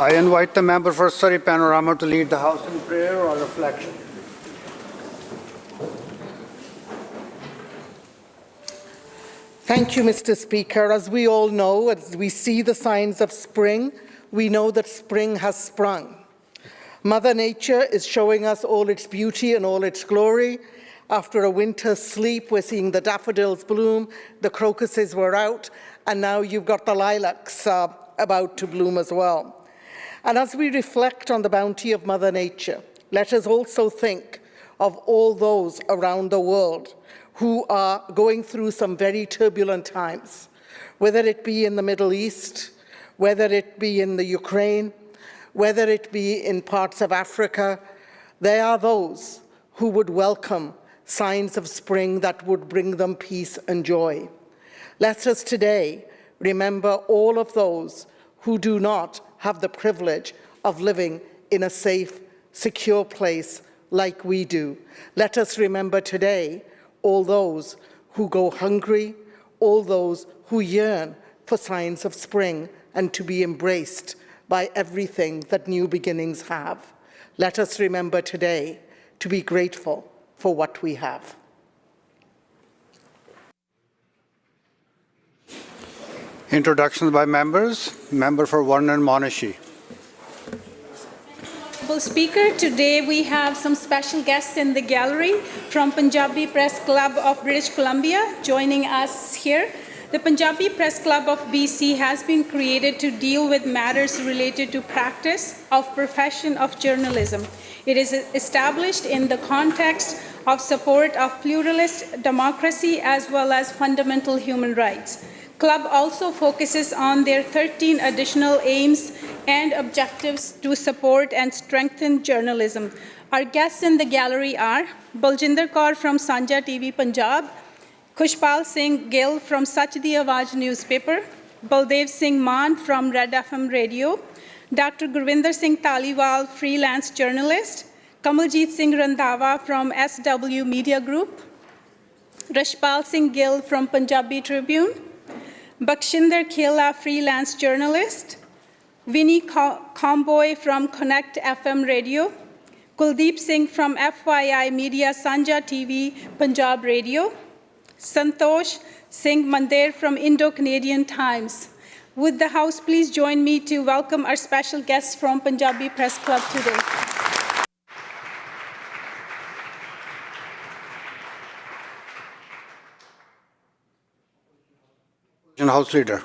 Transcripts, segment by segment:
I invite the member for Surrey Panorama to lead the House in prayer or reflection. Thank you, Mr. Speaker. As we all know, as we see the signs of spring, we know that spring has sprung. Mother Nature is showing us all its beauty and all its glory. After a winter's sleep, we're seeing the daffodils bloom, the crocuses were out, and now you've got the lilacs about to bloom as well. And as we reflect on the bounty of Mother Nature, let us also think of all those around the world who are going through some very turbulent times, whether it be in the Middle East, whether it be in the Ukraine, whether it be in parts of Africa. There are those who would welcome signs of spring that would bring them peace and joy. Let us today remember all of those who do not have the privilege of living in a safe, secure place like we do. Let us remember today all those who go hungry, all those who yearn for signs of spring and to be embraced by everything that new beginnings have. Let us remember today to be grateful for what we have. Introductions by members. Member for Vernon Monashee. Speaker, today we have some special guests in the gallery from Punjabi Press Club of British Columbia joining us here. The Punjabi Press Club of BC has been created to deal with matters related to practice of profession of journalism. It is established in the context of support of pluralist democracy as well as fundamental human rights. Club also focuses on their 13 additional aims and objectives to support and strengthen journalism. Our guests in the gallery are Baljinder Kaur from Sanja TV Punjab, Khushpal Singh Gill from Sach Di Awaaz newspaper, Baldev Singh Maan from Red FM radio, Dr. Gurvinder Singh Taliwal, freelance journalist, Kamaljeet Singh Randhawa from SW Media Group, Rashpal Singh Gill from Punjabi Tribune, Bakshinder Khela, freelance journalist, Vinny Comboy from Connect FM radio, Kuldeep Singh from FYI Media Sanja TV Punjab radio, Santosh Singh Mandir from Indo-Canadian Times. Would the House please join me to welcome our special guests from Punjabi Press Club today. House Leader.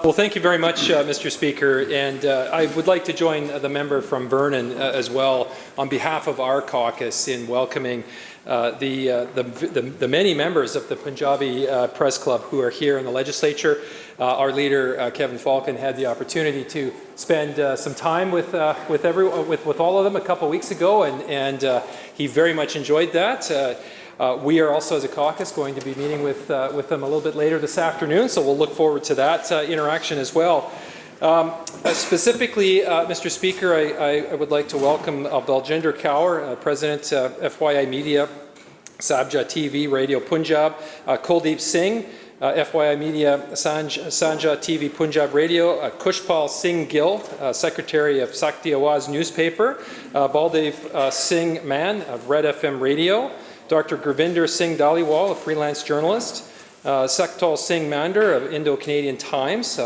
Well, thank you very much, Mr. Speaker, and I would like to join the member from Vernon as well on behalf of our caucus in welcoming the many members of the Punjabi Press Club who are here in the Legislature. Our leader, Kevin Falcon, had the opportunity to spend some time with all of them a couple weeks ago, and he very much enjoyed that. We are also, as a caucus, going to be meeting with them a little bit later this afternoon, so we'll look forward to that interaction as well. Specifically, Mr. Speaker, I would like to welcome Baljinder Kaur, President FYI Media, Sabja TV Radio Punjab, Kuldeep Singh, FYI Media Sanja TV Punjab Radio, Khushpal Singh Gill, Secretary of Sach Di Awaaz newspaper, Baldev Singh Maan of Red FM Radio, Dr. Gurvinder Singh Dhaliwal, a freelance journalist, Saktal Singh Mander of Indo-Canadian Times,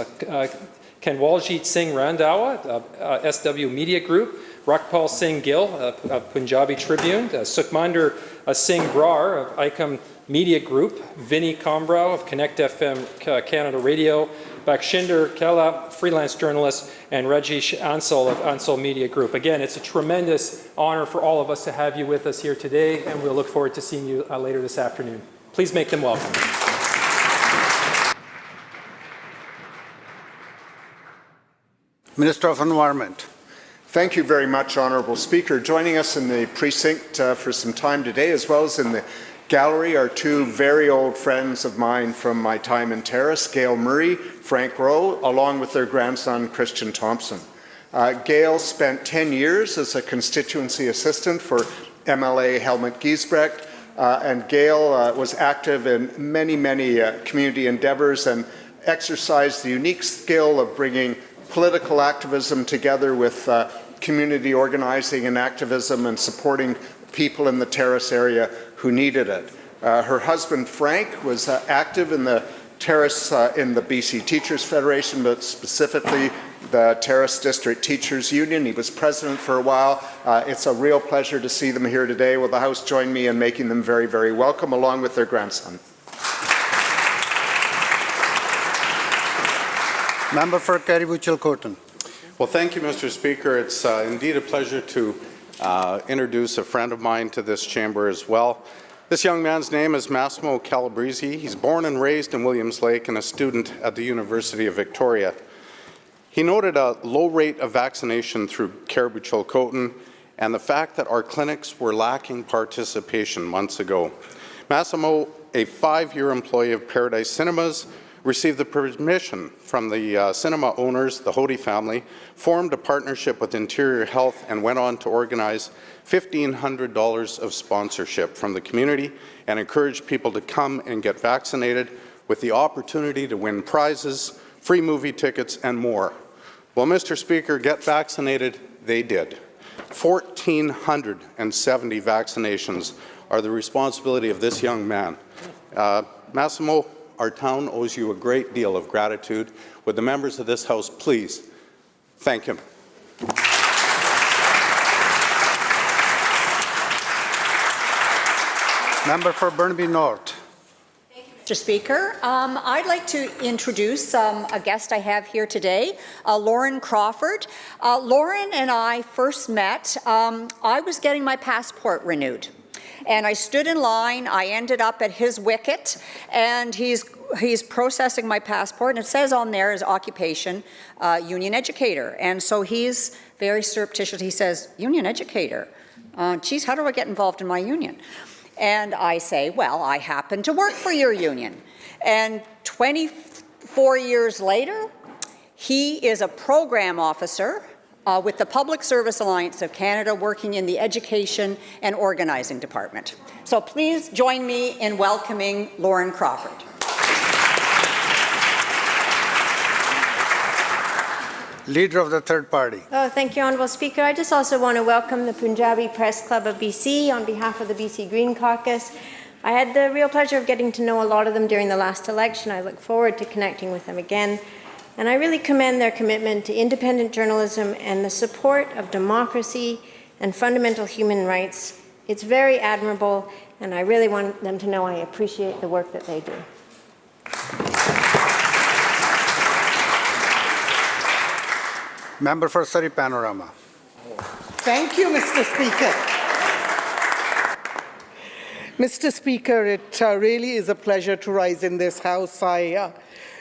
Kanwaljit Singh Randhawa of SW Media Group, Rakpal Singh Gill of Punjabi Tribune, Sukhmander Singh Brar of ICOM Media Group, Vinny Combrao of Connect FM Canada Radio, Bakshinder Khela, freelance journalist, and Rajesh Ansal of Ansal Media Group. Again, it's a tremendous honor for all of us to have you with us here today, and we'll look forward to seeing you later this afternoon. Please make them welcome. Minister of Environment. Thank you very much, Honourable Speaker. Joining us in the precinct for some time today, as well as in the gallery, are two very old friends of mine from my time in Terrace, Gail Murray, Frank Rowe, along with their grandson, Christian Thompson. Gail spent 10 years as a constituency assistant for MLA Helmut Giesbrecht, and Gail was active in many community endeavours and exercised the unique skill of bringing political activism together with community organizing and activism and supporting people in the Terrace area who needed it. Her husband Frank was active in the Terrace in the BC Teachers Federation, but specifically the Terrace District Teachers Union. He was president for a while. It's a real pleasure to see them here today. Will the House join me in making them very, very welcome, along with their grandson? Member for Cariboo-Chilcotin. Well, thank you, Mr. Speaker. It's indeed a pleasure to introduce a friend of mine to this chamber as well. This young man's name is Massimo Calabrese. He's born and raised in Williams Lake and a student at the University of Victoria. He noted a low rate of vaccination through Cariboo-Chilcotin and the fact that our clinics were lacking participation months ago. Massimo, a 5-year employee of Paradise Cinemas, received the permission from the cinema owners, the Hody family, formed a partnership with Interior Health and went on to organize $1,500 of sponsorship from the community and encouraged people to come and get vaccinated with the opportunity to win prizes, free movie tickets, and more. Well, Mr. Speaker, get vaccinated, they did. 1,470 vaccinations are the responsibility of this young man. Massimo, our town owes you a great deal of gratitude. Would the members of this House please thank him? Member for Burnaby North. Mr. Speaker, I'd like to introduce a guest I have here today, Lauren Crawford. Lauren and I first met, I was getting my passport renewed. And I stood in line, I ended up at his wicket, and he's processing my passport, and it says on there his occupation, union educator. And so he's very surreptitious. He says, union educator? Geez, how do I get involved in my union? And I say, well, I happen to work for your union. And 24 years later, he is a program officer with the Public Service Alliance of Canada, working in the Education and Organizing Department. So please join me in welcoming Lauren Crawford. Leader of the third party. Oh, thank you, Honourable Speaker. I just also want to welcome the Punjabi Press Club of BC on behalf of the BC Green Caucus. I had the real pleasure of getting to know a lot of them during the last election. I look forward to connecting with them again. And I really commend their commitment to independent journalism and the support of democracy and fundamental human rights. It's very admirable, and I really want them to know I appreciate the work that they do. Member for Surrey Panorama. Thank you, Mr. Speaker. Mr. Speaker, it really is a pleasure to rise in this House. I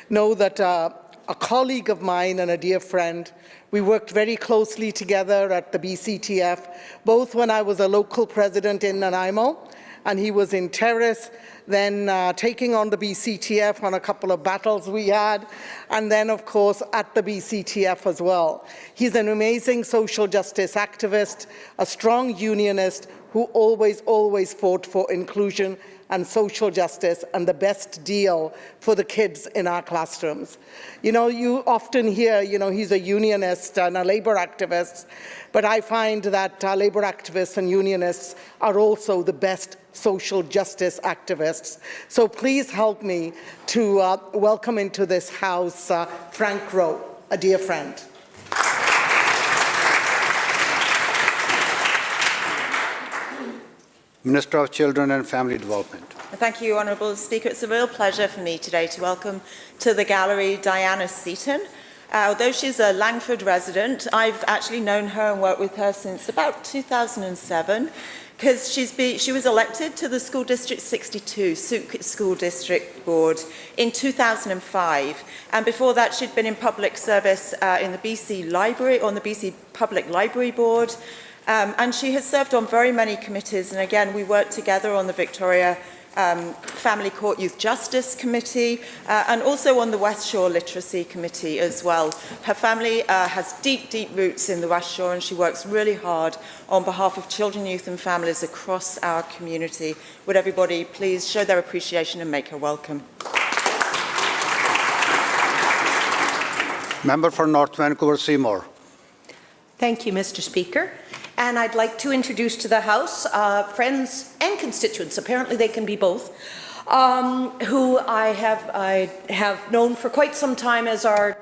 know that a colleague of mine and a dear friend, we worked very closely together at the BCTF, both when I was a local president in Nanaimo and he was in Terrace, then taking on the BCTF on a couple of battles we had, and then, of course, at the BCTF as well. He's an amazing social justice activist, a strong unionist who always fought for inclusion and social justice and the best deal for the kids in our classrooms. You know, you often hear, he's a unionist and a labor activist, but I find that labor activists and unionists are also the best social justice activists. So please help me to welcome into this House Frank Rowe, a dear friend. Minister of Children and Family Development. Thank you, Honourable Speaker. It's a real pleasure for me today to welcome to the gallery Diana Seaton. Although she's a Langford resident, I've actually known her and worked with her since about 2007, because she was elected to the School District 62 School District Board in 2005. And before that, she'd been in public service in the BC Library, on the BC Public Library Board. And she has served on very many committees, and again, we worked together on the Victoria Family Court Youth Justice Committee, and also on the West Shore Literacy Committee as well. Her family has deep roots in the West Shore, and she works really hard on behalf of children, youth and families across our community. Would everybody please show their appreciation and make her welcome? Member for North Vancouver Seymour. Thank you, Mr. Speaker. And I'd like to introduce to the House friends and constituents, apparently they can be both, who I have known for quite some time as our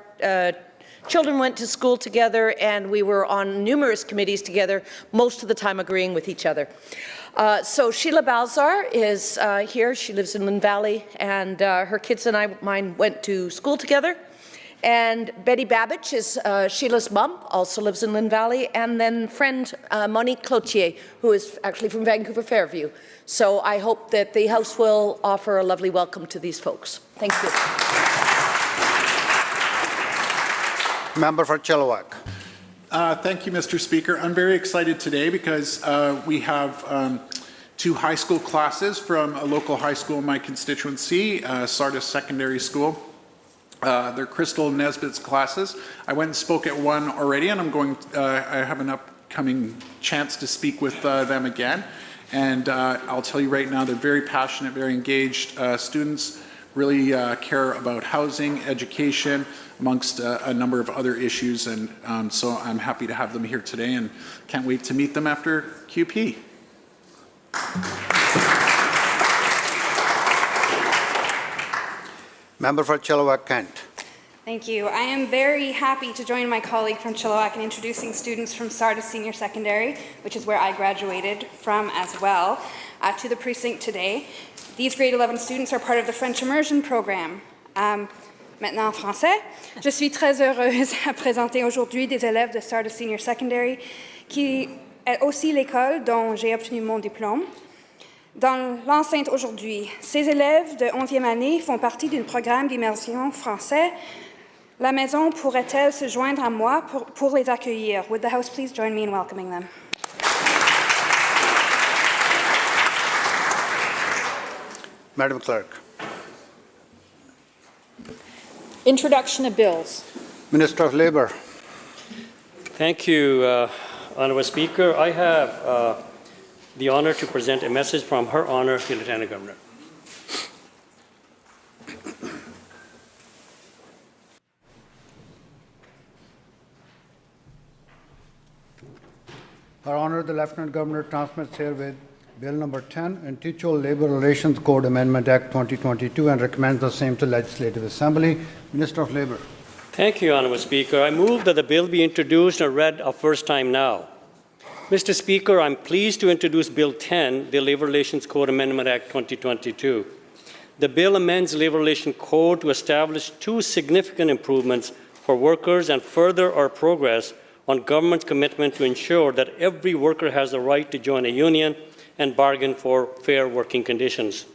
children went to school together and we were on numerous committees together, most of the time agreeing with each other. So Sheila Balzar is here. She lives in Lynn Valley, and her kids and mine went to school together. And Betty Babbage is Sheila's mum, also lives in Lynn Valley, and then friend Monique Cloutier, who is actually from Vancouver Fairview. So I hope that the House will offer a lovely welcome to these folks. Thank you. Member for Chilliwack. Thank you, Mr. Speaker. I'm very excited today because we have two high school classes from a local high school in my constituency, Sardis Secondary School. They're Crystal Nesbitt's classes. I went and spoke at one already, and I have an upcoming chance to speak with them again. And I'll tell you right now, they're very passionate, very engaged students, really care about housing, education, amongst a number of other issues. And so I'm happy to have them here today and can't wait to meet them after QP. Member for Chilliwack Kent. Thank you. I am very happy to join my colleague from Chilliwack in introducing students from Sardis Senior Secondary, which is where I graduated from as well, to the precinct today. These grade 11 students are part of the French Immersion Program. Maintenant en français. Je suis très heureuse à présenter aujourd'hui des élèves de Sardis Senior Secondary, qui est aussi l'école dont j'ai obtenu mon diplôme. Dans l'enceinte aujourd'hui, ces élèves de 11e année font partie d'un programme d'immersion français. La maison pourrait-elle se joindre à moi pour les accueillir? Would the House please join me in welcoming them? Madam Clerk. Introduction of bills. Minister of Labour. Thank you, Honourable Speaker. I have the honour to present a message from Her Honour, the Lieutenant Governor. Her Honour, the Lieutenant Governor transmits herewith Bill number 10, Untitled Labour Relations Code Amendment Act 2022, and recommends the same to Legislative Assembly. Minister of Labour. Thank you, Honourable Speaker. I move that the bill be introduced and read a first time now. Mr. Speaker, I'm pleased to introduce Bill 10, the Labour Relations Code Amendment Act 2022. The bill amends the Labour Relations Code to establish two significant improvements for workers and further our progress on government's commitment to ensure that every worker has the right to join a union and bargain for fair working conditions.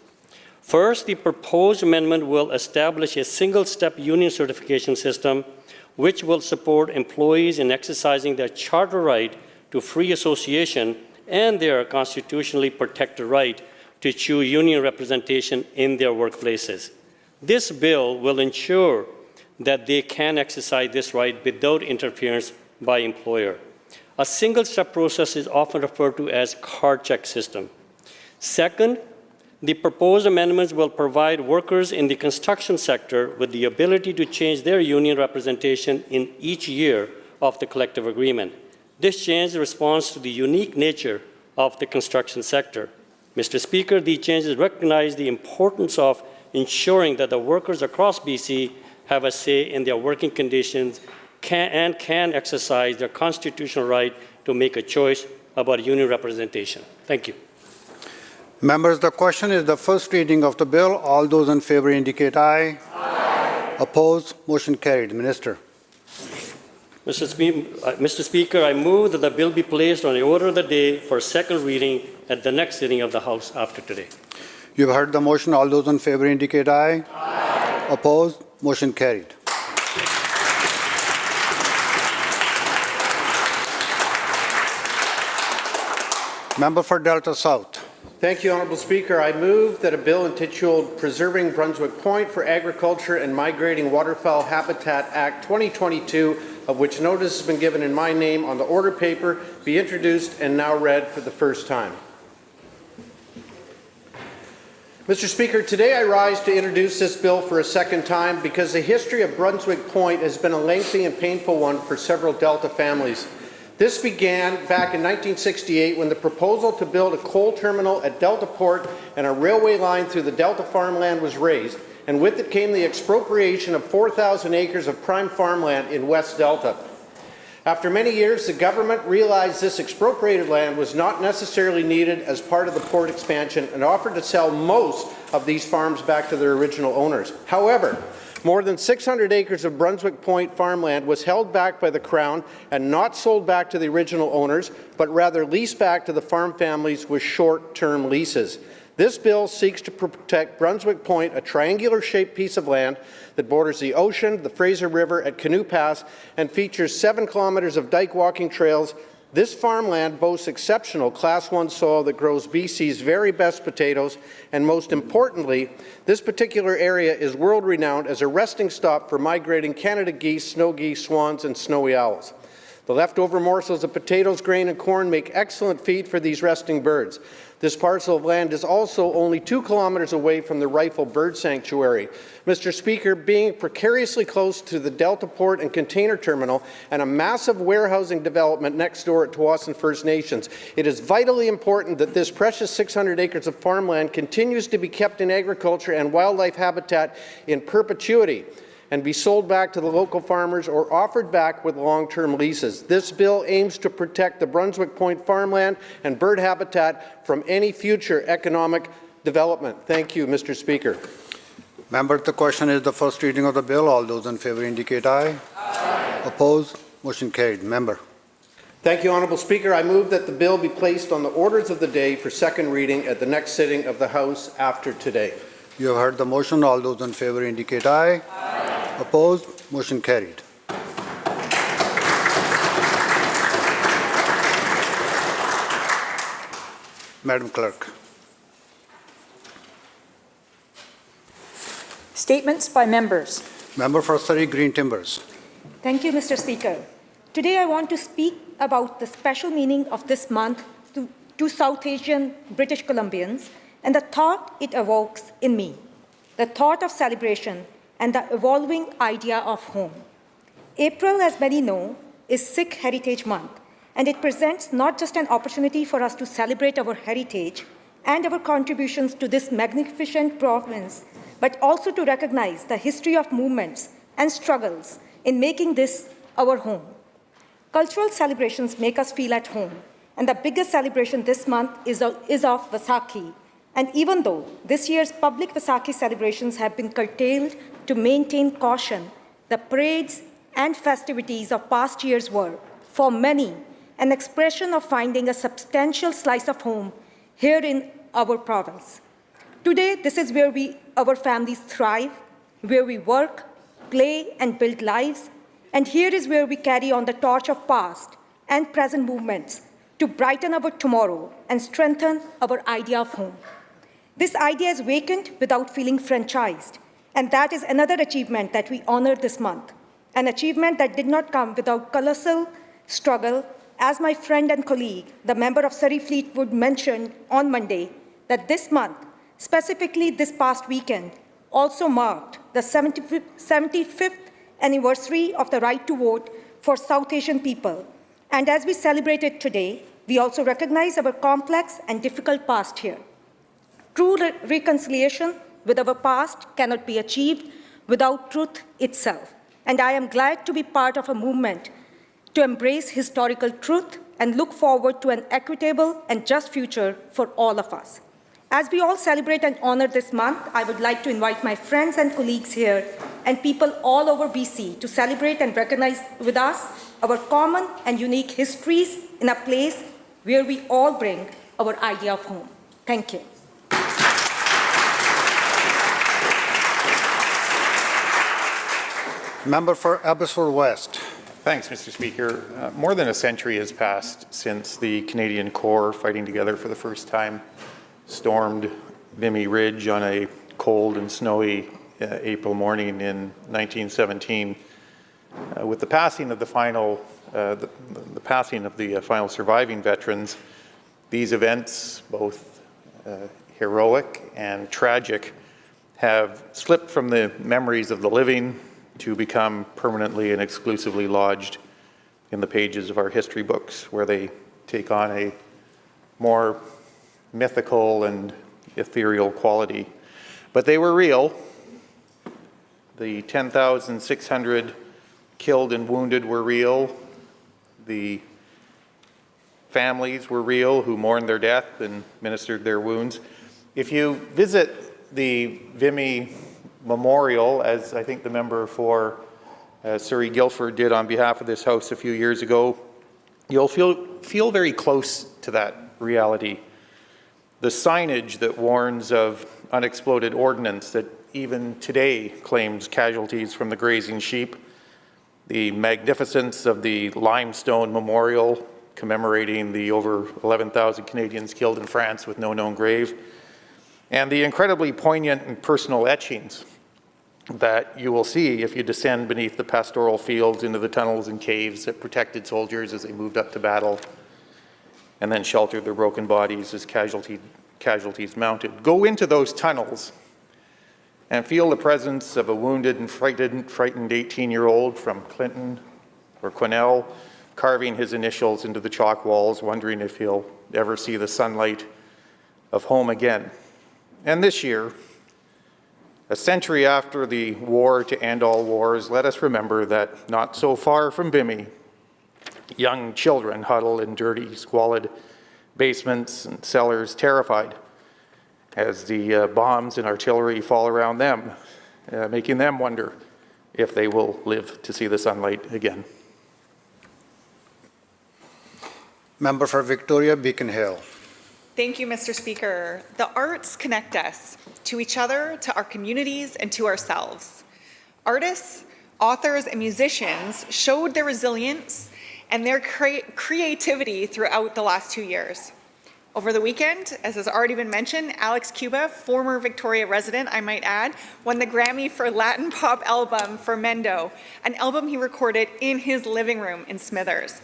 First, the proposed amendment will establish a single-step union certification system which will support employees in exercising their charter right to free association and their constitutionally protected right to choose union representation in their workplaces. This bill will ensure that they can exercise this right without interference by employer. A single-step process is often referred to as card check system. Second, the proposed amendments will provide workers in the construction sector with the ability to change their union representation in each year of the collective agreement. This change responds to the unique nature of the construction sector. Mr. Speaker, these changes recognize the importance of ensuring that the workers across BC have a say in their working conditions and can exercise their constitutional right to make a choice about union representation. Thank you. Members, the question is the first reading of the bill. All those in favour indicate aye. Aye. Opposed? Motion carried. Minister. Mr. Speaker, I move that the bill be placed on the order of the day for second reading at the next sitting of the House after today. You have heard the motion. All those in favour indicate aye. Aye. Opposed? Motion carried. Member for Delta South. Thank you, Honourable Speaker. I move that a bill entitled Preserving Brunswick Point for Agriculture and Migrating Waterfowl Habitat Act 2022, of which notice has been given in my name on the order paper, be introduced and now read for the first time. Mr. Speaker, today I rise to introduce this bill for a second time because the history of Brunswick Point has been a lengthy and painful one for several Delta families. This began back in 1968 when the proposal to build a coal terminal at Delta Port and a railway line through the Delta farmland was raised, and with it came the expropriation of 4,000 acres of prime farmland in West Delta. After many years, the government realized this expropriated land was not necessarily needed as part of the port expansion and offered to sell most of these farms back to their original owners. However, more than 600 acres of Brunswick Point farmland was held back by the Crown and not sold back to the original owners, but rather leased back to the farm families with short-term leases. This bill seeks to protect Brunswick Point, a triangular-shaped piece of land that borders the ocean, the Fraser River at Canoe Pass, and features 7 kilometres of dike walking trails. This farmland boasts exceptional Class 1 soil that grows BC's very best potatoes, and most importantly, this particular area is world-renowned as a resting stop for migrating Canada geese, snow geese, swans, and snowy owls. The leftover morsels of potatoes, grain, and corn make excellent feed for these resting birds. This parcel of land is also only 2 kilometres away from the Rifle Bird Sanctuary. Mr. Speaker, being precariously close to the Delta Port and Container Terminal and a massive warehousing development next door at Tawasin First Nations, it is vitally important that this precious 600 acres of farmland continues to be kept in agriculture and wildlife habitat in perpetuity and be sold back to the local farmers or offered back with long-term leases. This bill aims to protect the Brunswick Point farmland and bird habitat from any future economic development. Thank you, Mr. Speaker. Member, the question is the first reading of the bill. All those in favour indicate aye. Aye. Opposed? Motion carried. Member. Thank you, Honourable Speaker. I move that the bill be placed on the orders of the day for second reading at the next sitting of the House after today. You have heard the motion. All those in favour indicate aye. Aye. Opposed? Motion carried. Madam Clerk. Statements by members. Member for Surrey Green Timbers. Thank you, Mr. Speaker. Today I want to speak about the special meaning of this month to South Asian British Columbians and the thought it evokes in me, the thought of celebration and the evolving idea of home. April, as many know, is Sikh Heritage Month, and it presents not just an opportunity for us to celebrate our heritage and our contributions to this magnificent province, but also to recognize the history of movements and struggles in making this our home. Cultural celebrations make us feel at home, and the biggest celebration this month is of Vaisakhi. And even though this year's public Vaisakhi celebrations have been curtailed to maintain caution, the parades and festivities of past years were, for many, an expression of finding a substantial slice of home here in our province. Today, this is where our families thrive, where we work, play, and build lives, and here is where we carry on the torch of past and present movements to brighten our tomorrow and strengthen our idea of home. This idea is vacant without feeling franchised, and that is another achievement that we honor this month, an achievement that did not come without colossal struggle, as my friend and colleague, the member of Surrey Fleetwood, mentioned on Monday, that this month, specifically this past weekend, also marked the 75th anniversary of the right to vote for South Asian people. And as we celebrate it today, we also recognize our complex and difficult past here. True reconciliation with our past cannot be achieved without truth itself. And I am glad to be part of a movement to embrace historical truth and look forward to an equitable and just future for all of us. As we all celebrate and honor this month, I would like to invite my friends and colleagues here and people all over BC to celebrate and recognize with us our common and unique histories in a place where we all bring our idea of home. Thank you. Member for Abbotsford West. Thanks, Mr. Speaker. More than a century has passed since the Canadian Corps, fighting together for the first time, stormed Vimy Ridge on a cold and snowy April morning in 1917. With the passing of the final surviving veterans, these events, both heroic and tragic, have slipped from the memories of the living to become permanently and exclusively lodged in the pages of our history books, where they take on a more mythical and ethereal quality. But they were real. The 10,600 killed and wounded were real. The families were real who mourned their death and ministered their wounds. If you visit the Vimy Memorial, as I think the member for Surrey Guildford did on behalf of this House a few years ago, you'll feel very close to that reality. The signage that warns of unexploded ordnance that even today claims casualties from the grazing sheep, the magnificence of the limestone memorial commemorating the over 11,000 Canadians killed in France with no known grave, and the incredibly poignant and personal etchings that you will see if you descend beneath the pastoral fields into the tunnels and caves that protected soldiers as they moved up to battle and then sheltered their broken bodies as casualties mounted. Go into those tunnels and feel the presence of a wounded and frightened 18-year-old from Clinton or Quesnel carving his initials into the chalk walls, wondering if he'll ever see the sunlight of home again. And this year, a century after the war to end all wars, let us remember that not so far from Vimy, young children huddle in dirty, squalid basements and cellars, terrified as the bombs and artillery fall around them, making them wonder if they will live to see the sunlight again. Member for Victoria Beacon Hill. Thank you, Mr. Speaker. The arts connect us to each other, to our communities, and to ourselves. Artists, authors, and musicians showed their resilience and their creativity throughout the last 2 years. Over the weekend, as has already been mentioned, Alex Cuba, former Victoria resident, I might add, won the Grammy for Latin Pop Album for Mendo, an album he recorded in his living room in Smithers.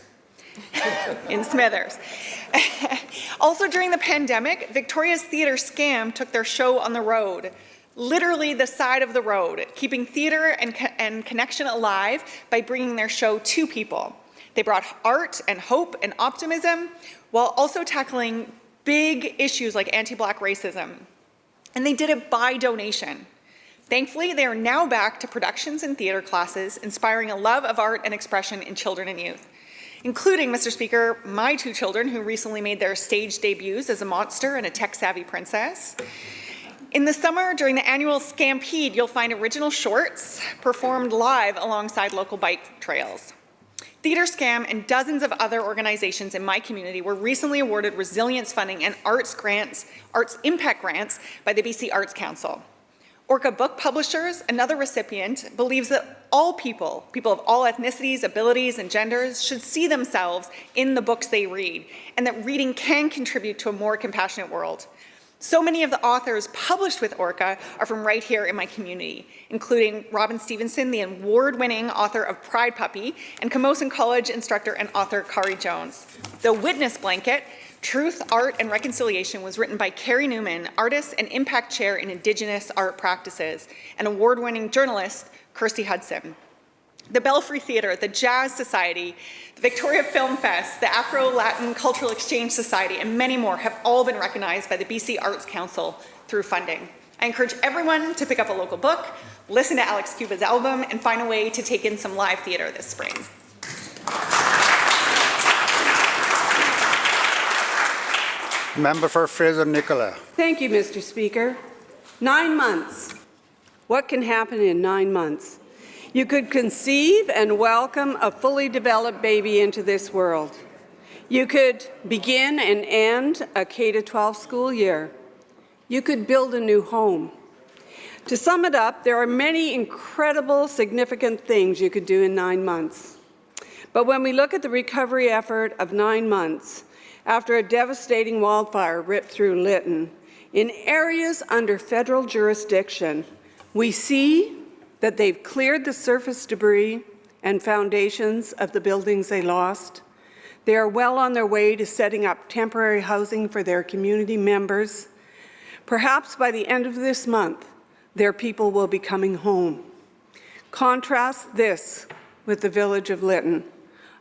Also during the pandemic, Victoria's Theatre Scam took their show on the road, literally the side of the road, keeping theatre and connection alive by bringing their show to people. They brought art and hope and optimism while also tackling big issues like anti-Black racism. And they did it by donation. Thankfully, they are now back to productions and theatre classes, inspiring a love of art and expression in children and youth, including, Mr. Speaker, my 2 children who recently made their stage debuts as a monster and a tech-savvy princess. In the summer, during the annual Scampede, you'll find original shorts performed live alongside local bike trails. Theatre Scam and dozens of other organizations in my community were recently awarded resilience funding and arts impact grants by the BC Arts Council. Orca Book Publishers, another recipient, believes that all people of all ethnicities, abilities, and genders should see themselves in the books they read, and that reading can contribute to a more compassionate world. So many of the authors published with Orca are from right here in my community, including Robin Stevenson, the award-winning author of Pride Puppy, and Camosun College instructor and author Kari Jones. The Witness Blanket, Truth, Art, and Reconciliation was written by Carrie Newman, artist and impact chair in Indigenous art practices, and award-winning journalist Kirsty Hudson. The Belfry Theatre, the Jazz Society, the Victoria Film Fest, the Afro-Latin Cultural Exchange Society, and many more have all been recognized by the BC Arts Council through funding. I encourage everyone to pick up a local book, listen to Alex Cuba's album, and find a way to take in some live theatre this spring. Member for Fraser-Nicola. Thank you, Mr. Speaker. 9 months. What can happen in 9 months? You could conceive and welcome a fully developed baby into this world. You could begin and end a K-12 school year. You could build a new home. To sum it up, there are many incredible, significant things you could do in 9 months. But when we look at the recovery effort of 9 months, after a devastating wildfire ripped through Lytton, in areas under federal jurisdiction, we see that they've cleared the surface debris and foundations of the buildings they lost. They are well on their way to setting up temporary housing for their community members. Perhaps by the end of this month, their people will be coming home. Contrast this with the village of Lytton,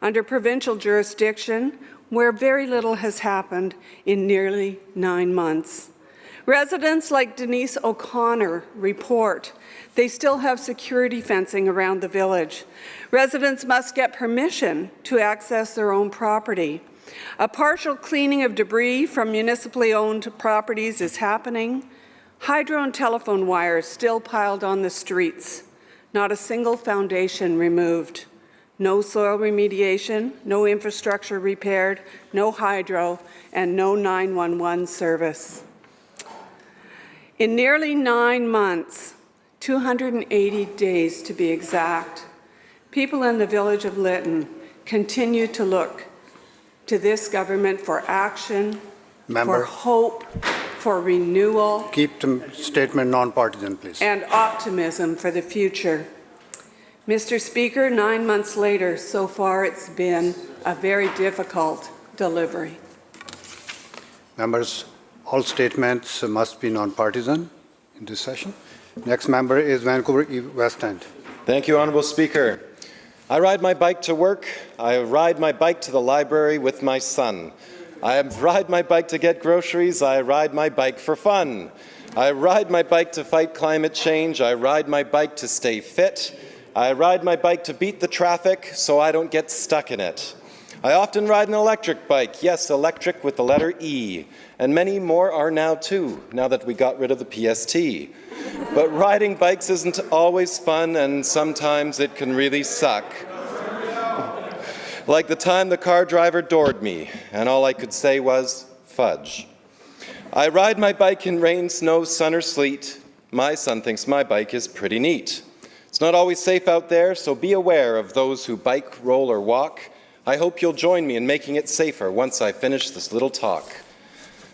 under provincial jurisdiction, where very little has happened in nearly 9 months. Residents like Denise O'Connor report they still have security fencing around the village. Residents must get permission to access their own property. A partial cleaning of debris from municipally owned properties is happening. Hydro and telephone wires still piled on the streets. Not a single foundation removed. No soil remediation, no infrastructure repaired, no hydro, and no 911 service. In nearly 9 months, 280 days to be exact, people in the village of Lytton continue to look to this government for action, for hope, for renewal. Keep the statement non-partisan, please. And optimism for the future. Mr. Speaker, 9 months later, so far it's been a very difficult delivery. Members, all statements must be non-partisan in this session. Next member is Vancouver West End. Thank you, Honourable Speaker. I ride my bike to work. I ride my bike to the library with my son. I ride my bike to get groceries. I ride my bike for fun. I ride my bike to fight climate change. I ride my bike to stay fit. I ride my bike to beat the traffic so I don't get stuck in it. I often ride an electric bike, yes, electric with the letter E, and many more are now too, now that we got rid of the PST. But riding bikes isn't always fun, and sometimes it can really suck. Like the time the car driver doored me, and all I could say was, fudge. I ride my bike in rain, snow, sun, or sleet. My son thinks my bike is pretty neat. It's not always safe out there, so be aware of those who bike, roll, or walk. I hope you'll join me in making it safer once I finish this little talk.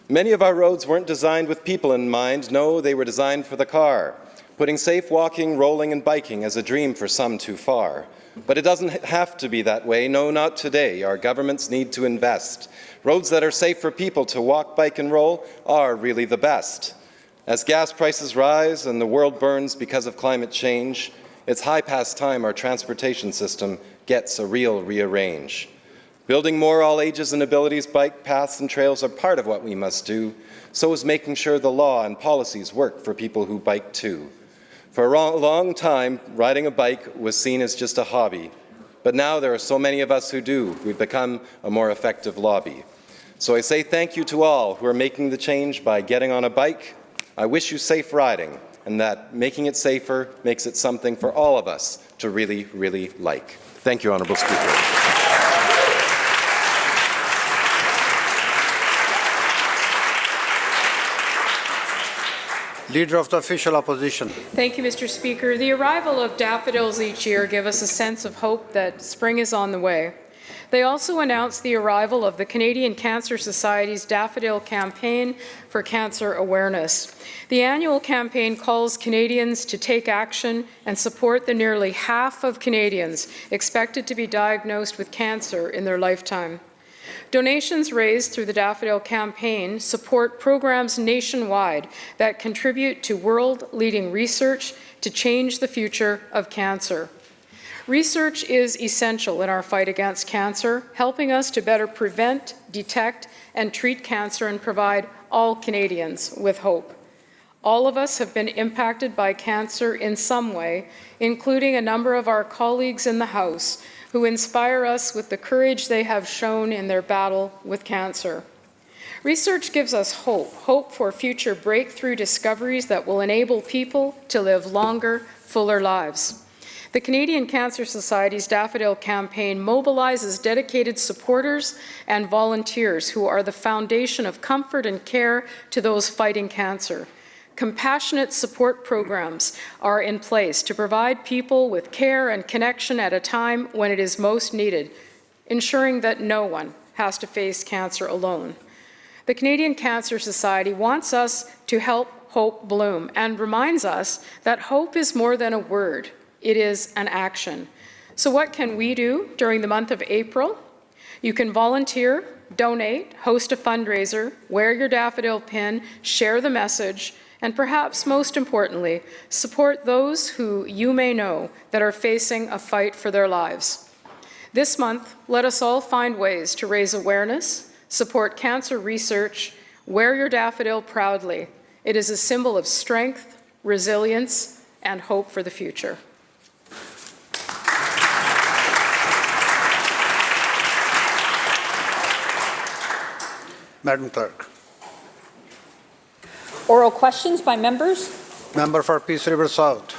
Many of our roads weren't designed with people in mind. No, they were designed for the car, putting safe walking, rolling, and biking as a dream for some too far. But it doesn't have to be that way. No, not today. Our governments need to invest. Roads that are safe for people to walk, bike, and roll are really the best. As gas prices rise and the world burns because of climate change, it's high past time our transportation system gets a real rearrange. Building more all ages and abilities bike paths and trails are part of what we must do. So is making sure the law and policies work for people who bike too. For a long time, riding a bike was seen as just a hobby. But now there are so many of us who do. We've become a more effective lobby. So I say thank you to all who are making the change by getting on a bike. I wish you safe riding, and that making it safer makes it something for all of us to really, really like. Thank you, Honourable Speaker. Leader of the Official Opposition. Thank you, Mr. Speaker. The arrival of daffodils each year give us a sense of hope that spring is on the way. They also announced the arrival of the Canadian Cancer Society's Daffodil campaign for cancer awareness. The annual campaign calls Canadians to take action and support the nearly half of Canadians expected to be diagnosed with cancer in their lifetime. Donations raised through the Daffodil campaign support programs nationwide that contribute to world-leading research to change the future of cancer. Research is essential in our fight against cancer, helping us to better prevent, detect, and treat cancer and provide all Canadians with hope. All of us have been impacted by cancer in some way, including a number of our colleagues in the House who inspire us with the courage they have shown in their battle with cancer. Research gives us hope for future breakthrough discoveries that will enable people to live longer, fuller lives. The Canadian Cancer Society's Daffodil campaign mobilizes dedicated supporters and volunteers who are the foundation of comfort and care to those fighting cancer. Compassionate support programs are in place to provide people with care and connection at a time when it is most needed, ensuring that no one has to face cancer alone. The Canadian Cancer Society wants us to help hope bloom and reminds us that hope is more than a word, it is an action. So what can we do during the month of April? You can volunteer donate, host a fundraiser, wear your Daffodil pin, share the message, and perhaps most importantly, support those who you may know that are facing a fight for their lives. This month, let us all find ways to raise awareness, support cancer research, wear your Daffodil proudly. It is a symbol of strength, resilience, and hope for the future. Madam Clerk. Oral questions by members. Member for Peace River South.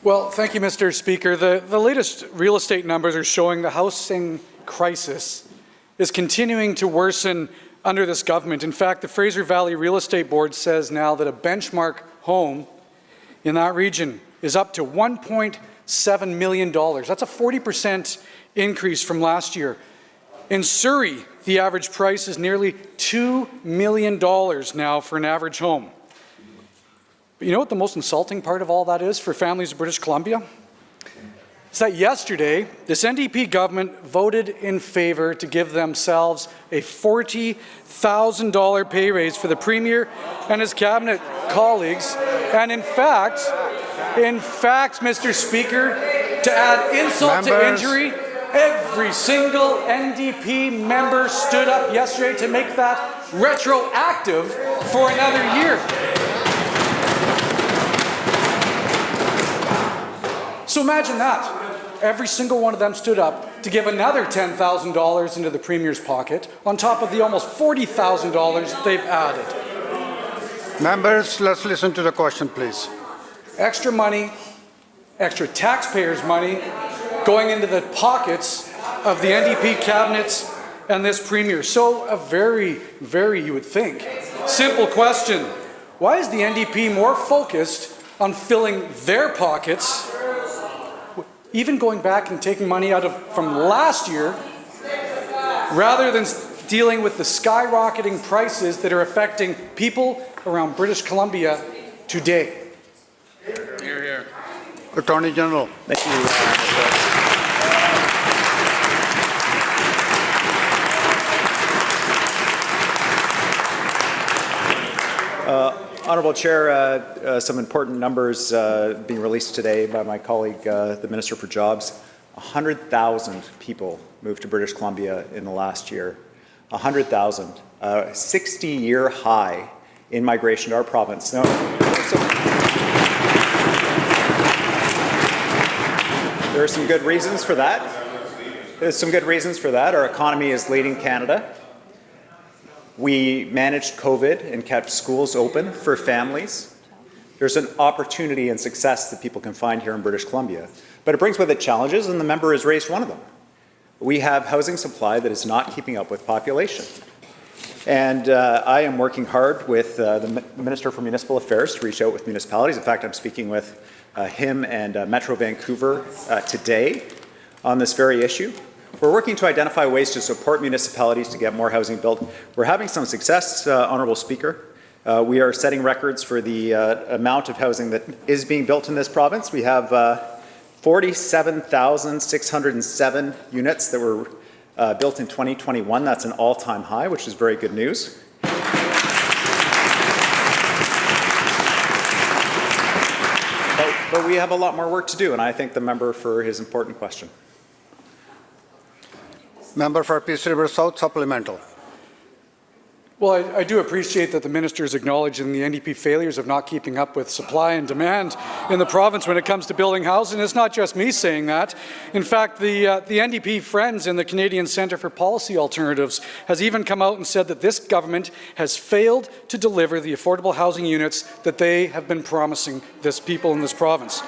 Well, thank you, Mr. Speaker. The latest real estate numbers are showing the housing crisis is continuing to worsen under this government. In fact, the Fraser Valley Real Estate Board says now that a benchmark home in that region is up to $1.7 million. That's a 40% increase from last year. In Surrey, the average price is nearly $2 million now for an average home. But you know what the most insulting part of all that is for families of British Columbia? It's that yesterday, this NDP government voted in favour to give themselves a $40,000 pay raise for the Premier and his cabinet colleagues. And in fact, Mr. Speaker, to add insult to injury, every single NDP member stood up yesterday to make that retroactive for another year. So imagine that. Every single one of them stood up to give another $10,000 into the Premier's pocket on top of the almost $40,000 they've added. Members, let's listen to the question, please. Extra money, extra taxpayers' money going into the pockets of the NDP cabinets and this Premier. So a very, you would think, simple question. Why is the NDP more focused on filling their pockets, even going back and taking money out from last year, rather than dealing with the skyrocketing prices that are affecting people around British Columbia today? Hear, hear. Attorney General. Thank you, Honourable Chair, some important numbers being released today by my colleague, the Minister for Jobs. 100,000 people moved to British Columbia in the last year. 100,000. 60-year high in migration to our province. Now, there are some good reasons for that. There's some good reasons for that. Our economy is leading Canada. We managed COVID and kept schools open for families. There's an opportunity and success that people can find here in British Columbia. But it brings with it challenges, and the member has raised one of them. We have housing supply that is not keeping up with population. And I am working hard with the Minister for Municipal Affairs to reach out with municipalities. In fact, I'm speaking with him and Metro Vancouver today on this very issue. We're working to identify ways to support municipalities to get more housing built. We're having some success, Honourable Speaker. We are setting records for the amount of housing that is being built in this province. We have 47,607 units that were built in 2021. That's an all-time high, which is very good news. But we have a lot more work to do, and I thank the member for his important question. Member for Peace River South, supplemental. Well, I do appreciate that the minister is acknowledging the NDP failures of not keeping up with supply and demand in the province when it comes to building housing. It's not just me saying that. In fact, the NDP friends in the Canadian Centre for Policy Alternatives has even come out and said that this government has failed to deliver the affordable housing units that they have been promising this people in this province.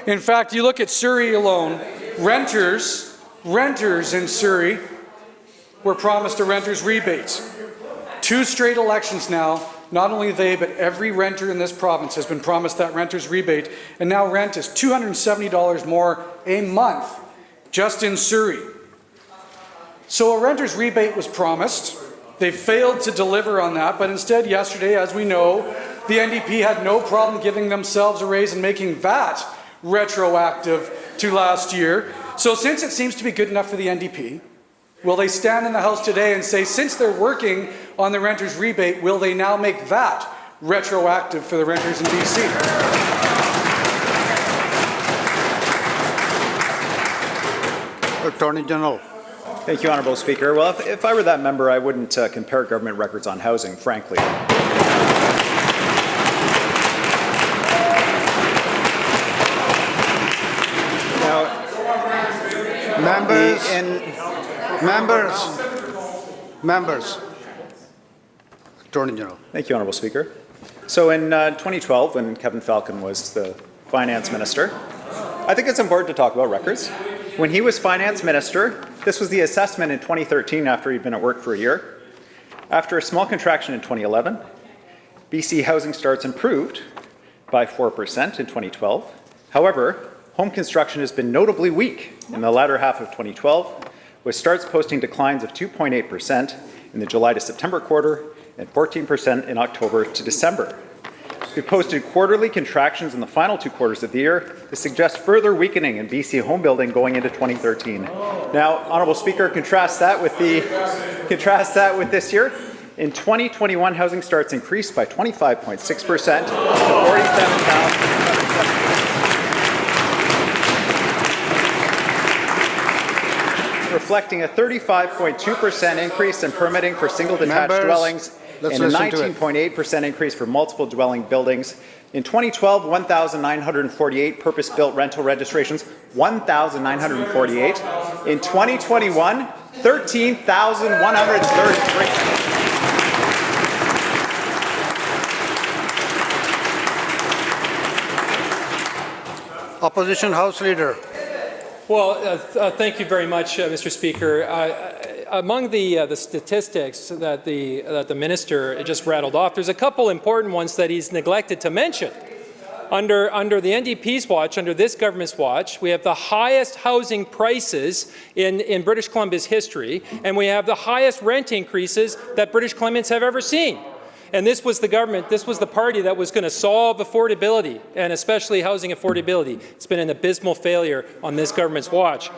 In fact, you look at Surrey alone, renters in Surrey were promised a renter's rebate. 2 straight elections now, not only they, but every renter in this province has been promised that renter's rebate, and now rent is $270 more a month just in Surrey. So a renter's rebate was promised. They failed to deliver on that, but instead yesterday, as we know, the NDP had no problem giving themselves a raise and making that retroactive to last year. So since it seems to be good enough for the NDP, Will they stand in the House today and say, since they're working on the renters rebate, will they now make that retroactive for the renters in BC? Attorney General. Thank you, Honourable Speaker. Well, if I were that member, I wouldn't compare government records on housing, frankly. Now, Members. Attorney General. Thank you, Honourable Speaker. So in 2012, when Kevin Falcon was the Finance Minister, I think it's important to talk about records. When he was Finance Minister, this was the assessment in 2013 after he'd been at work for a year. After a small contraction in 2011, BC housing starts improved by 4% in 2012. However, home construction has been notably weak in the latter half of 2012, with starts posting declines of 2.8% in the July to September quarter and 14% in October to December. We posted quarterly contractions in the final 2 quarters of the year to suggest further weakening in BC home building going into 2013. Now, Honourable Speaker, contrast that with this year. In 2021, housing starts increased by 25.6% to 47,000, reflecting a 35.2% increase in permitting for single detached dwellings and a 19.8% increase for multiple dwelling buildings. In 2012, 1,948 purpose-built rental registrations, 1,948. In 2021, 13,133. Opposition House Leader. Well, thank you very much, Mr. Speaker. Among the statistics that the minister just rattled off, there's a couple important ones that he's neglected to mention. Under the NDP's watch, under this government's watch, we have the highest housing prices in British Columbia's history, and we have the highest rent increases that British Columbians have ever seen. And this was the government, this was the party that was going to solve affordability, and especially housing affordability. It's been an abysmal failure on this government's watch.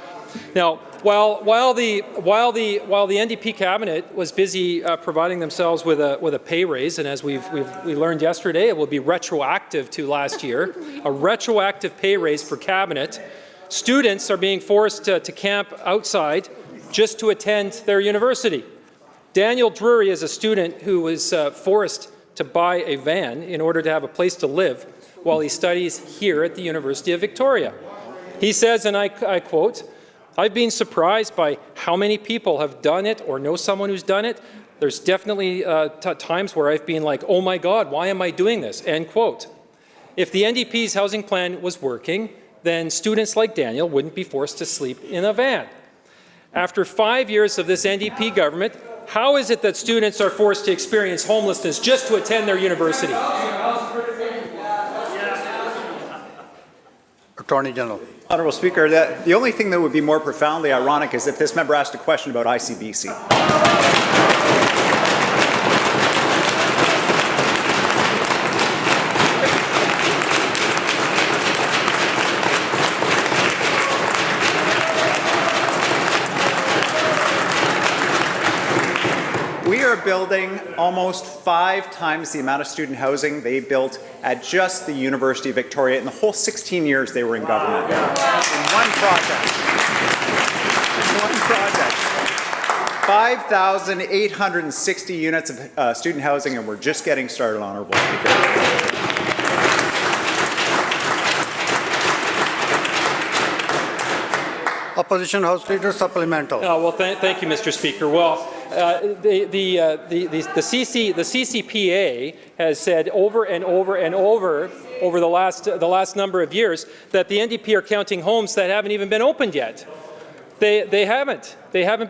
Now, while the NDP cabinet was busy providing themselves with a pay raise, and as we learned yesterday, it will be retroactive to last year, a retroactive pay raise for cabinet. Students are being forced to camp outside just to attend their university. Daniel Drury is a student who was forced to buy a van in order to have a place to live while he studies here at the University of Victoria. He says, and I quote, "I've been surprised by how many people have done it or know someone who's done it. There's definitely times where I've been like, oh my God, why am I doing this?" End quote. If the NDP's housing plan was working, then students like Daniel wouldn't be forced to sleep in a van. After 5 years of this NDP government, how is it that students are forced to experience homelessness just to attend their university? Attorney General. Honourable Speaker, the only thing that would be more profoundly ironic is if this member asked a question about ICBC. We are building almost 5 times the amount of student housing they built at just the University of Victoria in the whole 16 years they were in government. In one project. 5,860 units of student housing, and we're just getting started, Honourable Speaker. Opposition House Leader, supplemental. Well, thank you, Mr. Speaker. Well, the CCPA has said over and over and over the last number of years that the NDP are counting homes that haven't even been opened yet. They haven't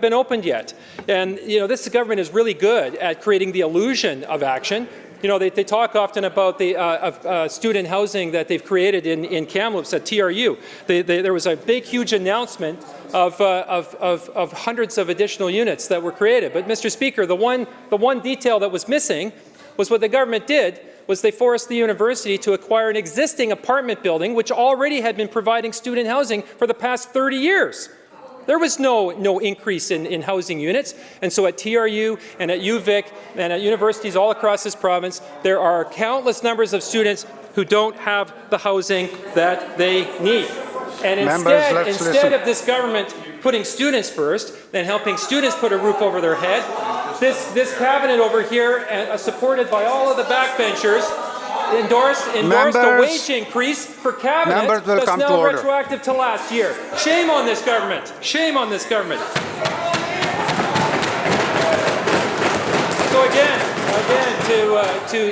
been opened yet. And this government is really good at creating the illusion of action. They talk often about the student housing that they've created in Kamloops at TRU. There was a big, huge announcement of hundreds of additional units that were created. But, Mr. Speaker, the one detail that was missing was what the government did was they forced the university to acquire an existing apartment building which already had been providing student housing for the past 30 years. There was no increase in housing units. And so at TRU and at UVic and at universities all across this province, there are countless numbers of students who don't have the housing that they need. And instead of this government putting students first and helping students put a roof over their head, this cabinet over here, supported by all of the backbenchers, endorsed a wage increase for cabinet that's now retroactive to last year. Shame on this government. Shame on this government. So again,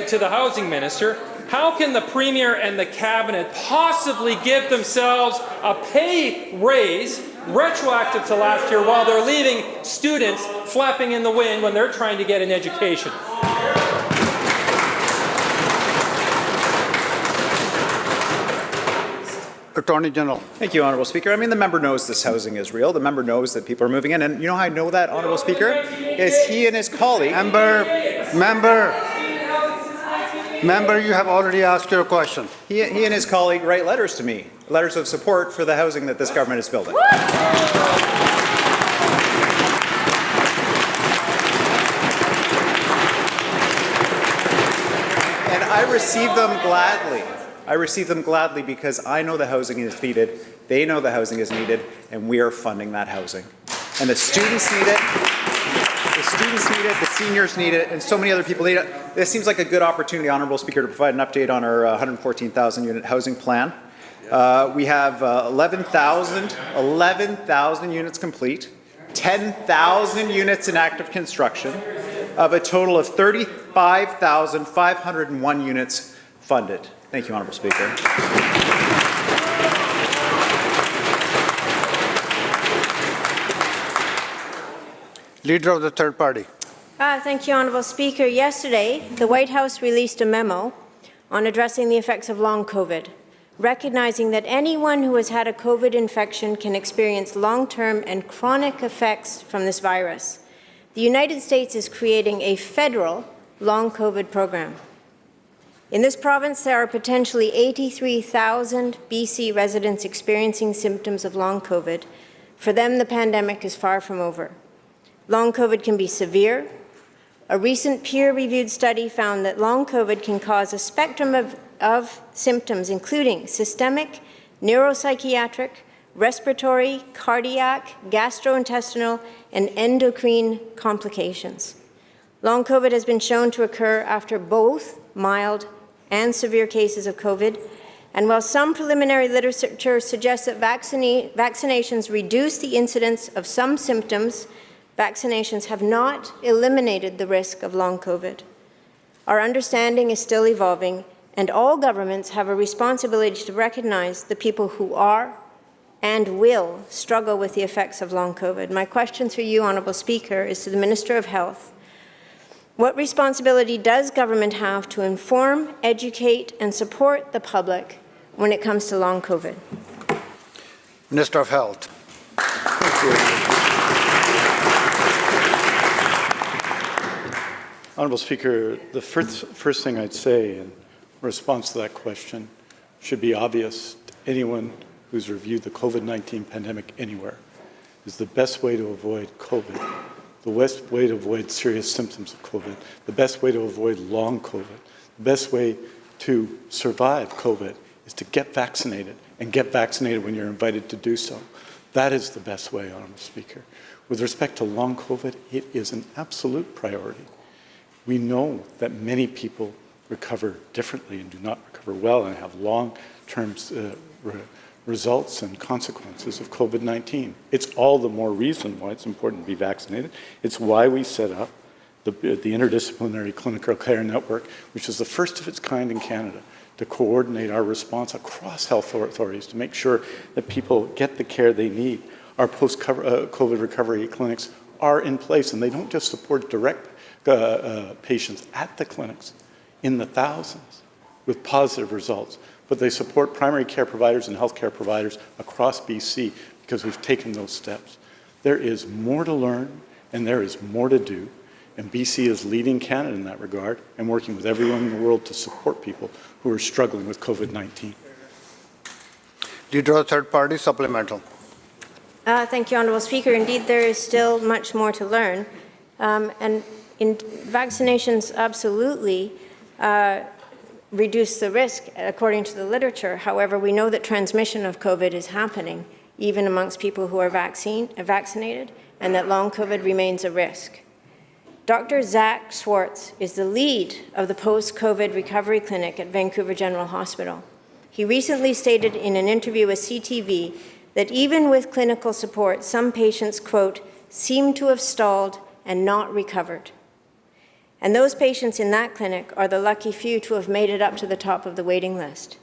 to the housing minister, how can the Premier and the Cabinet possibly give themselves a pay raise retroactive to last year while they're leaving students flapping in the wind when they're trying to get an education? Attorney General. Thank you, Honourable Speaker. I mean, the member knows this housing is real. The member knows that people are moving in. And you know how I know that, Honourable Speaker? Is he and his colleague... Member, you have already asked your question. He and his colleague write letters to me, letters of support for the housing that this government is building. And I receive them gladly. I receive them gladly because I know the housing is needed, they know the housing is needed, and we are funding that housing. And the students need it, the seniors need it, and so many other people need it. This seems like a good opportunity, Honourable Speaker, to provide an update on our 114,000 unit housing plan. We have 11,000 units complete, 10,000 units in active construction, of a total of 35,501 units funded. Thank you, Honourable Speaker. Leader of the third party. Thank you, Honourable Speaker. Yesterday, the White House released a memo on addressing the effects of long COVID, recognizing that anyone who has had a COVID infection can experience long-term and chronic effects from this virus. The United States is creating a federal long COVID program. In this province, there are potentially 83,000 BC residents experiencing symptoms of long COVID. For them, the pandemic is far from over. Long COVID can be severe. A recent peer-reviewed study found that long COVID can cause a spectrum of symptoms, including systemic, neuropsychiatric, respiratory, cardiac, gastrointestinal, and endocrine complications. Long COVID has been shown to occur after both mild and severe cases of COVID, and while some preliminary literature suggests that vaccinations reduce the incidence of some symptoms, vaccinations have not eliminated the risk of long COVID. Our understanding is still evolving, and all governments have a responsibility to recognize the people who are and will struggle with the effects of long COVID. My question through you, Honourable Speaker, is to the Minister of Health. What responsibility does government have to inform, educate, and support the public when it comes to long COVID? Minister of Health. Thank you. Honourable Speaker, the first thing I'd say in response to that question should be obvious to anyone who's reviewed the COVID-19 pandemic anywhere, is the best way to avoid COVID, the best way to avoid serious symptoms of COVID, the best way to avoid long COVID, the best way to survive COVID is to get vaccinated, and get vaccinated when you're invited to do so. That is the best way, Honourable Speaker. With respect to long COVID, it is an absolute priority. We know that many people recover differently and do not recover well and have long-term results and consequences of COVID-19. It's all the more reason why it's important to be vaccinated. It's why we set up the Interdisciplinary Clinical Care Network, which is the first of its kind in Canada, to coordinate our response across health authorities to make sure that people get the care they need. Our post-COVID recovery clinics are in place, and they don't just support direct patients at the clinics in the thousands with positive results, but they support primary care providers and healthcare providers across BC because we've taken those steps. There is more to learn and there is more to do, and BC is leading Canada in that regard and working with everyone in the world to support people who are struggling with COVID-19. Leader of third party, supplemental. Thank you, Honourable Speaker. Indeed, there is still much more to learn. Vaccinations absolutely reduce the risk, according to the literature. However, we know that transmission of COVID is happening, even amongst people who are vaccinated, and that long COVID remains a risk. Dr. Zach Schwartz is the lead of the post-COVID recovery clinic at Vancouver General Hospital. He recently stated in an interview with CTV that even with clinical support, some patients, quote, seem to have stalled and not recovered. And those patients in that clinic are the lucky few to have made it up to the top of the waiting list.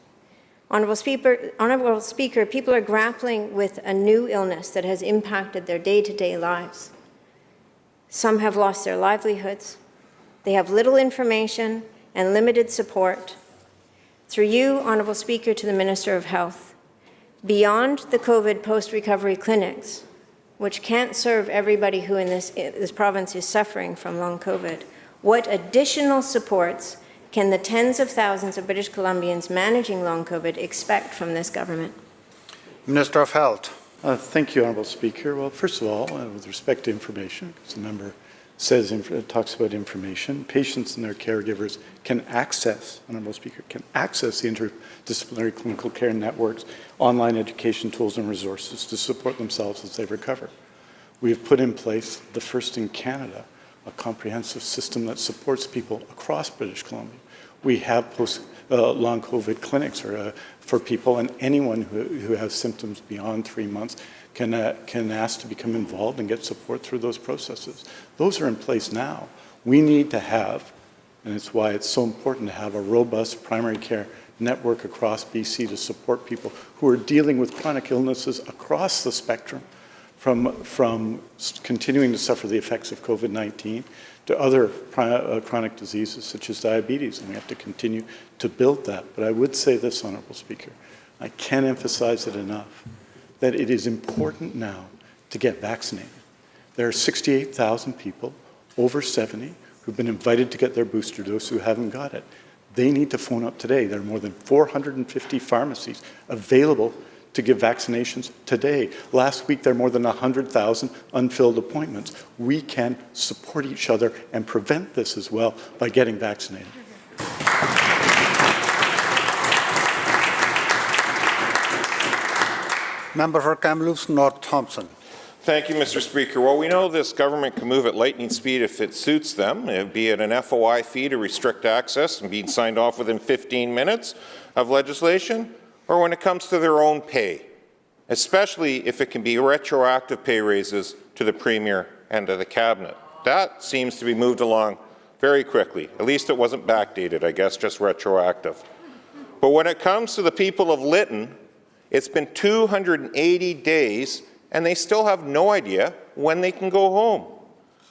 Honourable Speaker, people are grappling with a new illness that has impacted their day-to-day lives. Some have lost their livelihoods. They have little information and limited support. Through you, Honourable Speaker, to the Minister of Health, beyond the COVID post-recovery clinics, which can't serve everybody who in this province is suffering from long COVID, what additional supports can the tens of thousands of British Columbians managing long COVID expect from this government? Minister of Health. Thank you, Honourable Speaker. Well, first of all, with respect to information, because the member talks about information, patients and their caregivers can access, Honourable Speaker, can access the interdisciplinary clinical care networks, online education tools and resources to support themselves as they recover. We have put in place, the first in Canada, a comprehensive system that supports people across British Columbia. We have long COVID clinics for people, and anyone who has symptoms beyond 3 months can ask to become involved and get support through those processes. Those are in place now. We need to have, and it's why it's so important to have a robust primary care network across BC to support people who are dealing with chronic illnesses across the spectrum, from continuing to suffer the effects of COVID-19 to other chronic diseases such as diabetes, and we have to continue to build that. But I would say this, Honourable Speaker, I can't emphasize it enough, that it is important now to get vaccinated. There are 68,000 people over 70 who've been invited to get their booster dose who haven't got it. They need to phone up today. There are more than 450 pharmacies available to give vaccinations today. Last week, there are more than 100,000 unfilled appointments. We can support each other and prevent this as well by getting vaccinated. Member for Kamloops North Thompson. Thank you, Mr. Speaker. Well, we know this government can move at lightning speed if it suits them, be it an FOI fee to restrict access and being signed off within 15 minutes of legislation, or when it comes to their own pay, especially if it can be retroactive pay raises to the Premier and to the Cabinet. That seems to be moved along very quickly. At least it wasn't backdated, I guess, just retroactive. But when it comes to the people of Lytton, it's been 280 days and they still have no idea when they can go home.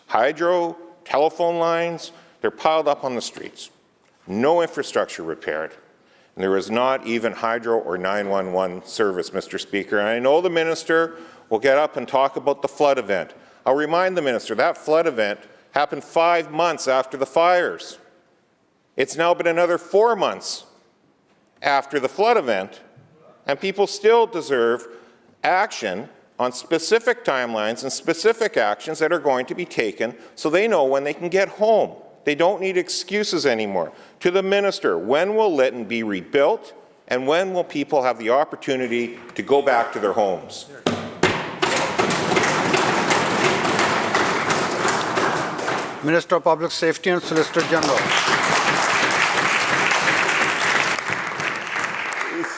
Hydro, telephone lines, they're piled up on the streets. No infrastructure repaired. And there is not even hydro or 911 service, Mr. Speaker. And I know the minister will get up and talk about the flood event. I'll remind the minister that flood event happened 5 months after the fires. It's now been another 4 months after the flood event, and people still deserve action on specific timelines and specific actions that are going to be taken so they know when they can get home. They don't need excuses anymore. To the minister, when will Lytton be rebuilt, and when will people have the opportunity to go back to their homes? Minister of Public Safety and Solicitor General.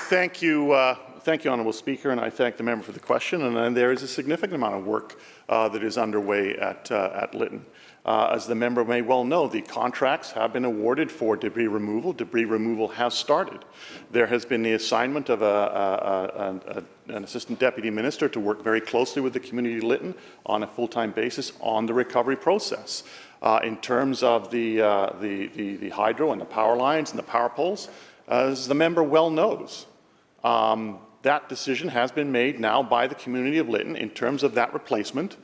Thank you, Honourable Speaker, and I thank the member for the question. And there is a significant amount of work that is underway at Lytton. As the member may well know, the contracts have been awarded for debris removal. Debris removal has started. There has been the assignment of an assistant deputy minister to work very closely with the community of Lytton on a full-time basis on the recovery process. In terms of the hydro and the power lines and the power poles, as the member well knows, that decision has been made now by the community of Lytton in terms of that replacement.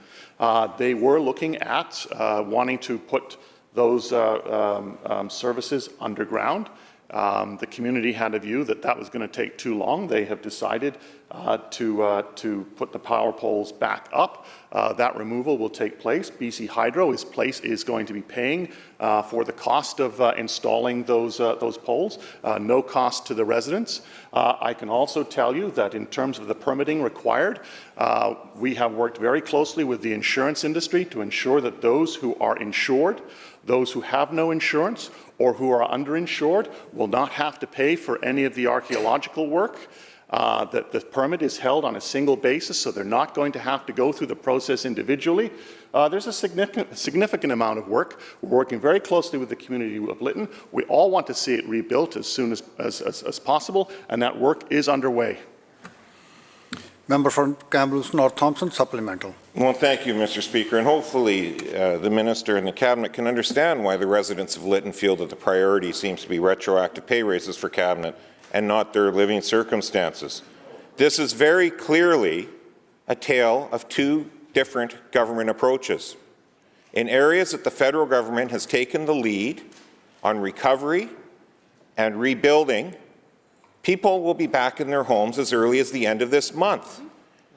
They were looking at wanting to put those services underground. The community had a view that that was going to take too long. They have decided to put the power poles back up. That removal will take place. BC Hydro is going to be paying for the cost of installing those poles, no cost to the residents. I can also tell you that in terms of the permitting required, we have worked very closely with the insurance industry to ensure that those who are insured, those who have no insurance, or who are underinsured will not have to pay for any of the archaeological work. That the permit is held on a single basis, so they're not going to have to go through the process individually. There's a significant amount of work. We're working very closely with the community of Lytton. We all want to see it rebuilt as soon as possible, and that work is underway. Member for Kamloops North Thompson, supplemental. Well, thank you, Mr. Speaker, and hopefully the Minister and the Cabinet can understand why the residents of Lytton feel that the priority seems to be retroactive pay raises for Cabinet and not their living circumstances. This is very clearly a tale of two different government approaches. In areas that the federal government has taken the lead on recovery and rebuilding, people will be back in their homes as early as the end of this month.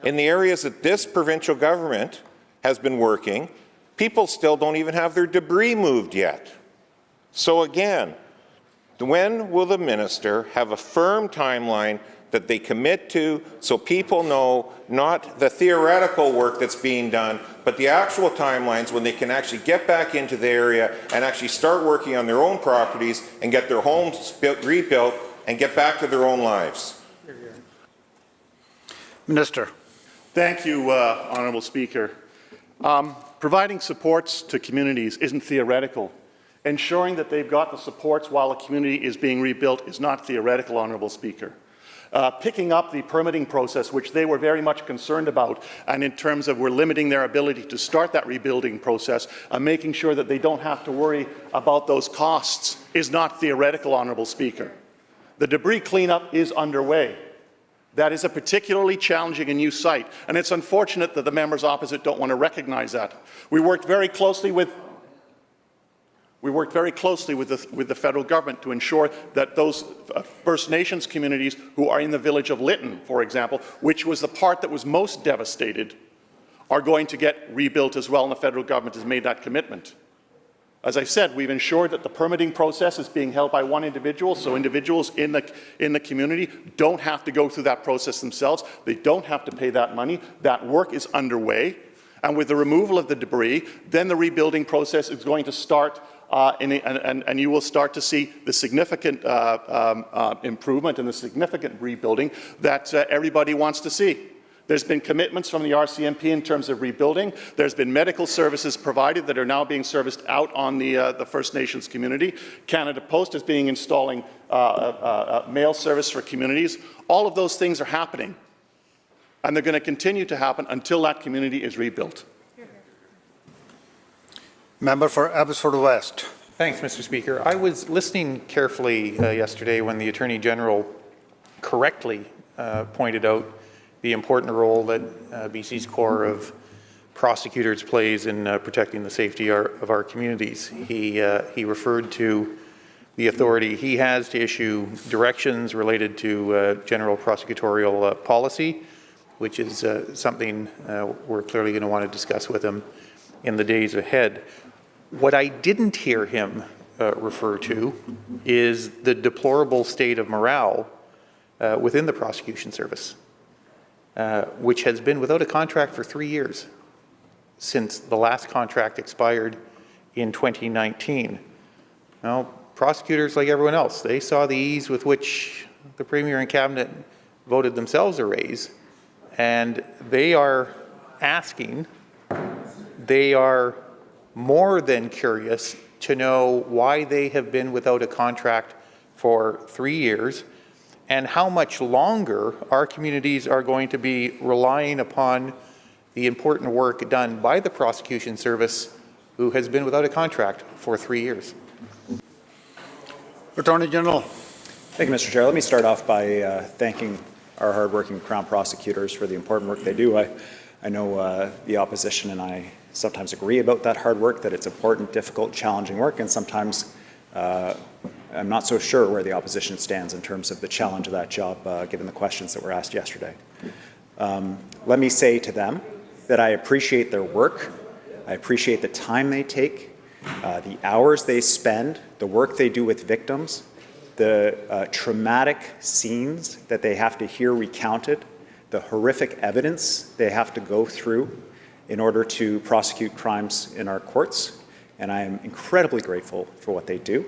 In the areas that this provincial government has been working, people still don't even have their debris moved yet. So again, when will the minister have a firm timeline that they commit to so people know not the theoretical work that's being done, but the actual timelines when they can actually get back into the area and actually start working on their own properties and get their homes rebuilt and get back to their own lives? Minister. Thank you, Honourable Speaker. Providing supports to communities isn't theoretical. Ensuring that they've got the supports while a community is being rebuilt is not theoretical, Honourable Speaker. Picking up the permitting process, which they were very much concerned about, and in terms of we're limiting their ability to start that rebuilding process, and making sure that they don't have to worry about those costs is not theoretical, Honourable Speaker. The debris cleanup is underway. That is a particularly challenging and new site, and it's unfortunate that the members opposite don't want to recognize that. We worked very closely with the federal government to ensure that those First Nations communities who are in the village of Lytton, for example, which was the part that was most devastated, are going to get rebuilt as well, and the federal government has made that commitment. As I said, we've ensured that the permitting process is being held by one individual, so individuals in the community don't have to go through that process themselves. They don't have to pay that money. That work is underway. And with the removal of the debris, then the rebuilding process is going to start, and you will start to see the significant improvement and the significant rebuilding that everybody wants to see. There's been commitments from the RCMP in terms of rebuilding. There's been medical services provided that are now being serviced out on the First Nations community. Canada Post is installing mail service for communities. All of those things are happening, and they're going to continue to happen until that community is rebuilt. Member for Abbotsford West. Thanks, Mr. Speaker. I was listening carefully yesterday when the Attorney General correctly pointed out the important role that BC's Corps of Prosecutors plays in protecting the safety of our communities. He referred to the authority he has to issue directions related to general prosecutorial policy, which is something we're clearly going to want to discuss with him in the days ahead. What I didn't hear him refer to is the deplorable state of morale within the prosecution service, which has been without a contract for 3 years since the last contract expired in 2019. Now, prosecutors, like everyone else, they saw the ease with which the Premier and Cabinet voted themselves a raise, and they are asking, they are more than curious to know why they have been without a contract for 3 years and how much longer our communities are going to be relying upon the important work done by the prosecution service, who has been without a contract for 3 years. Attorney General. Thank you, Mr. Chair. Let me start off by thanking our hardworking Crown prosecutors for the important work they do. I know the opposition and I sometimes agree about that hard work, that it's important, difficult, challenging work, and sometimes I'm not so sure where the opposition stands in terms of the challenge of that job, given the questions that were asked yesterday. Let me say to them that I appreciate their work. I appreciate the time they take, the hours they spend, the work they do with victims, the traumatic scenes that they have to hear recounted, the horrific evidence they have to go through in order to prosecute crimes in our courts. And I am incredibly grateful for what they do.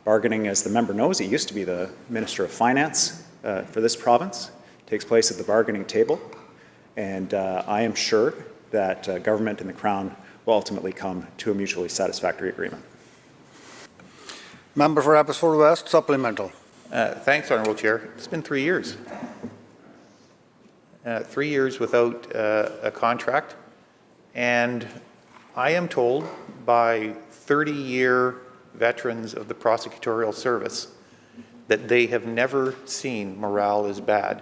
Bargaining, as the member knows, he used to be the Minister of Finance for this province. It takes place at the bargaining table. And I am sure that government and the Crown will ultimately come to a mutually satisfactory agreement. Member for Abbotsford West, supplemental. Thanks, Honourable Chair. It's been 3 years. 3 years without a contract. And I am told by 30-year veterans of the prosecutorial service that they have never seen morale as bad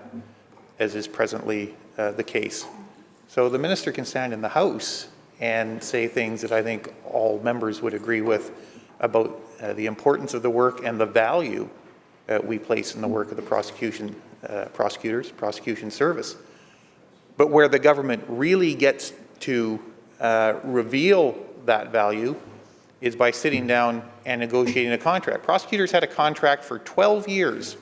as is presently the case. So the minister can stand in the House and say things that I think all members would agree with about the importance of the work and the value we place in the work of the prosecution service. But where the government really gets to reveal that value is by sitting down and negotiating a contract. Prosecutors had a contract for 12 years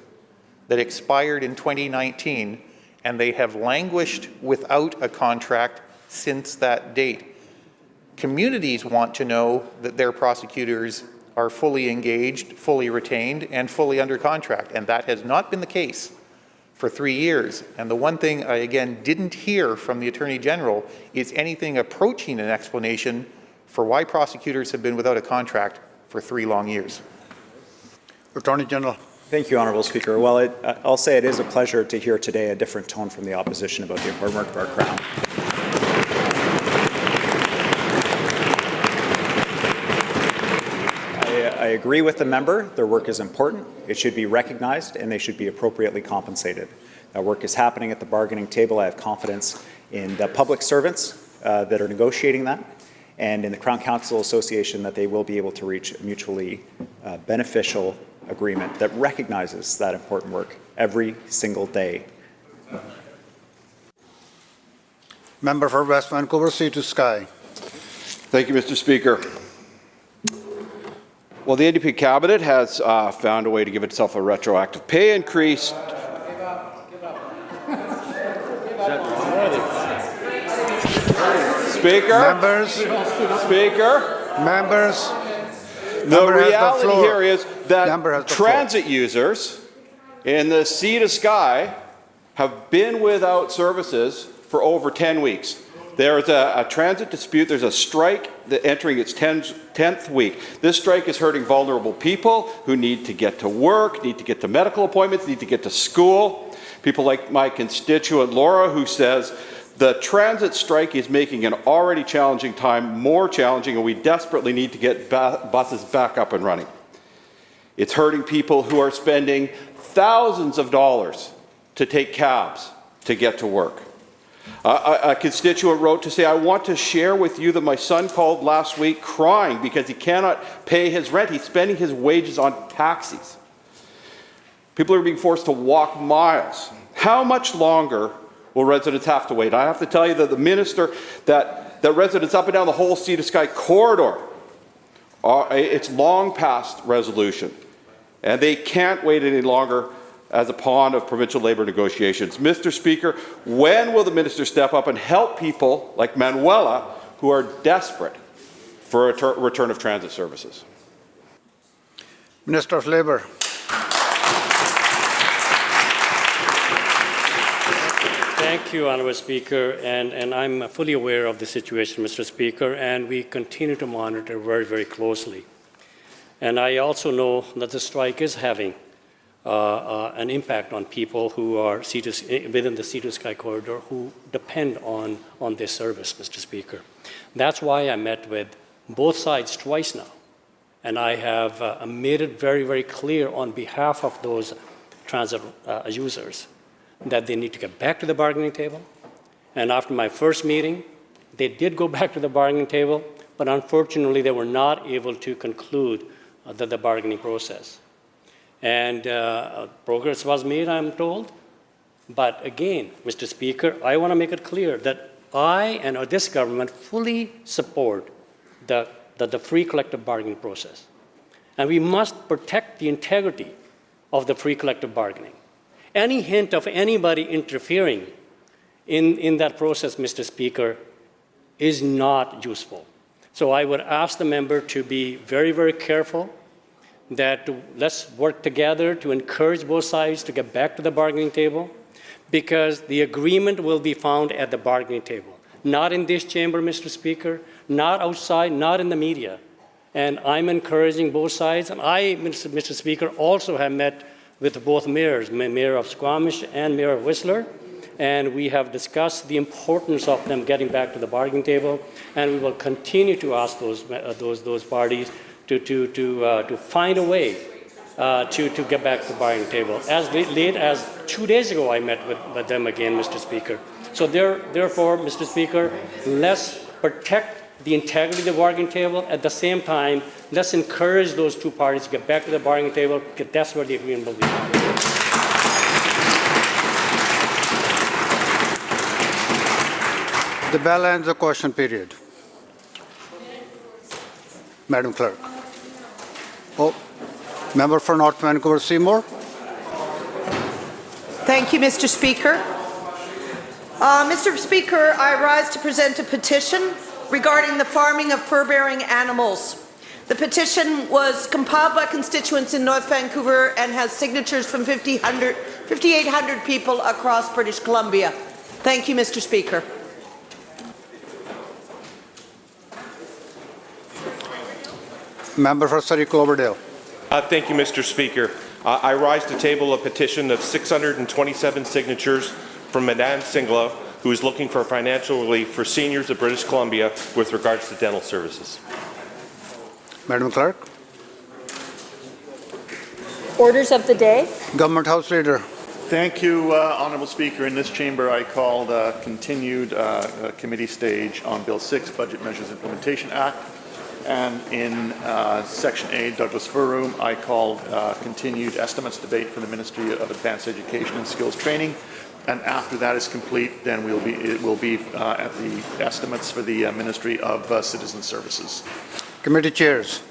that expired in 2019, and they have languished without a contract since that date. Communities want to know that their prosecutors are fully engaged, fully retained, and fully under contract, and that has not been the case for 3 years. And the one thing I, again, didn't hear from the Attorney General is anything approaching an explanation for why prosecutors have been without a contract for 3 long years. Attorney General. Thank you, Honourable Speaker. Well, I'll say it is a pleasure to hear today a different tone from the opposition about the important work of our Crown. I agree with the member. Their work is important. It should be recognized, and they should be appropriately compensated. That work is happening at the bargaining table. I have confidence in the public servants that are negotiating that, and in the Crown Counsel Association that they will be able to reach a mutually beneficial agreement that recognizes that important work every single day. Member for West Vancouver, Seaton Sky. Thank you, Mr. Speaker. Well, the NDP cabinet has found a way to give itself a retroactive pay increase. Speaker. Members. Speaker. Members. The reality here is that transit users in the Sea to Sky have been without services for over 10 weeks. There's a transit dispute. There's a strike that entering its 10th week. This strike is hurting vulnerable people who need to get to work, need to get to medical appointments, need to get to school. People like my constituent Laura, who says the transit strike is making an already challenging time more challenging, and we desperately need to get buses back up and running. It's hurting people who are spending thousands of dollars to take cabs to get to work. A constituent wrote to say, I want to share with you that my son called last week crying because he cannot pay his rent. He's spending his wages on taxis. People are being forced to walk miles. How much longer will residents have to wait? I have to tell you that the minister, that residents up and down the whole Sea to Sky corridor, it's long past resolution. And they can't wait any longer as a pawn of provincial labour negotiations. Mr. Speaker, when will the minister step up and help people like Manuela who are desperate for a return of transit services? Minister of Labour. Thank you, Honourable Speaker, and I'm fully aware of the situation, Mr. Speaker, and we continue to monitor very, very closely. And I also know that the strike is having an impact on people who are within the Sea to Sky corridor who depend on this service, Mr. Speaker. That's why I met with both sides twice now, and I have made it very, very clear on behalf of those transit users that they need to get back to the bargaining table. And after my first meeting, they did go back to the bargaining table, but unfortunately they were not able to conclude the bargaining process. And progress was made, I'm told, But again, Mr. Speaker, I want to make it clear that I and this government fully support the free collective bargaining process. And we must protect the integrity of the free collective bargaining. Any hint of anybody interfering in that process, Mr. Speaker, is not useful. So I would ask the member to be very, very careful that let's work together to encourage both sides to get back to the bargaining table, because the agreement will be found at the bargaining table. Not in this chamber, Mr. Speaker, not outside, not in the media. And I'm encouraging both sides. And I, Mr. Speaker, also have met with both mayors, Mayor of Squamish and Mayor of Whistler. And we have discussed the importance of them getting back to the bargaining table. And we will continue to ask those parties to find a way to get back to the bargaining table. As late as 2 days ago, I met with them again, Mr. Speaker. So therefore, Mr. Speaker, let's protect the integrity of the bargaining table. At the same time, let's encourage those two parties to get back to the bargaining table, because that's where the agreement will be found. The bell ends the question period. Madam Clerk. Oh, member for North Vancouver Seymour. Thank you, Mr. Speaker. Mr. Speaker, I rise to present a petition regarding the farming of fur-bearing animals. The petition was compiled by constituents in North Vancouver and has signatures from 5,800 people across British Columbia. Thank you, Mr. Speaker. Member for Surrey Cloverdale. Thank you, Mr. Speaker. I rise to table a petition of 627 signatures from Madame Singla, who is looking for financial relief for seniors of British Columbia with regards to dental services. Madam Clerk. Orders of the day. Government House Leader. Thank you, Honourable Speaker. In this chamber, I called continued committee stage on Bill 6, Budget Measures Implementation Act. And in Section A, Douglas Fur Room, I called continued estimates debate for the Ministry of Advanced Education and Skills Training. And after that is complete, then it will be at the estimates for the Ministry of Citizen Services. Committee chairs.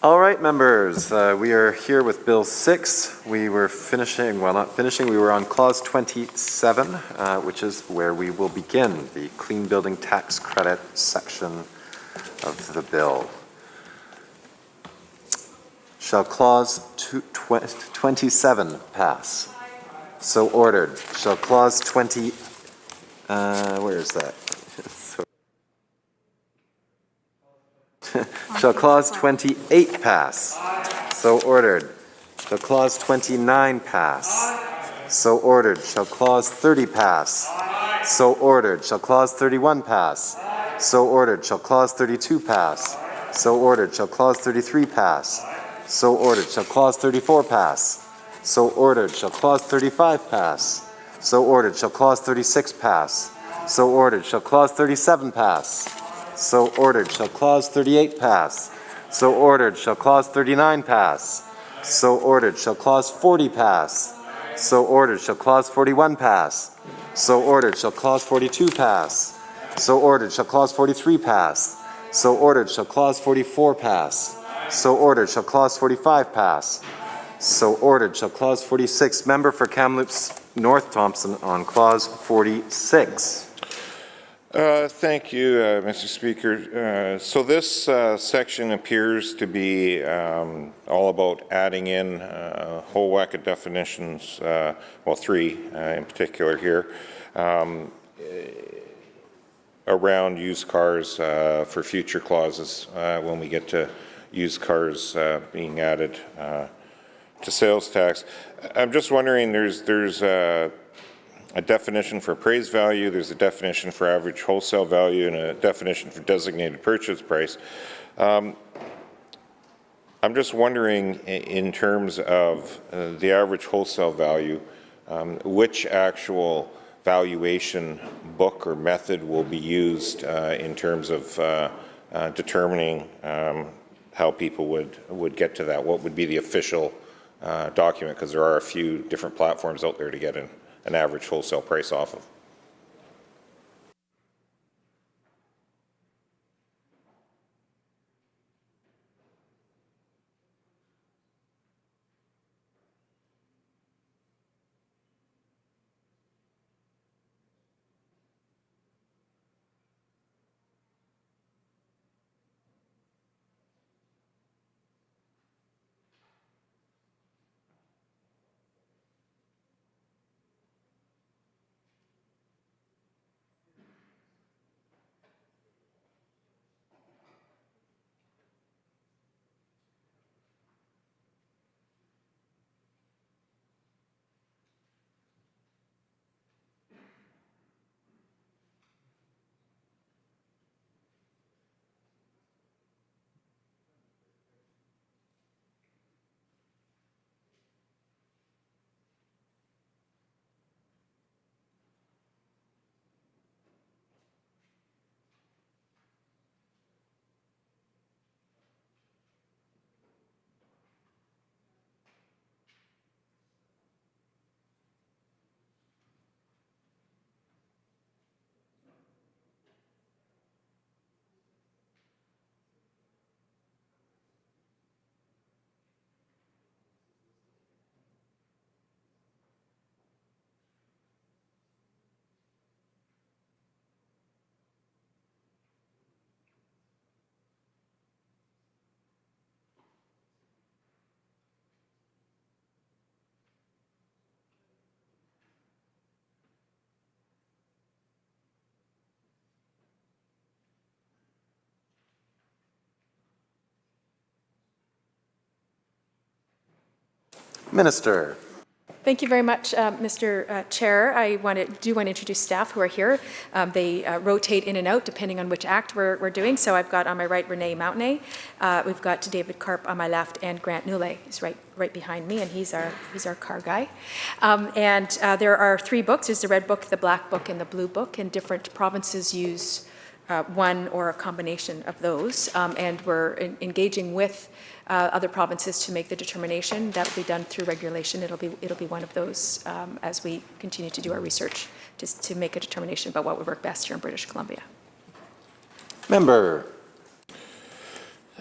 All right, members, we are here with Bill 6. We were finishing, well, not finishing, we were on Clause 27, which is where we will begin, the Clean Building Tax Credit section of the bill. Shall Clause 27 pass? So ordered. Shall Clause 20, where is that? Shall Clause 28 pass? So ordered. Shall Clause 29 pass? So ordered. Shall Clause 30 pass? So ordered. Shall Clause 31 pass? So ordered. Shall Clause 32 pass? So ordered. Shall Clause 33 pass? So ordered. Shall Clause 34 pass? So ordered. Shall Clause 35 pass? So ordered. Shall Clause 36 pass? So ordered. Shall Clause 37 pass? So ordered. Shall Clause 38 pass? So ordered. Shall Clause 39 pass? So ordered. Shall Clause 40 pass? So ordered. Shall Clause 41 pass? So ordered. Shall Clause 42 pass? So ordered. Shall Clause 43 pass? So ordered. Shall Clause 44 pass? So ordered. Shall Clause 45 pass? So ordered. Shall Clause 46. Member for Kamloops North Thompson on Clause 46. Thank you, Mr. Speaker. So this section appears to be all about adding in a whole whack of definitions, well, three in particular here, around used cars for future clauses when we get to used cars being added to sales tax. I'm just wondering, there's a definition for appraised value, there's a definition for average wholesale value, and a definition for designated purchase price. I'm just wondering, in terms of the average wholesale value, which actual valuation book or method will be used in terms of determining how people would get to that? What would be the official document? Because there are a few different platforms out there to get an average wholesale price off of. Minister. Thank you very much, Mr. Chair. I do want to introduce staff who are here. They rotate in and out depending on which act we're doing. So I've got on my right Renee Mountainay. We've got David Karp on my left, and Grant Newley is right behind me, and he's our car guy. There are three books. There's the red book, the black book, and the blue book, and different provinces use one or a combination of those. And we're engaging with other provinces to make the determination. That will be done through regulation. It'll be one of those as we continue to do our research to make a determination about what would work best here in British Columbia. Member.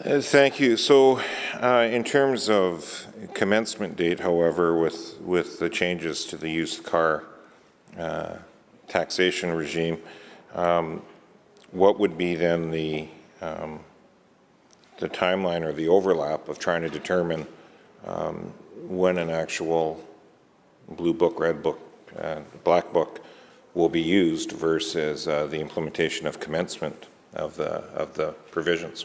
Thank you. So in terms of commencement date, however, with the changes to the used car taxation regime, what would be then the timeline or the overlap of trying to determine when an actual blue book, red book, black book will be used versus the implementation of commencement of the provisions?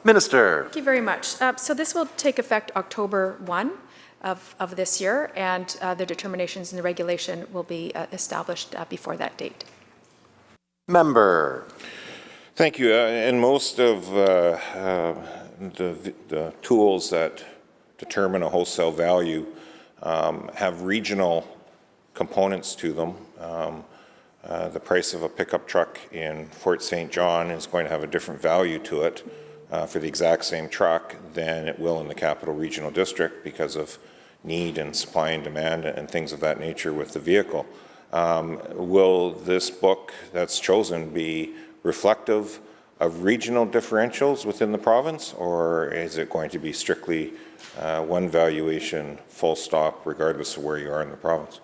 Minister. Thank you very much. So this will take effect October 1 of this year, and the determinations in the regulation will be established before that date. Member. Thank you. And most of the tools that determine a wholesale value have regional components to them. The price of a pickup truck in Fort St. John is going to have a different value to it for the exact same truck than it will in the Capital Regional District because of need and supply and demand and things of that nature with the vehicle. Will this book that's chosen be reflective of regional differentials within the province, or is it going to be strictly one valuation, full stop, regardless of where you are in the province?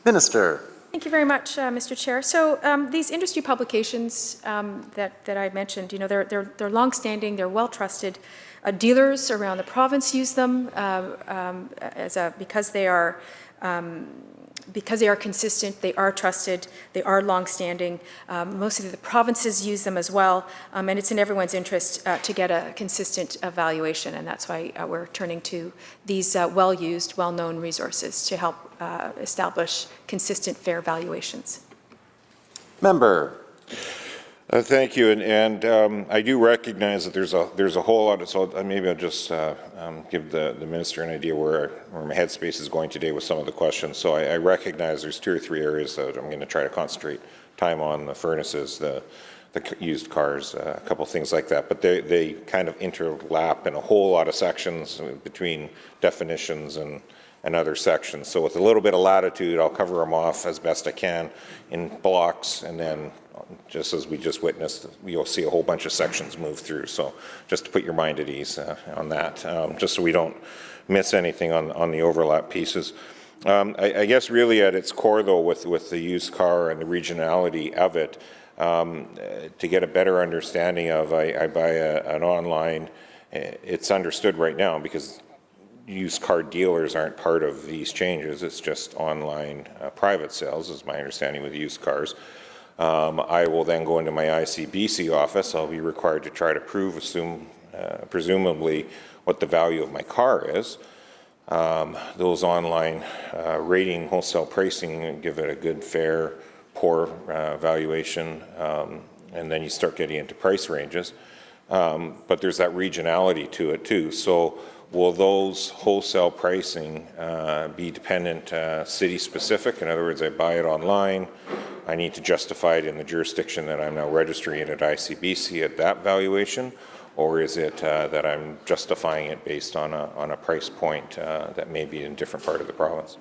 Minister. Thank you very much, Mr. Chair. So these industry publications that I mentioned, you know, they're long-standing, they're well-trusted. Dealers around the province use them because they are consistent, they are trusted, they are long-standing. Most of the provinces use them as well, and it's in everyone's interest to get a consistent evaluation, and that's why we're turning to these well-used, well-known resources to help establish consistent, fair valuations. Member. Thank you, and I do recognize that there's a whole lot of, so maybe I'll just give the Minister an idea where my headspace is going today with some of the questions. So I recognize there's 2 or 3 areas that I'm going to try to concentrate time on: the furnaces, the used cars, a couple things like that. But they kind of interlap in a whole lot of sections between definitions and other sections. So with a little bit of latitude, I'll cover them off as best I can in blocks, and then just as we just witnessed, you'll see a whole bunch of sections move through. So just to put your mind at ease on that, just so we don't miss anything on the overlap pieces. I guess really at its core, though, with the used car and the regionality of it, to get a better understanding of, I buy an online, it's understood right now because used car dealers aren't part of these changes. It's just online private sales, is my understanding with used cars. I will then go into my ICBC office. I'll be required to try to prove, presumably, what the value of my car is. Those online rating, wholesale pricing, give it a good, fair, poor valuation, and then you start getting into price ranges. but there's that regionality to it too. So will those wholesale pricing be dependent city-specific? In other words, I buy it online, I need to justify it in the jurisdiction that I'm now registering it at ICBC at that valuation, or is it that I'm justifying it based on a price point that may be in a different part of the province?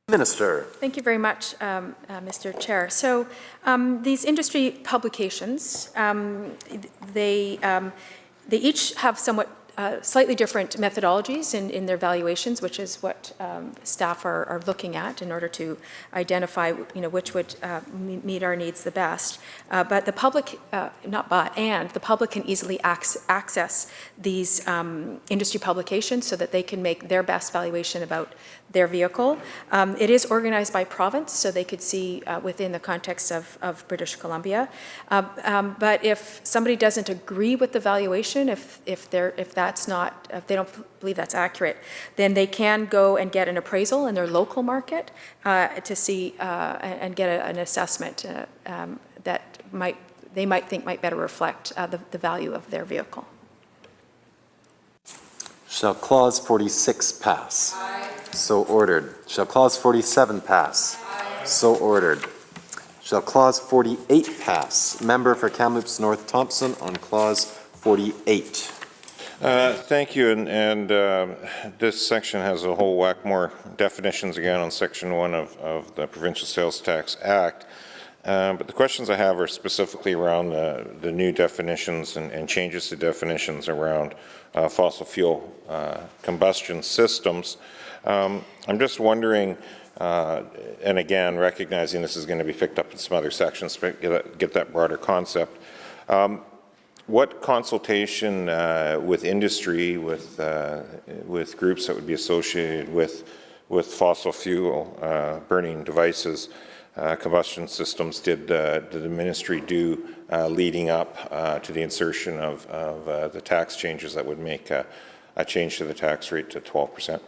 Minister. Thank you very much, Mr. Chair. So these industry publications, they each have somewhat slightly different methodologies in their valuations, which is what staff are looking at in order to identify, which would meet our needs the best. But the public, the public can easily access these industry publications so that they can make their best valuation about their vehicle. It is organized by province, so they could see within the context of British Columbia. But if somebody doesn't agree with the valuation, if they don't believe that's accurate, then they can go and get an appraisal in their local market to see and get an assessment that they might think might better reflect the value of their vehicle. Shall Clause 46 pass? Aye. So ordered. Shall Clause 47 pass? Aye. So ordered. Shall Clause 48 pass? Member for Kamloops North Thompson on Clause 48. Thank you, and this section has a whole whack more definitions again on Section 1 of the Provincial Sales Tax Act. But the questions I have are specifically around the new definitions and changes to definitions around fossil fuel combustion systems. I'm just wondering, and again, recognizing this is going to be picked up in some other sections, but get that broader concept. What consultation with industry, with groups that would be associated with fossil fuel burning devices, combustion systems, did the ministry do leading up to the insertion of the tax changes that would make a change to the tax rate to 12%?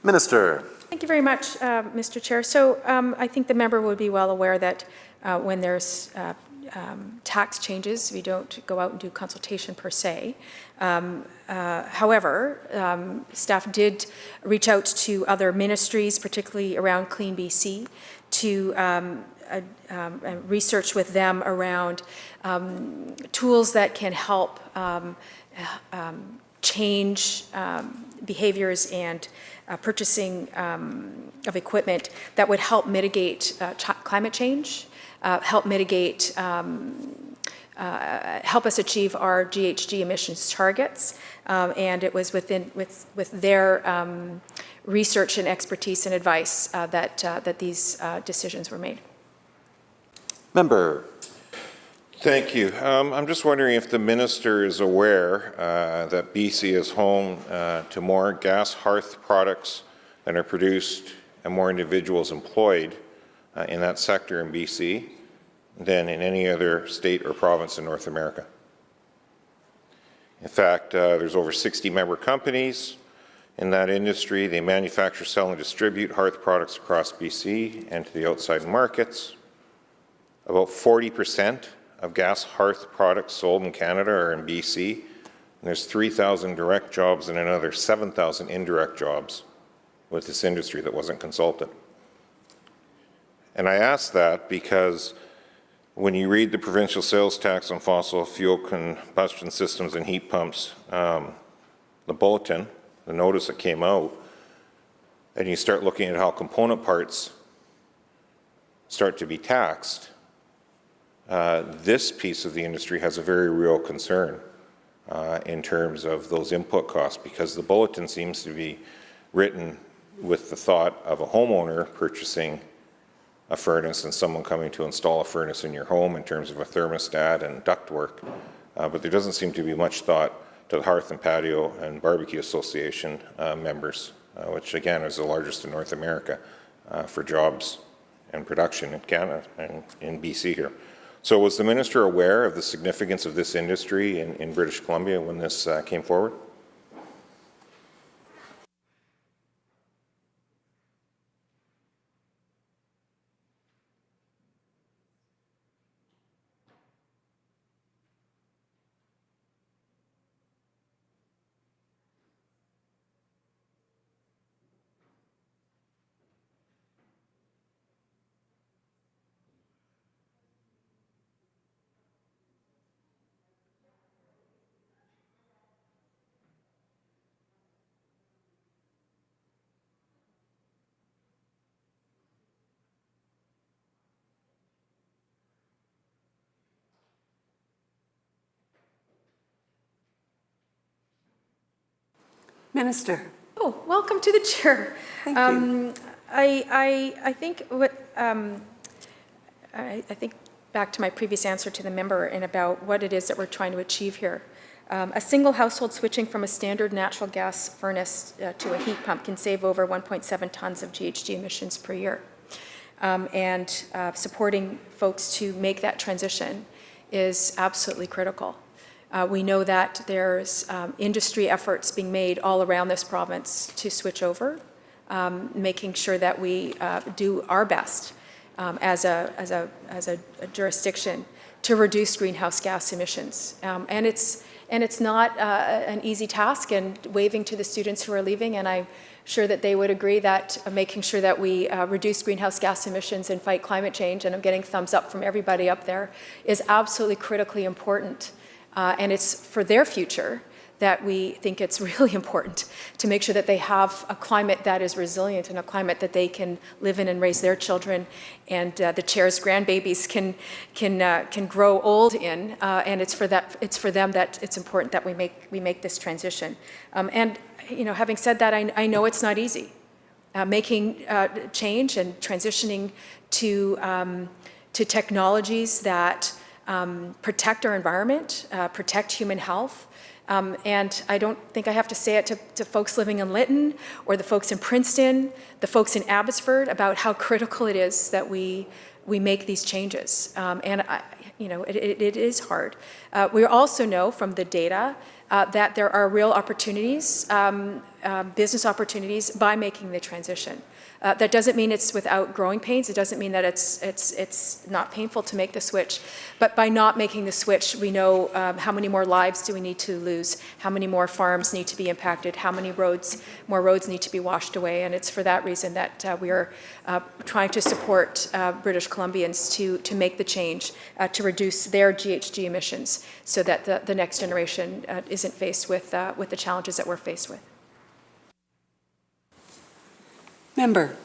Minister. Thank you very much, Mr. Chair. So I think the member would be well aware that when there's tax changes, we don't go out and do consultation per se. However, staff did reach out to other ministries, particularly around Clean BC, to research with them around tools that can help change behaviors and purchasing of equipment that would help mitigate climate change, help mitigate, help us achieve our GHG emissions targets, and it was with their research and expertise and advice that these decisions were made. Member. Thank you. I'm just wondering if the minister is aware that BC is home to more gas hearth products that are produced and more individuals employed in that sector in BC than in any other state or province in North America. In fact, there's over 60 member companies in that industry. They manufacture, sell, and distribute hearth products across BC and to the outside markets. About 40% of gas hearth products sold in Canada are in BC. And there's 3,000 direct jobs and another 7,000 indirect jobs with this industry that wasn't consulted. And I ask that because when you read the provincial sales tax on fossil fuel combustion systems and heat pumps, the bulletin, the notice that came out, and you start looking at how component parts start to be taxed, this piece of the industry has a very real concern in terms of those input costs, because the bulletin seems to be written with the thought of a homeowner purchasing a furnace and someone coming to install a furnace in your home in terms of a thermostat and ductwork, but there doesn't seem to be much thought to the Hearth and Patio and Barbecue Association members, which again is the largest in North America for jobs and production in Canada and in BC here. So was the minister aware of the significance of this industry in British Columbia when this came forward? Minister. Oh, welcome to the chair. Thank you. I think I think back to my previous answer to the member and about what it is that we're trying to achieve here. A single household switching from a standard natural gas furnace to a heat pump can save over 1.7 tons of GHG emissions per year. Supporting folks to make that transition is absolutely critical. We know that there's industry efforts being made all around this province to switch over, making sure that we do our best as a jurisdiction to reduce greenhouse gas emissions. And it's not an easy task, and waving to the students who are leaving, and I'm sure that they would agree that making sure that we reduce greenhouse gas emissions and fight climate change, and I'm getting thumbs up from everybody up there, is absolutely critically important. And it's for their future that we think it's really important to make sure that they have a climate that is resilient and a climate that they can live in and raise their children, and the chair's grandbabies can grow old in. And it's for them that it's important that we make this transition. And having said that, I know it's not easy. Making change and transitioning to technologies that protect our environment, protect human health. And I don't think I have to say it to folks living in Lytton or the folks in Princeton, the folks in Abbotsford, about how critical it is that we make these changes. It is hard. We also know from the data that there are real opportunities, business opportunities, by making the transition. That doesn't mean it's without growing pains. It doesn't mean that it's not painful to make the switch. But by not making the switch, we know how many more lives do we need to lose, how many more farms need to be impacted, how many more roads need to be washed away. And it's for that reason that we are trying to support British Columbians to make the change, to reduce their GHG emissions, so that the next generation isn't faced with the challenges that we're faced with. Member.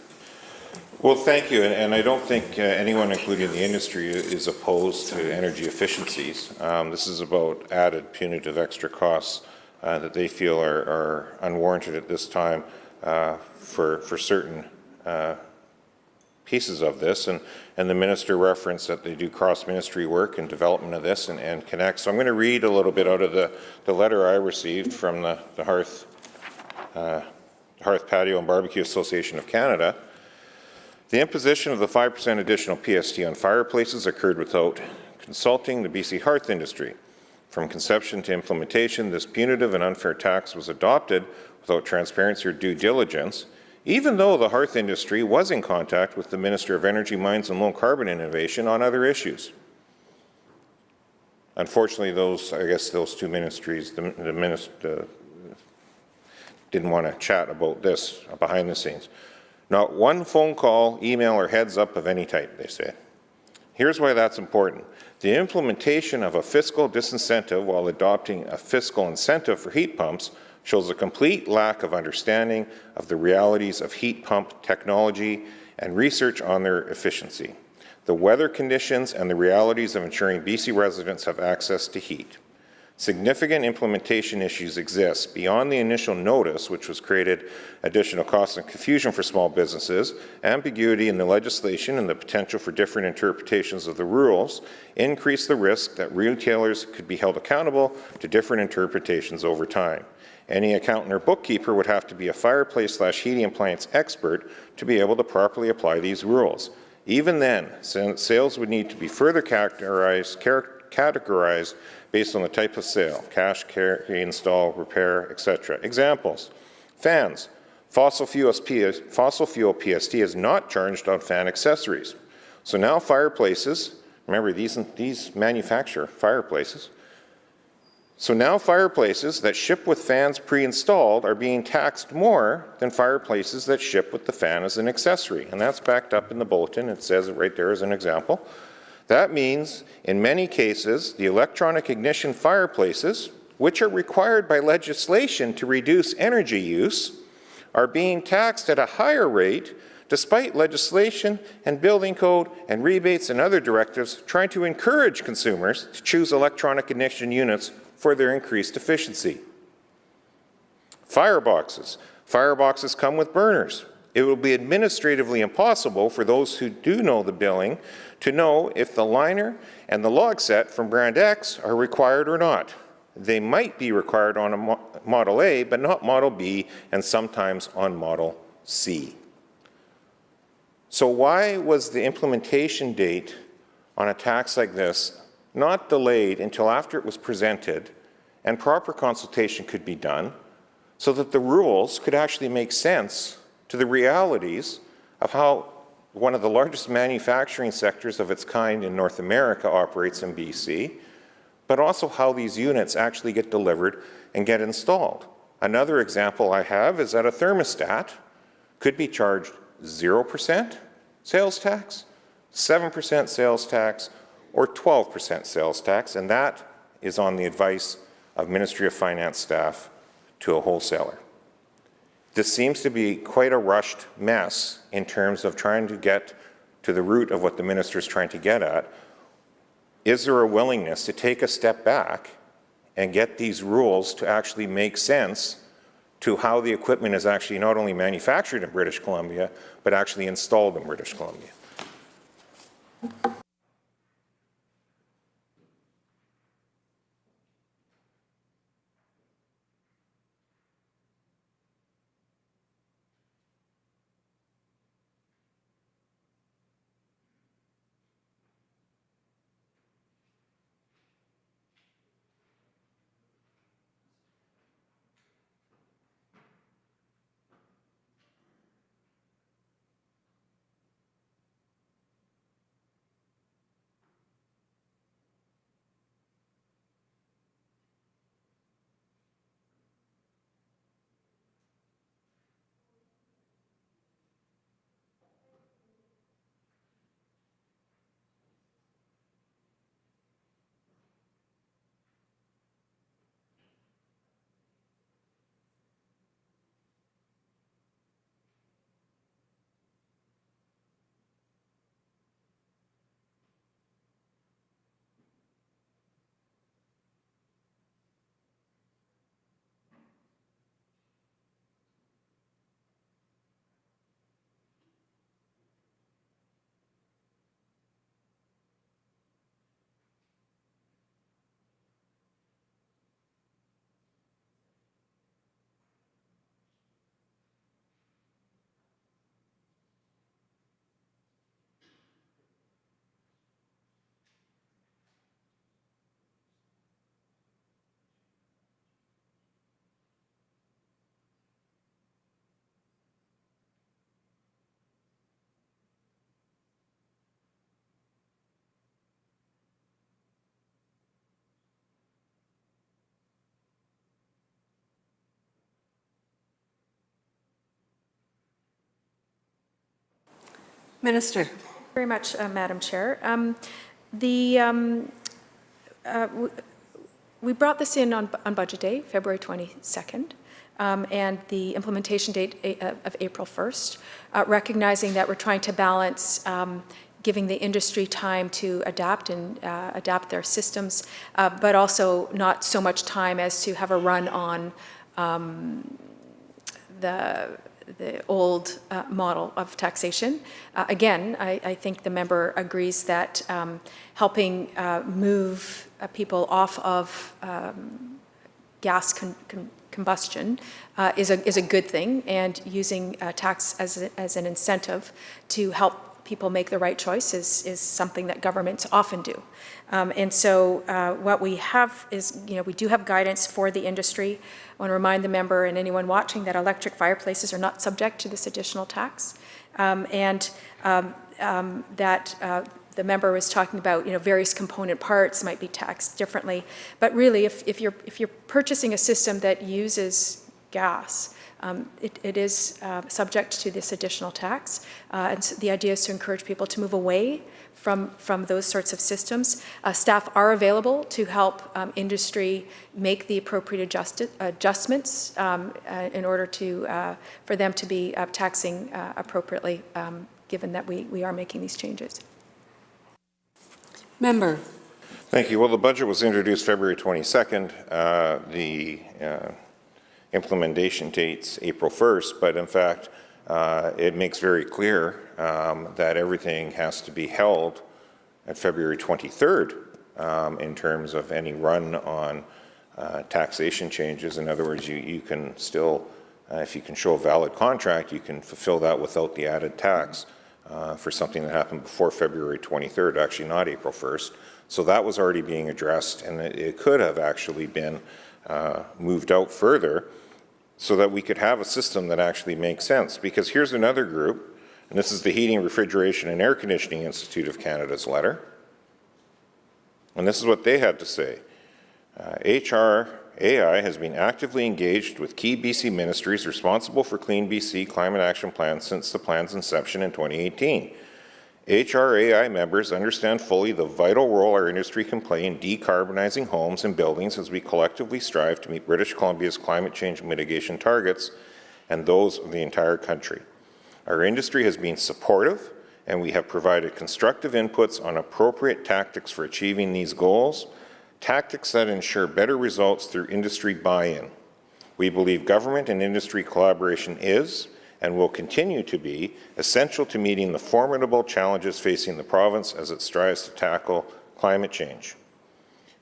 Well, thank you. And I don't think anyone, including the industry, is opposed to energy efficiencies. This is about added punitive extra costs that they feel are unwarranted at this time for certain pieces of this. And the minister referenced that they do cross-ministry work and development of this and connect. So I'm going to read a little bit out of the letter I received from the Hearth Patio and Barbecue Association of Canada. The imposition of the 5% additional PST on fireplaces occurred without consulting the BC hearth industry. From conception to implementation, this punitive and unfair tax was adopted without transparency or due diligence, even though the hearth industry was in contact with the Minister of Energy, Mines and Low Carbon Innovation on other issues. Unfortunately, those two ministries, the minister didn't want to chat about this behind the scenes. Not one phone call, email, or heads up of any type, they say. Here's why that's important. The implementation of a fiscal disincentive while adopting a fiscal incentive for heat pumps shows a complete lack of understanding of the realities of heat pump technology and research on their efficiency, the weather conditions, and the realities of ensuring BC residents have access to heat. Significant implementation issues exist beyond the initial notice, which was created additional costs and confusion for small businesses, ambiguity in the legislation and the potential for different interpretations of the rules increase the risk that retailers could be held accountable to different interpretations over time. Any accountant or bookkeeper would have to be a fireplace/heating appliance expert to be able to properly apply these rules. Even then, sales would need to be further categorized based on the type of sale, cash, carry, install, repair, etc. Examples: fans. Fossil fuel PST is not charged on fan accessories. So now fireplaces, remember these manufacture fireplaces, so now fireplaces that ship with fans pre-installed are being taxed more than fireplaces that ship with the fan as an accessory. And that's backed up in the bulletin. It says it right there as an example. That means, in many cases, the electronic ignition fireplaces, which are required by legislation to reduce energy use, are being taxed at a higher rate despite legislation and building code and rebates and other directives trying to encourage consumers to choose electronic ignition units for their increased efficiency. Fireboxes. Fireboxes come with burners. It will be administratively impossible for those who do know the billing to know if the liner and the log set from brand X are required or not. They might be required on a Model A, but not Model B, and sometimes on Model C. So why was the implementation date on a tax like this not delayed until after it was presented and proper consultation could be done so that the rules could actually make sense to the realities of how one of the largest manufacturing sectors of its kind in North America operates in BC, but also how these units actually get delivered and get installed. Another example I have is that a thermostat could be charged 0% sales tax, 7% sales tax, or 12% sales tax, and that is on the advice of Ministry of Finance staff to a wholesaler. This seems to be quite a rushed mess in terms of trying to get to the root of what the minister is trying to get at. Is there a willingness to take a step back and get these rules to actually make sense to how the equipment is actually not only manufactured in British Columbia, but actually installed in British Columbia? Minister. Very much, Madam Chair. We brought this in on Budget Day, February 22nd, and the implementation date of April 1st, recognizing that we're trying to balance giving the industry time to adapt and adapt their systems, but also not so much time as to have a run on the old model of taxation. Again, I think the member agrees that helping move people off of gas combustion is a good thing, and using tax as an incentive to help people make the right choice is something that governments often do. And so what we have is, we do have guidance for the industry. I want to remind the member and anyone watching that electric fireplaces are not subject to this additional tax, and that the member was talking about, various component parts might be taxed differently. But really, if you're purchasing a system that uses gas, it is subject to this additional tax. And so the idea is to encourage people to move away from those sorts of systems. Staff are available to help industry make the appropriate adjustments in order for them to be taxing appropriately, given that we are making these changes. Member. Thank you. Well, the budget was introduced February 22nd. The implementation date's April 1st, but in fact, it makes very clear that everything has to be held at February 23rd in terms of any run on taxation changes. In other words, you can still, if you can show a valid contract, you can fulfill that without the added tax for something that happened before February 23rd, actually not April 1st. So that was already being addressed, and it could have actually been moved out further so that we could have a system that actually makes sense. Because here's another group, and this is the Heating, Refrigeration and Air Conditioning Institute of Canada's letter. And this is what they had to say. HRAI has been actively engaged with key BC ministries responsible for Clean BC Climate Action Plan since the plan's inception in 2018. HRAI members understand fully the vital role our industry can play in decarbonizing homes and buildings as we collectively strive to meet British Columbia's climate change mitigation targets and those of the entire country. Our industry has been supportive, and we have provided constructive inputs on appropriate tactics for achieving these goals, tactics that ensure better results through industry buy-in. We believe government and industry collaboration is, and will continue to be, essential to meeting the formidable challenges facing the province as it strives to tackle climate change.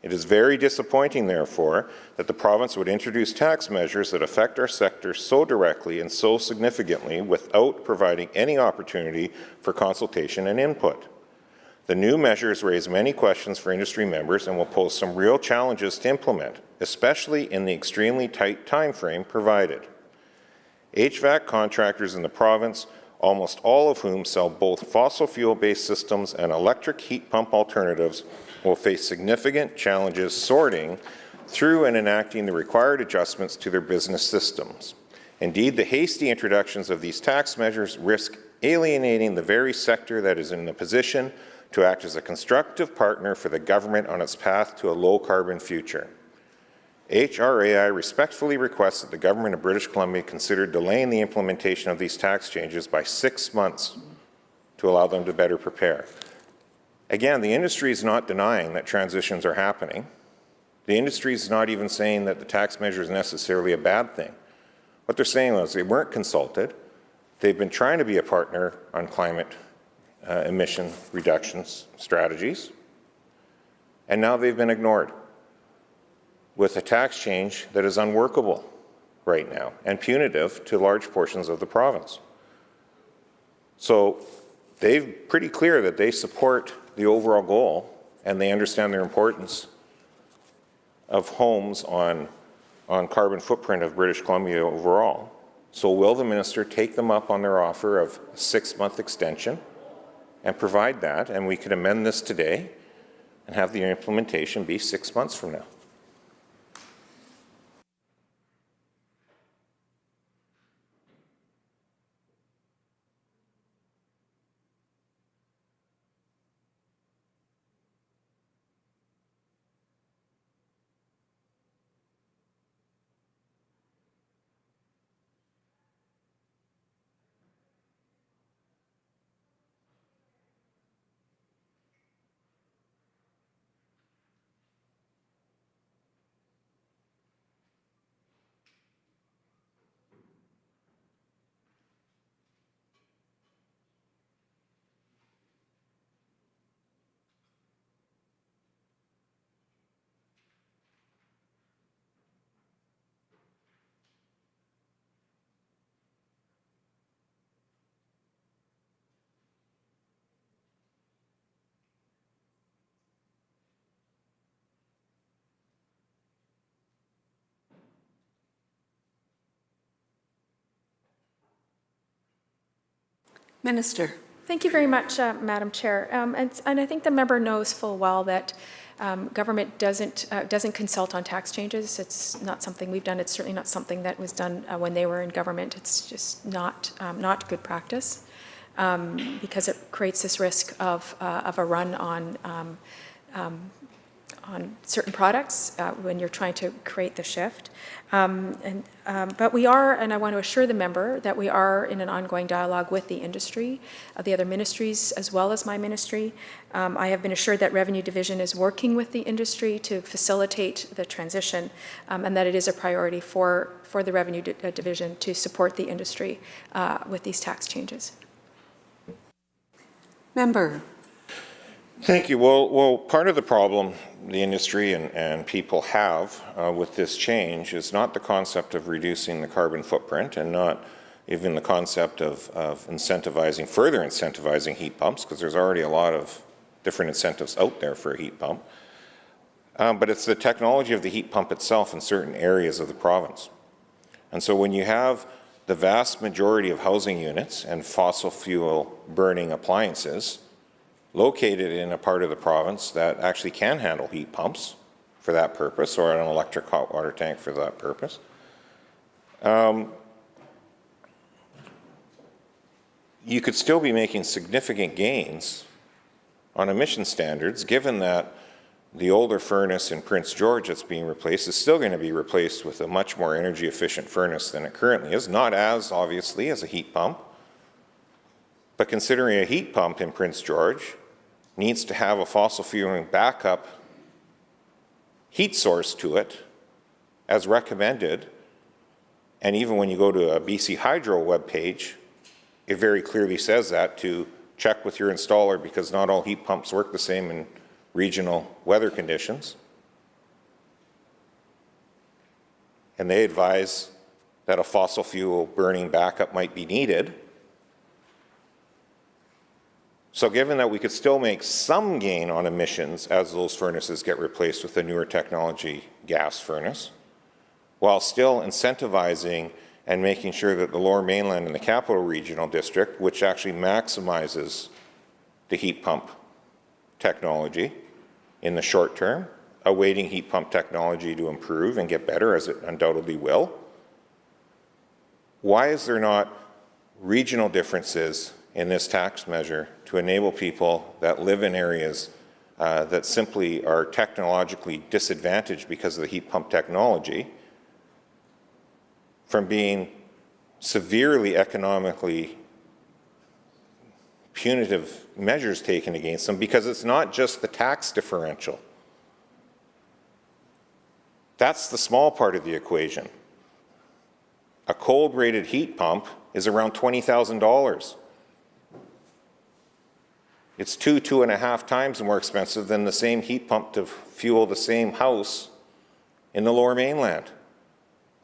It is very disappointing, therefore, that the province would introduce tax measures that affect our sector so directly and so significantly without providing any opportunity for consultation and input. The new measures raise many questions for industry members and will pose some real challenges to implement, especially in the extremely tight time frame provided. HVAC contractors in the province, almost all of whom sell both fossil fuel-based systems and electric heat pump alternatives, will face significant challenges sorting through and enacting the required adjustments to their business systems. Indeed, the hasty introductions of these tax measures risk alienating the very sector that is in a position to act as a constructive partner for the government on its path to a low-carbon future. HRAI respectfully requests that the Government of British Columbia consider delaying the implementation of these tax changes by 6 months to allow them to better prepare. Again, the industry is not denying that transitions are happening. The industry is not even saying that the tax measure is necessarily a bad thing. What they're saying was they weren't consulted. They've been trying to be a partner on climate emission reductions strategies, and now they've been ignored with a tax change that is unworkable right now and punitive to large portions of the province. So they're pretty clear that they support the overall goal and they understand their importance of homes on carbon footprint of British Columbia overall. So will the minister take them up on their offer of a 6-month extension and provide that, and we could amend this today and have the implementation be 6 months from now? Minister. Thank you very much, Madam Chair. And I think the member knows full well that government doesn't consult on tax changes. It's not something we've done. It's certainly not something that was done when they were in government. It's just not good practice because it creates this risk of a run certain products when you're trying to create the shift. But we are, and I want to assure the member that we are in an ongoing dialogue with the industry, the other ministries, as well as my ministry. I have been assured that Revenue Division is working with the industry to facilitate the transition, and that it is a priority for the Revenue Division to support the industry with these tax changes. Member. Thank you. Well, part of the problem the industry and people have with this change is not the concept of reducing the carbon footprint, and not even the concept of further incentivizing heat pumps, because there's already a lot of different incentives out there for a heat pump. But it's the technology of the heat pump itself in certain areas of the province. And so when you have the vast majority of housing units and fossil fuel burning appliances located in a part of the province that actually can handle heat pumps for that purpose, or an electric hot water tank for that purpose, you could still be making significant gains on emission standards, given that the older furnace in Prince George that's being replaced is still going to be replaced with a much more energy efficient furnace than it currently is, not as obviously as a heat pump, but considering a heat pump in Prince George needs to have a fossil fuel backup heat source to it as recommended, and even when you go to a BC Hydro webpage, it very clearly says that to check with your installer, because not all heat pumps work the same in regional weather conditions. And they advise that a fossil fuel burning backup might be needed. So given that we could still make some gain on emissions as those furnaces get replaced with a newer technology gas furnace, while still incentivizing and making sure that the Lower Mainland and the Capital Regional District, which actually maximizes the heat pump technology in the short term, awaiting heat pump technology to improve and get better, as it undoubtedly will. Why is there not regional differences in this tax measure to enable people that live in areas that simply are technologically disadvantaged because of the heat pump technology from being severely economically punitive measures taken against them, because it's not just the tax differential. That's the small part of the equation. A cold-rated heat pump is around $20,000. It's 2.5 times more expensive than the same heat pump to fuel the same house in the Lower Mainland.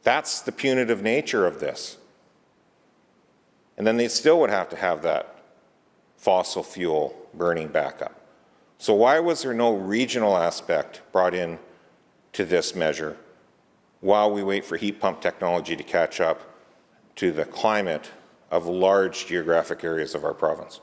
That's the punitive nature of this. And then they still would have to have that fossil fuel burning backup. So why was there no regional aspect brought in to this measure while we wait for heat pump technology to catch up to the climate of large geographic areas of our province?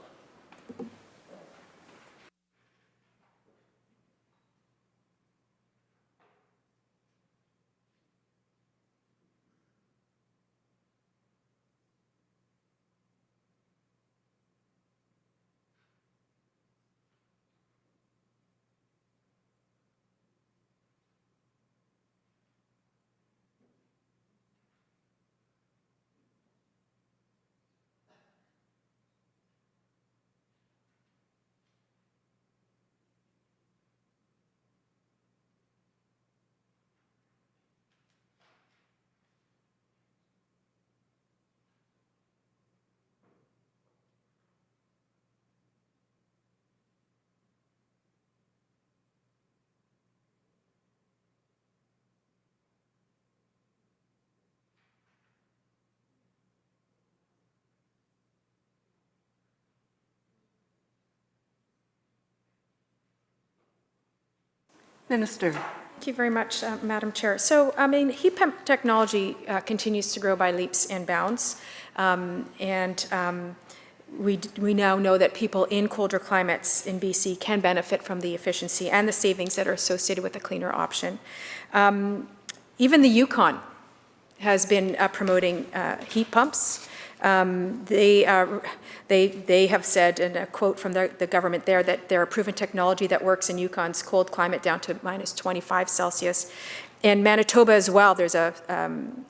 Minister. Thank you very much, Madam Chair. So, I mean, heat pump technology continues to grow by leaps and bounds. We now know that people in colder climates in BC can benefit from the efficiency and the savings that are associated with a cleaner option. Even the Yukon has been promoting heat pumps. They have said, and a quote from the government there, that they're a proven technology that works in Yukon's cold climate down to minus 25 Celsius. And Manitoba as well, there's a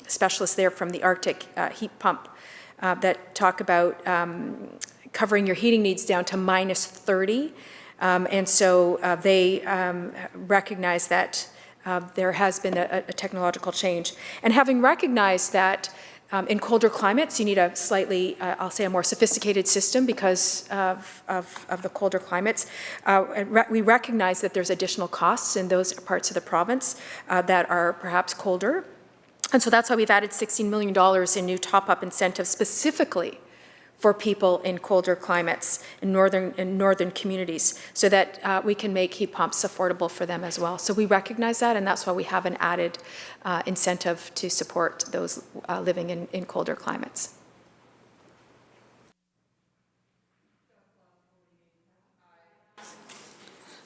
specialist there from the Arctic heat pump that talk about covering your heating needs down to minus 30. And so they recognize that there has been a technological change. And having recognized that in colder climates, you need a slightly, I'll say, a more sophisticated system because of the colder climates. We recognize that there's additional costs in those parts of the province that are perhaps colder. And so that's why we've added $16 million in new top-up incentives specifically for people in colder climates, in northern communities, so that we can make heat pumps affordable for them as well. So we recognize that, and that's why we have an added incentive to support those living in colder climates.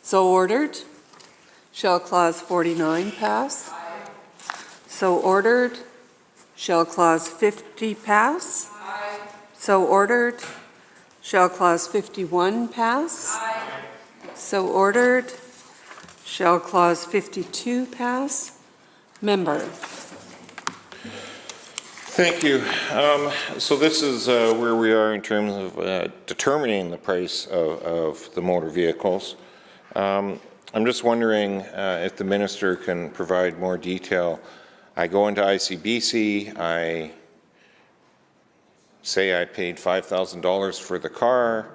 So ordered. Shall Clause 49 pass? So ordered. Shall Clause 50 pass? So ordered. Shall Clause 51 pass? Aye. So ordered. Shall Clause 52 pass? Member. Thank you. So this is where we are in terms of determining the price of the motor vehicles. I'm just wondering if the minister can provide more detail. I go into ICBC, I say I paid $5,000 for the car.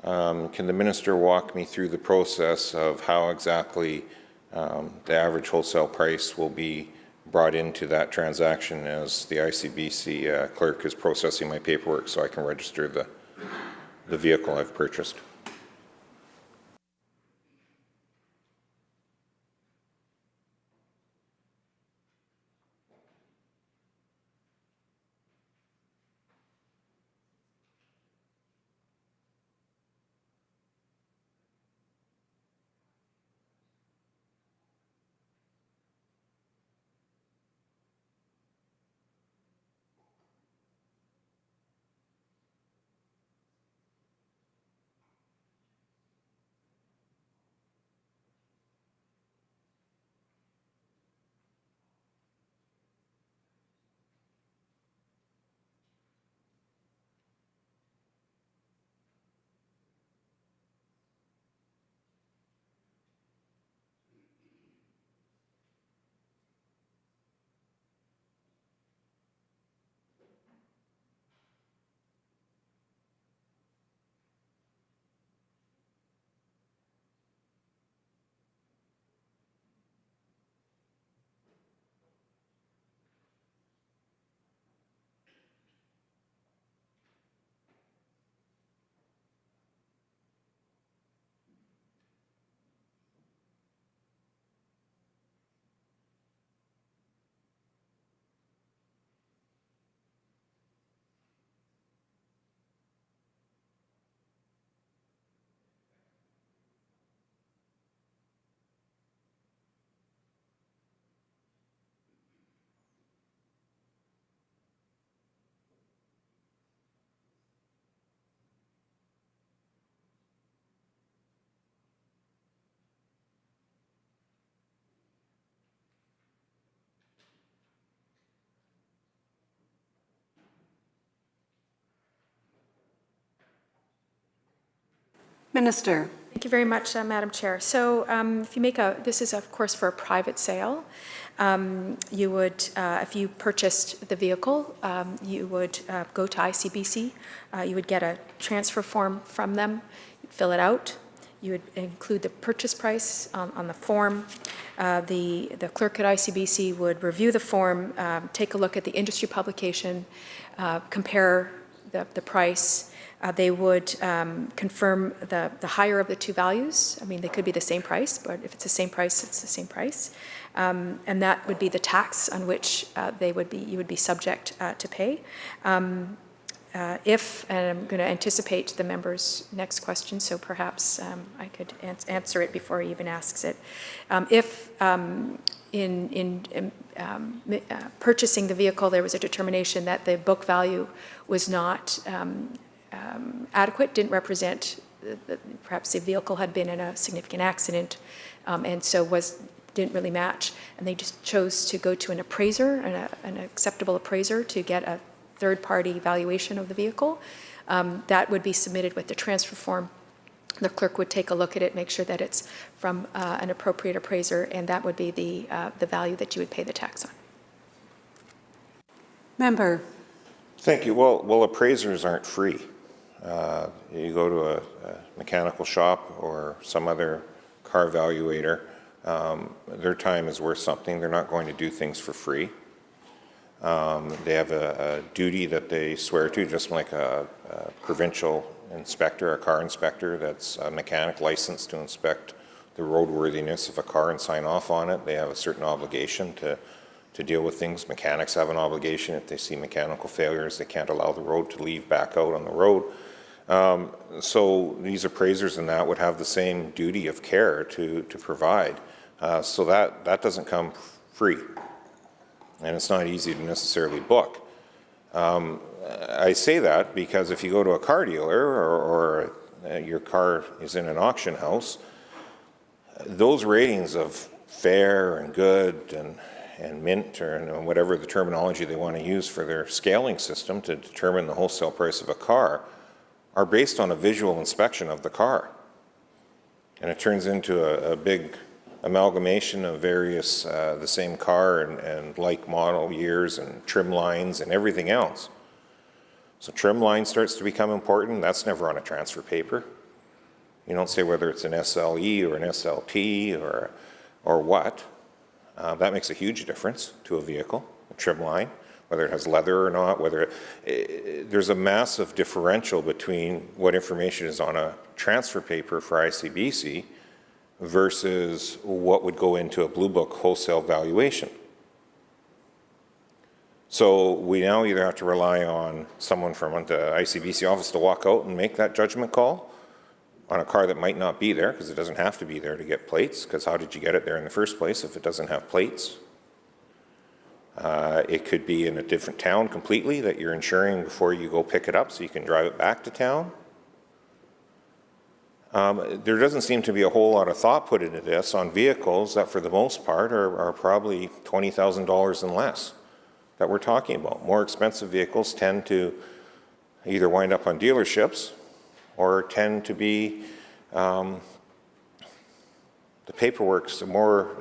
Can the minister walk me through the process of how exactly the average wholesale price will be brought into that transaction as the ICBC clerk is processing my paperwork so I can register the vehicle I've purchased? Minister. Thank you very much, Madam Chair. So if you make this is of course for a private sale. You would, if you purchased the vehicle, you would go to ICBC. You would get a transfer form from them, you'd fill it out. You would include the purchase price on the form. The clerk at ICBC would review the form, take a look at the industry publication, compare the price. They would confirm the higher of the two values. I mean, they could be the same price, but if it's the same price, it's the same price. And that would be the tax on which you would be subject to pay. And I'm going to anticipate the member's next question, so perhaps I could answer it before he even asks it. If in purchasing the vehicle, there was a determination that the book value was not adequate, didn't represent, perhaps the vehicle had been in a significant accident, and so didn't really match. And they just chose to go to an appraiser, an acceptable appraiser, to get a third-party valuation of the vehicle. That would be submitted with the transfer form. The clerk would take a look at it, make sure that it's from an appropriate appraiser, and that would be the value that you would pay the tax on. Member. Thank you. Well, appraisers aren't free. You go to a mechanical shop or some other car valuator, their time is worth something. They're not going to do things for free. They have a duty that they swear to, just like a provincial inspector, a car inspector that's a mechanic licensed to inspect the roadworthiness of a car and sign off on it. They have a certain obligation to deal with things. Mechanics have an obligation. If they see mechanical failures, they can't allow the road to leave back out on the road. So these appraisers and that would have the same duty of care to provide. So that doesn't come free. And it's not easy to necessarily book. I say that because if you go to a car dealer or your car is in an auction house, those ratings of fair and good and mint or whatever the terminology they want to use for their scaling system to determine the wholesale price of a car are based on a visual inspection of the car. And it turns into a big amalgamation of various the same car and like model years and trim lines and everything else. So trim line starts to become important. That's never on a transfer paper. You don't say whether it's an SLE or an SLT or what. That makes a huge difference to a vehicle, a trim line, whether it has leather or not, there's a massive differential between what information is on a transfer paper for ICBC versus what would go into a Blue Book wholesale valuation. So we now either have to rely on someone from the ICBC office to walk out and make that judgment call on a car that might not be there, because it doesn't have to be there to get plates, because how did you get it there in the first place if it doesn't have plates? It could be in a different town completely that you're insuring before you go pick it up so you can drive it back to town. There doesn't seem to be a whole lot of thought put into this on vehicles that for the most part are probably $20,000 and less that we're talking about. More expensive vehicles tend to either wind up on dealerships or tend to be, the paperwork's more,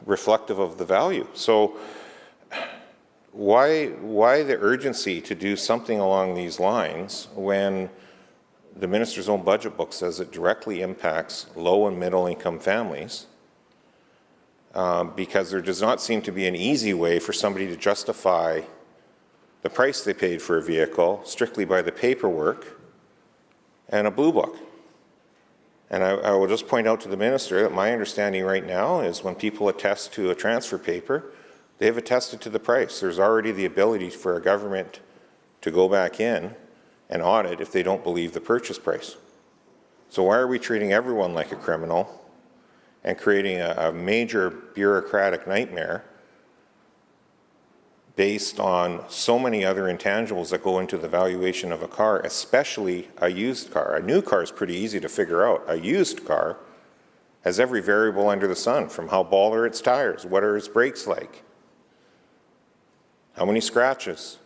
reflective of the value. So why the urgency to do something along these lines when the minister's own budget book says it directly impacts low and middle income families? Because there does not seem to be an easy way for somebody to justify the price they paid for a vehicle strictly by the paperwork and a Blue Book. And I will just point out to the minister that my understanding right now is when people attest to a transfer paper, they've attested to the price. There's already the ability for a government to go back in and audit if they don't believe the purchase price. So why are we treating everyone like a criminal and creating a major bureaucratic nightmare based on so many other intangibles that go into the valuation of a car, especially a used car? A new car is pretty easy to figure out. A used car has every variable under the sun, from how bald are its tires, what are its brakes like, how many scratches,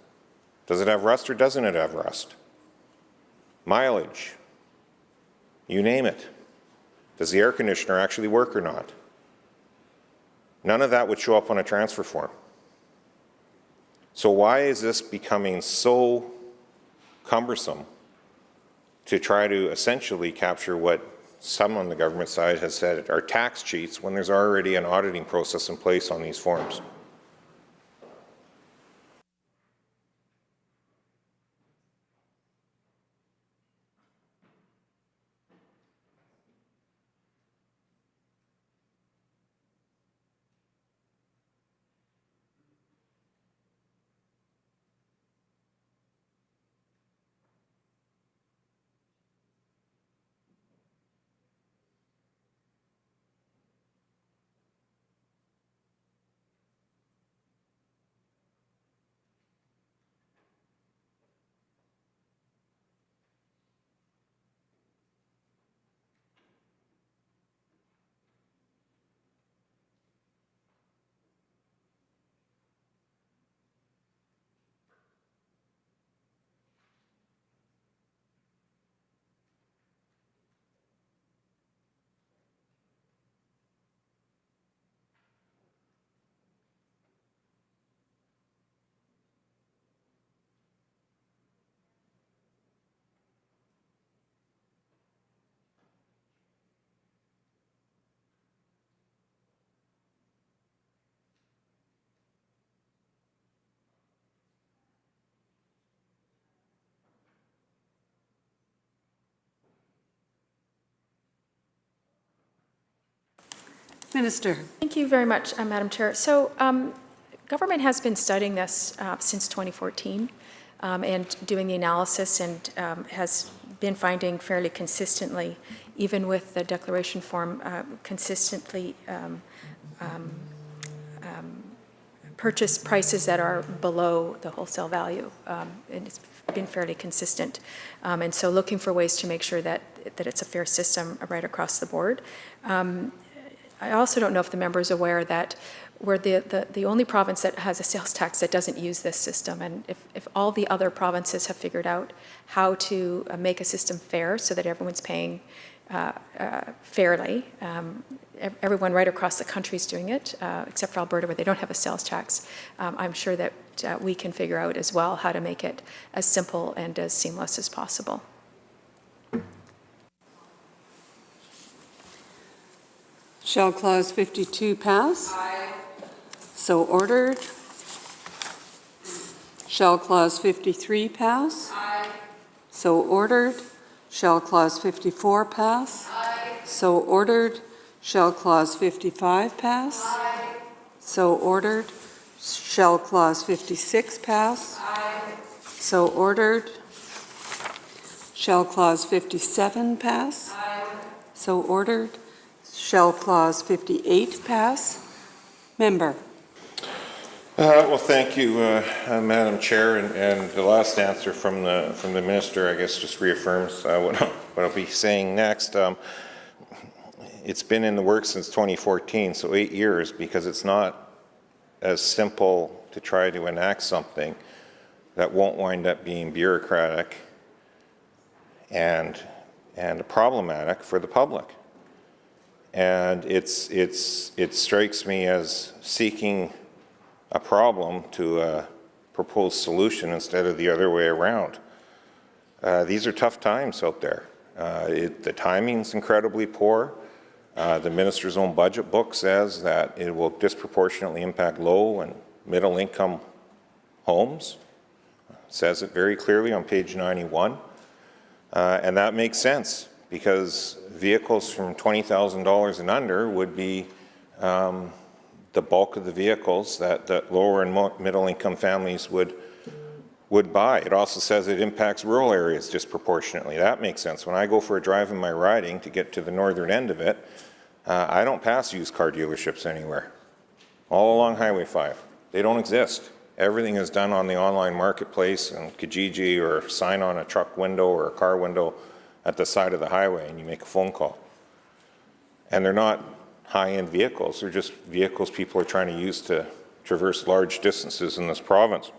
does it have rust or doesn't it have rust, mileage, you name it. Does the air conditioner actually work or not? None of that would show up on a transfer form. So why is this becoming so cumbersome to try to essentially capture what some on the government side has said are tax cheats when there's already an auditing process in place on these forms? Minister. Thank you very much, Madam Chair. So government has been studying this since 2014 and doing the analysis and has been finding fairly consistently, even with the declaration form, consistently purchase prices that are below the wholesale value. And it's been fairly consistent. And so looking for ways to make sure that it's a fair system right across the board. I also don't know if the member is aware that we're the only province that has a sales tax that doesn't use this system. And if all the other provinces have figured out how to make a system fair so that everyone's paying fairly, everyone right across the country is doing it, except for Alberta where they don't have a sales tax. I'm sure that we can figure out as well how to make it as simple and as seamless as possible. Shall Clause 52 pass? Aye. So ordered. Shall Clause 53 pass? Aye. So ordered. Shall Clause 54 pass? Aye. So ordered. Shall Clause 55 pass? Aye. So ordered. Shall Clause 56 pass? Aye. So ordered. Shall Clause 57 pass? Aye. So ordered. Shall Clause 58 pass? Member. Well, thank you, Madam Chair, and the last answer from the Minister, I guess, just reaffirms what I'll be saying next. It's been in the works since 2014, so 8 years, because it's not as simple to try to enact something that won't wind up being bureaucratic and problematic for the public. And it strikes me as seeking a problem to a proposed solution instead of the other way around. These are tough times out there. The timing's incredibly poor. The minister's own budget book says that it will disproportionately impact low and middle income homes. It says it very clearly on page 91. And that makes sense, because vehicles from $20,000 and under would be the bulk of the vehicles that lower and middle income families would buy. It also says it impacts rural areas disproportionately. That makes sense. When I go for a drive in my riding to get to the northern end of it, I don't pass used car dealerships anywhere. All along Highway 5. They don't exist. Everything is done on the online marketplace and Kijiji, or sign on a truck window or a car window at the side of the highway, and you make a phone call. And they're not high-end vehicles. They're just vehicles people are trying to use to traverse large distances in this province.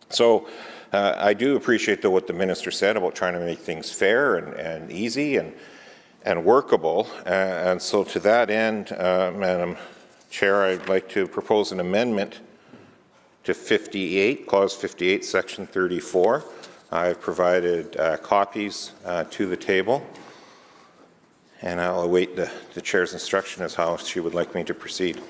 So I do appreciate, though, what the minister said about trying to make things fair and easy and workable. And so to that end, Madam Chair, I'd like to propose an amendment to 58, Clause 58, Section 34. I've provided copies to the table, and I'll await the Chair's instruction as how she would like me to proceed.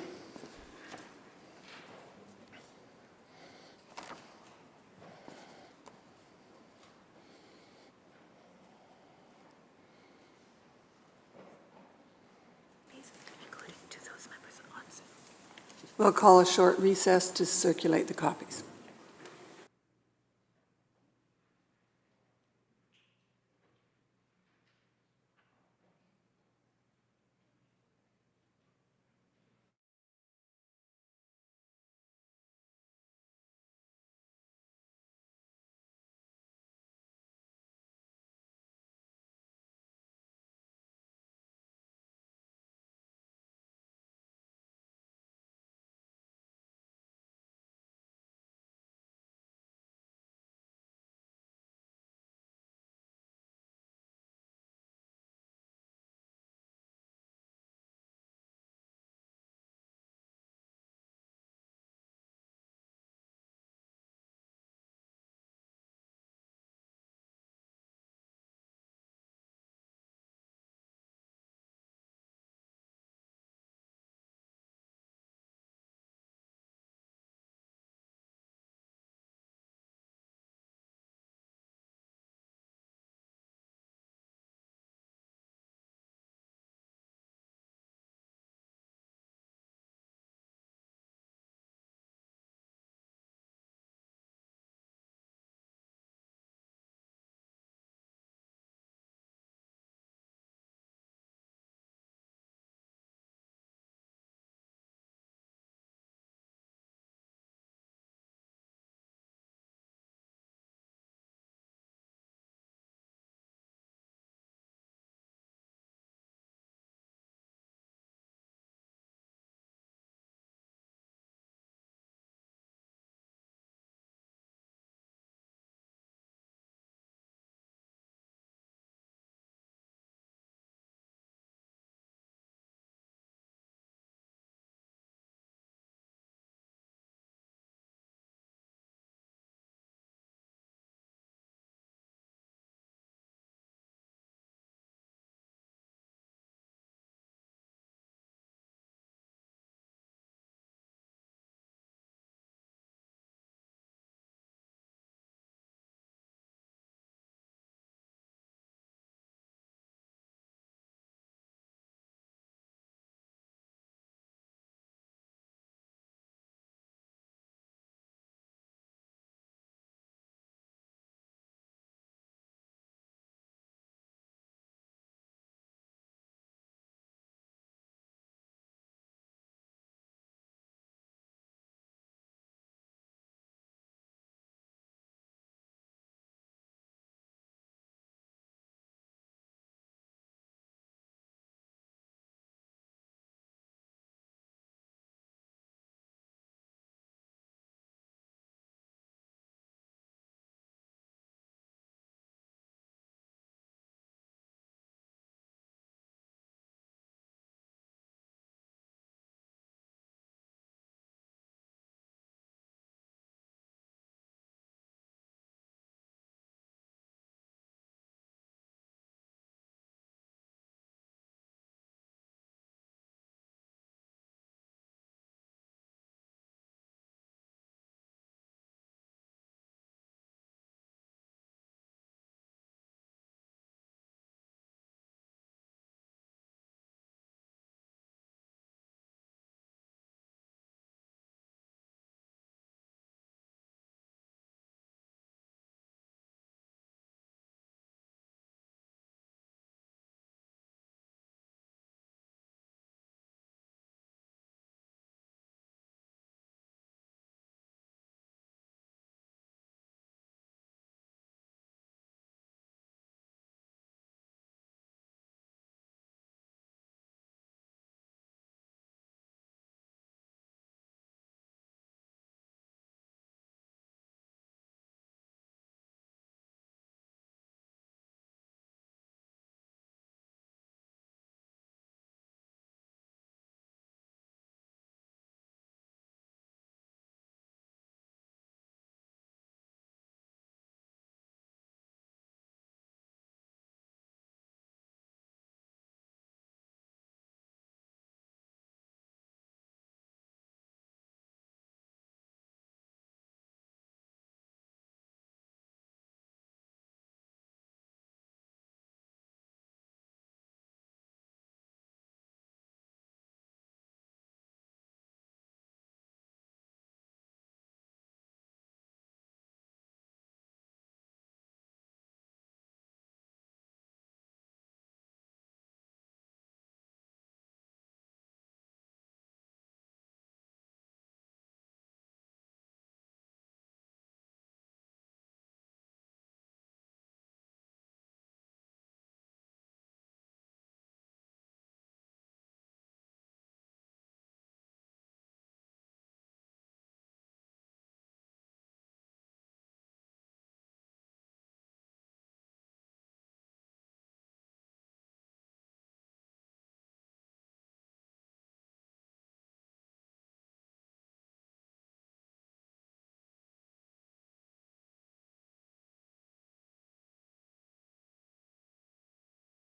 We'll call a short recess to circulate the copies.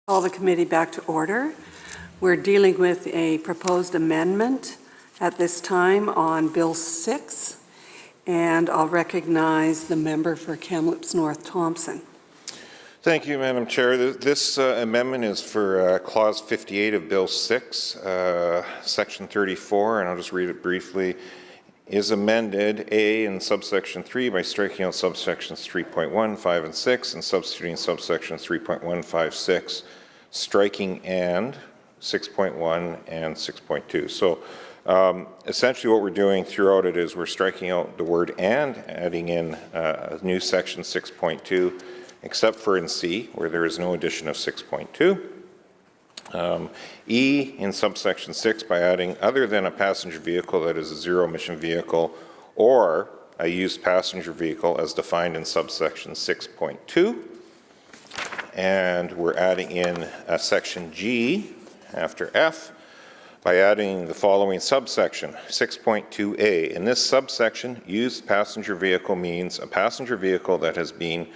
Call the committee back to order. We're dealing with a proposed amendment at this time on Bill 6, and I'll recognize the member for Kamloops North Thompson. Thank you, Madam Chair. This amendment is for Clause 58 of Bill 6, Section 34, and I'll just read it briefly. Is amended A in subsection 3 by striking out subsections 3.1, 5, and 6 and substituting subsection 3.1, 5, 6, striking and 6.1 and 6.2. So essentially what we're doing throughout it is we're striking out the word and, adding in a new section 6.2, except for in C, where there is no addition of 6.2. E in subsection 6 by adding other than a passenger vehicle that is a zero-emission vehicle or a used passenger vehicle as defined in subsection 6.2. And we're adding in a section G after F by adding the following subsection, 6.2a. In this subsection, used passenger vehicle means a passenger vehicle that has been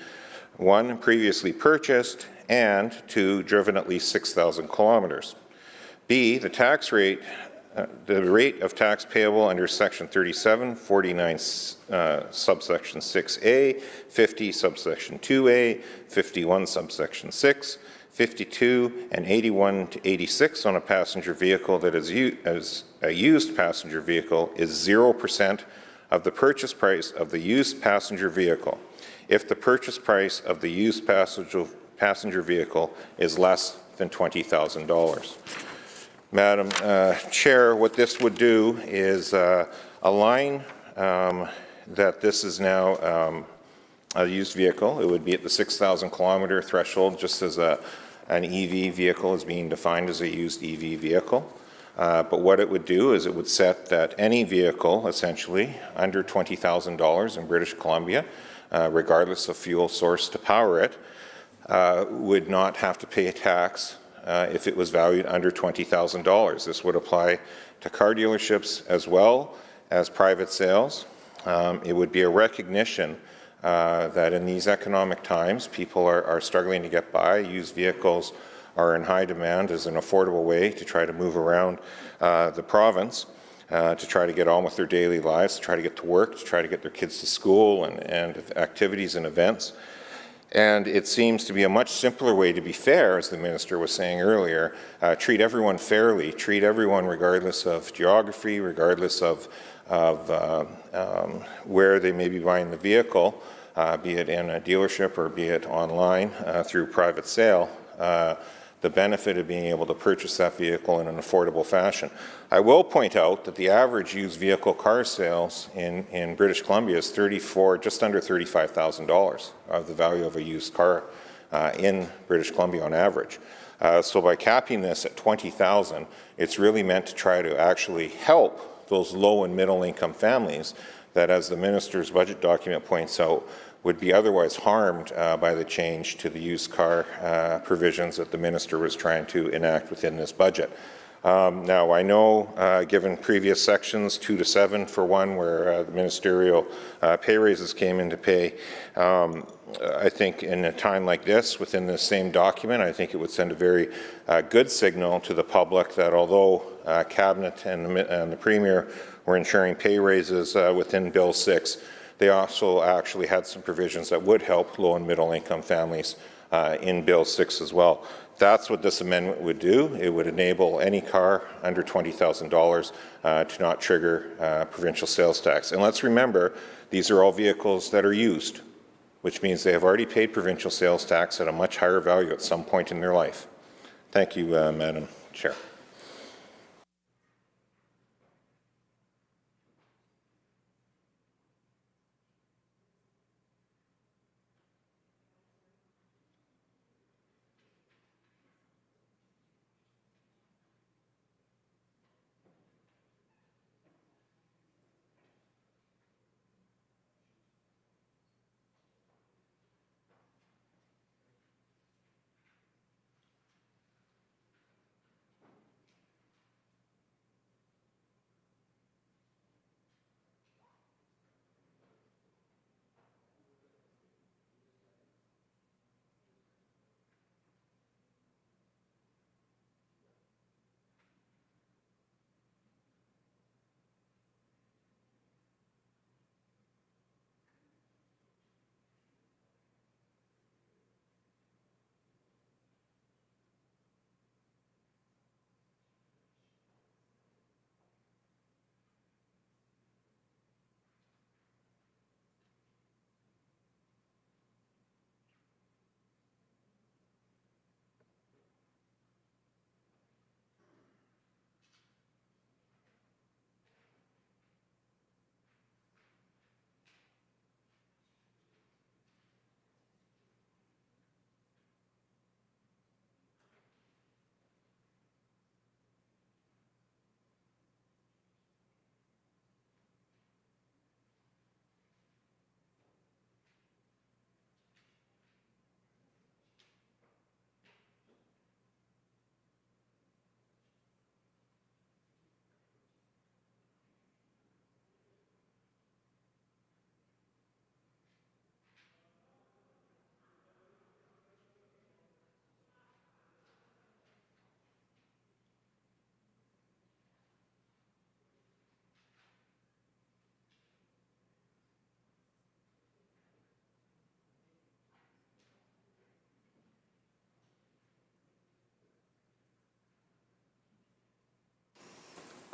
1, previously purchased, and 2, driven at least 6,000 kilometers. B, the tax rate, the rate of tax payable under Section 37, 49 subsection 6a, 50 subsection 2a, 51 subsection 6, 52 and 81 to 86 on a passenger vehicle that is as a used passenger vehicle is 0% of the purchase price of the used passenger vehicle if the purchase price of the used passenger vehicle is less than $20,000. Madam Chair, what this would do is align that this is now a used vehicle. It would be at the 6,000 kilometer threshold, just as an EV vehicle is being defined as a used EV vehicle. But what it would do is it would set that any vehicle, essentially, under $20,000 in British Columbia, regardless of fuel source to power it, would not have to pay a tax if it was valued under $20,000. This would apply to car dealerships as well as private sales. It would be a recognition that in these economic times, people are struggling to get by. Used vehicles are in high demand as an affordable way to try to move around the province, to try to get on with their daily lives, to try to get to work, to try to get their kids to school and activities and events. And it seems to be a much simpler way to be fair, as the Minister was saying earlier, treat everyone fairly, treat everyone regardless of geography, regardless of where they may be buying the vehicle, be it in a dealership or be it online through private sale, the benefit of being able to purchase that vehicle in an affordable fashion. I will point out that the average used vehicle car sales in British Columbia is just under $35,000 of the value of a used car in British Columbia on average. So by capping this at $20,000, it's really meant to try to actually help those low and middle income families that, as the Minister's budget document points out, would be otherwise harmed by the change to the used car provisions that the Minister was trying to enact within this budget. Now, I know, given previous sections, 2 to 7 for one, where the ministerial pay raises came into pay, I think in a time like this, within the same document, I think it would send a very good signal to the public that although Cabinet and the Premier were ensuring pay raises within Bill 6, they also actually had some provisions that would help low and middle income families in Bill 6 as well. That's what this amendment would do. It would enable any car under $20,000 to not trigger provincial sales tax. And let's remember, these are all vehicles that are used, which means they have already paid provincial sales tax at a much higher value at some point in their life. Thank you, Madam Chair.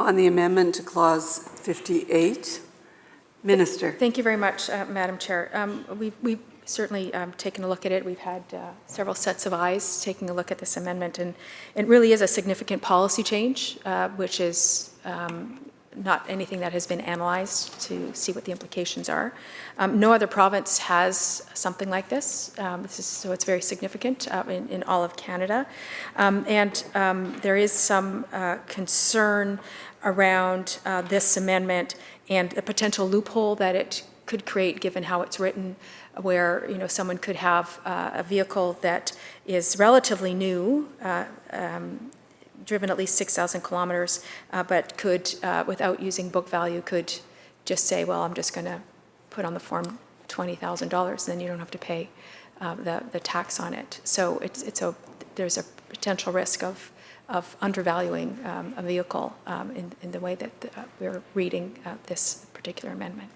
On the amendment to Clause 58, Minister. Thank you very much, Madam Chair. We've certainly taken a look at it. We've had several sets of eyes taking a look at this amendment, and it really is a significant policy change, which is not anything that has been analyzed to see what the implications are. No other province has something like this, so it's very significant in all of Canada. There is some concern around this amendment and the potential loophole that it could create, given how it's written, where someone could have a vehicle that is relatively new, driven at least 6,000 kilometers, but could, without using book value, could just say, well, I'm just going to put on the form $20,000, then you don't have to pay the tax on it. So there's a potential risk of undervaluing a vehicle in the way that we're reading this particular amendment.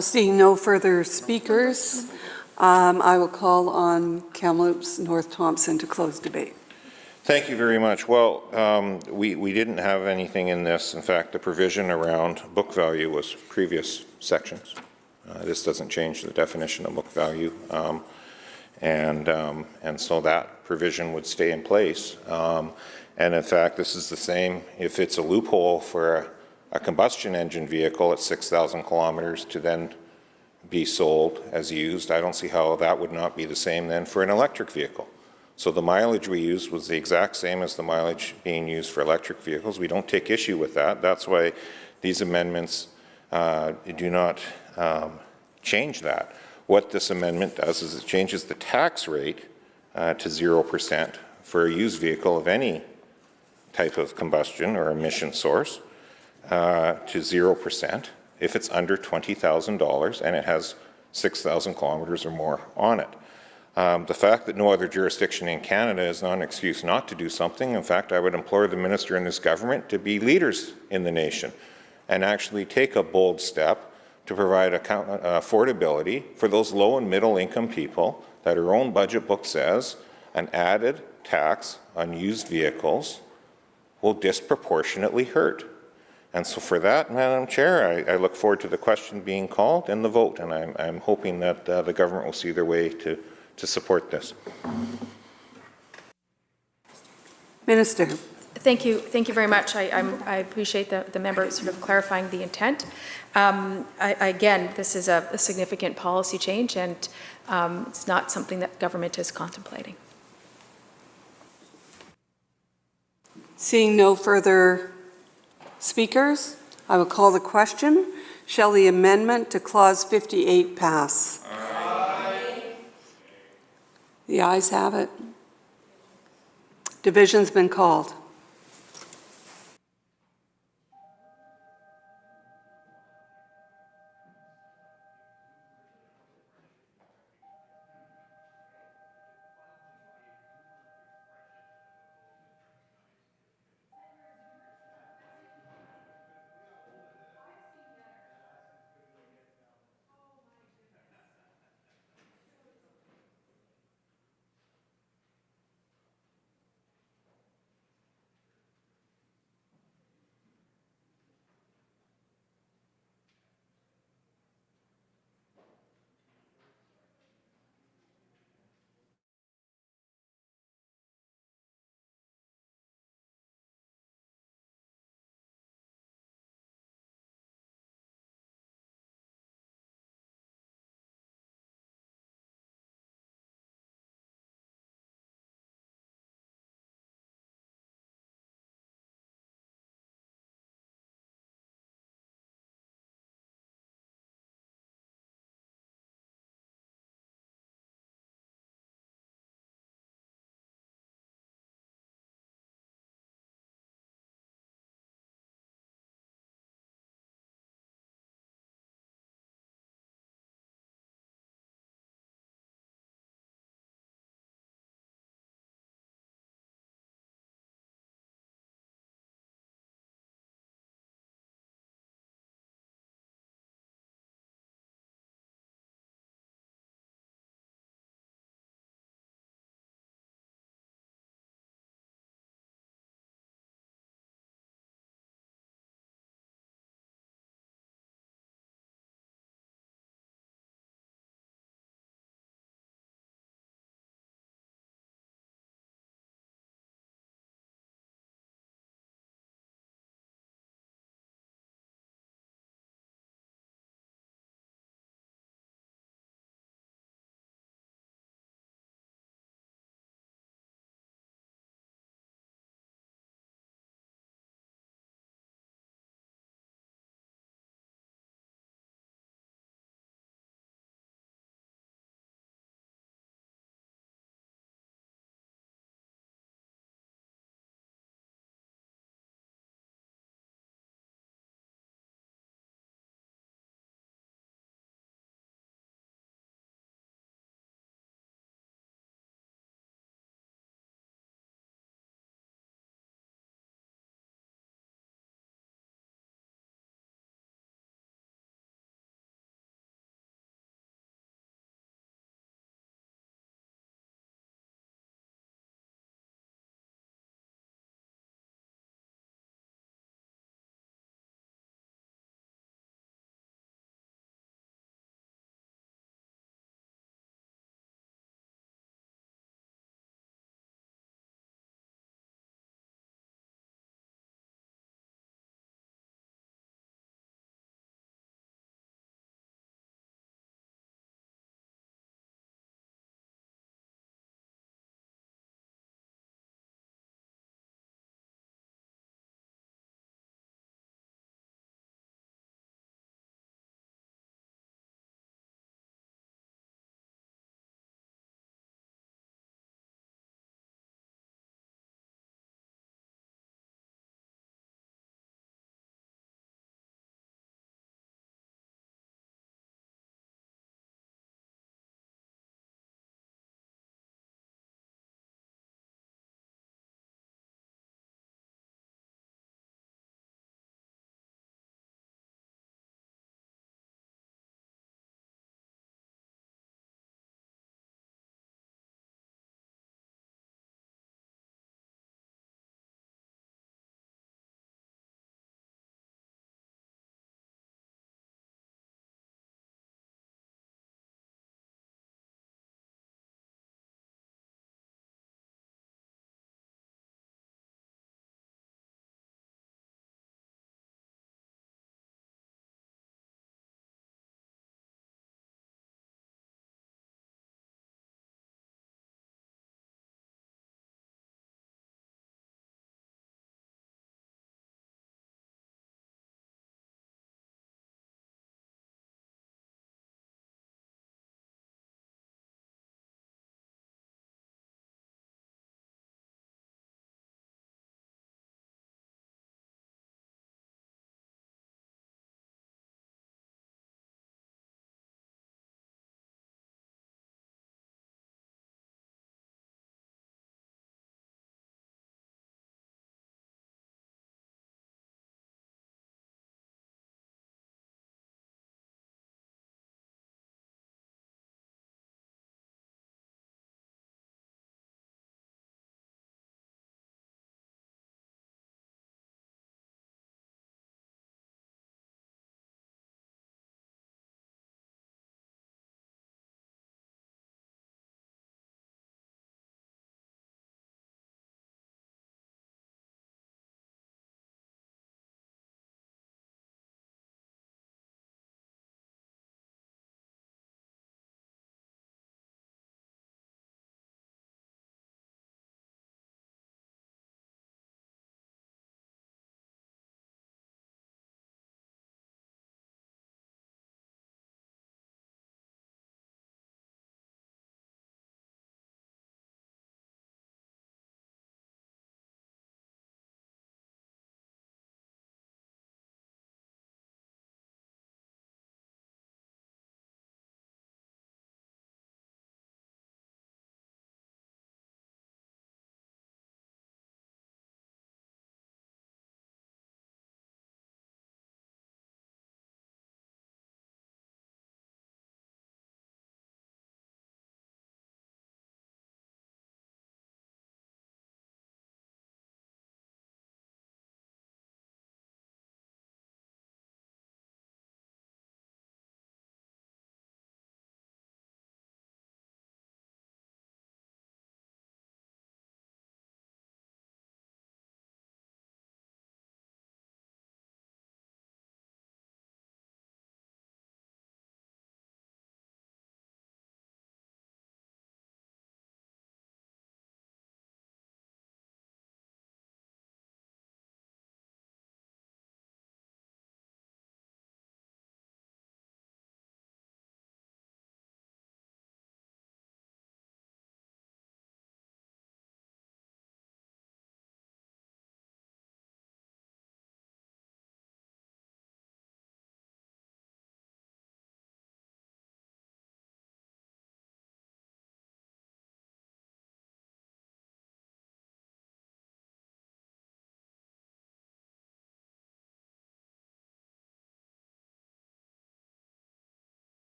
Seeing no further speakers, I will call on Kamloops North Thompson to close debate. Thank you very much. Well, we didn't have anything in this. In fact, the provision around book value was previous sections. This doesn't change the definition of book value, and so that provision would stay in place. And in fact, this is the same if it's a loophole for a combustion engine vehicle at 6,000 kilometers to then be sold as used. I don't see how that would not be the same then for an electric vehicle. So the mileage we used was the exact same as the mileage being used for electric vehicles. We don't take issue with that. That's why these amendments do not change that. What this amendment does is it changes the tax rate to 0% for a used vehicle of any type of combustion or emission source to 0% if it's under $20,000 and it has 6,000 kilometers or more on it. The fact that no other jurisdiction in Canada is not an excuse not to do something. In fact, I would implore the minister and this government to be leaders in the nation and actually take a bold step to provide affordability for those low and middle income people that our own budget book says an added tax on used vehicles will disproportionately hurt. And so for that, Madam Chair, I look forward to the question being called and the vote, and I'm hoping that the government will see their way to support this. Minister. Thank you very much. I appreciate the member sort of clarifying the intent. Again, this is a significant policy change, and it's not something that government is contemplating. Seeing no further speakers, I will call the question. Shall the amendment to Clause 58 pass? Aye. The ayes have it. Division's been called.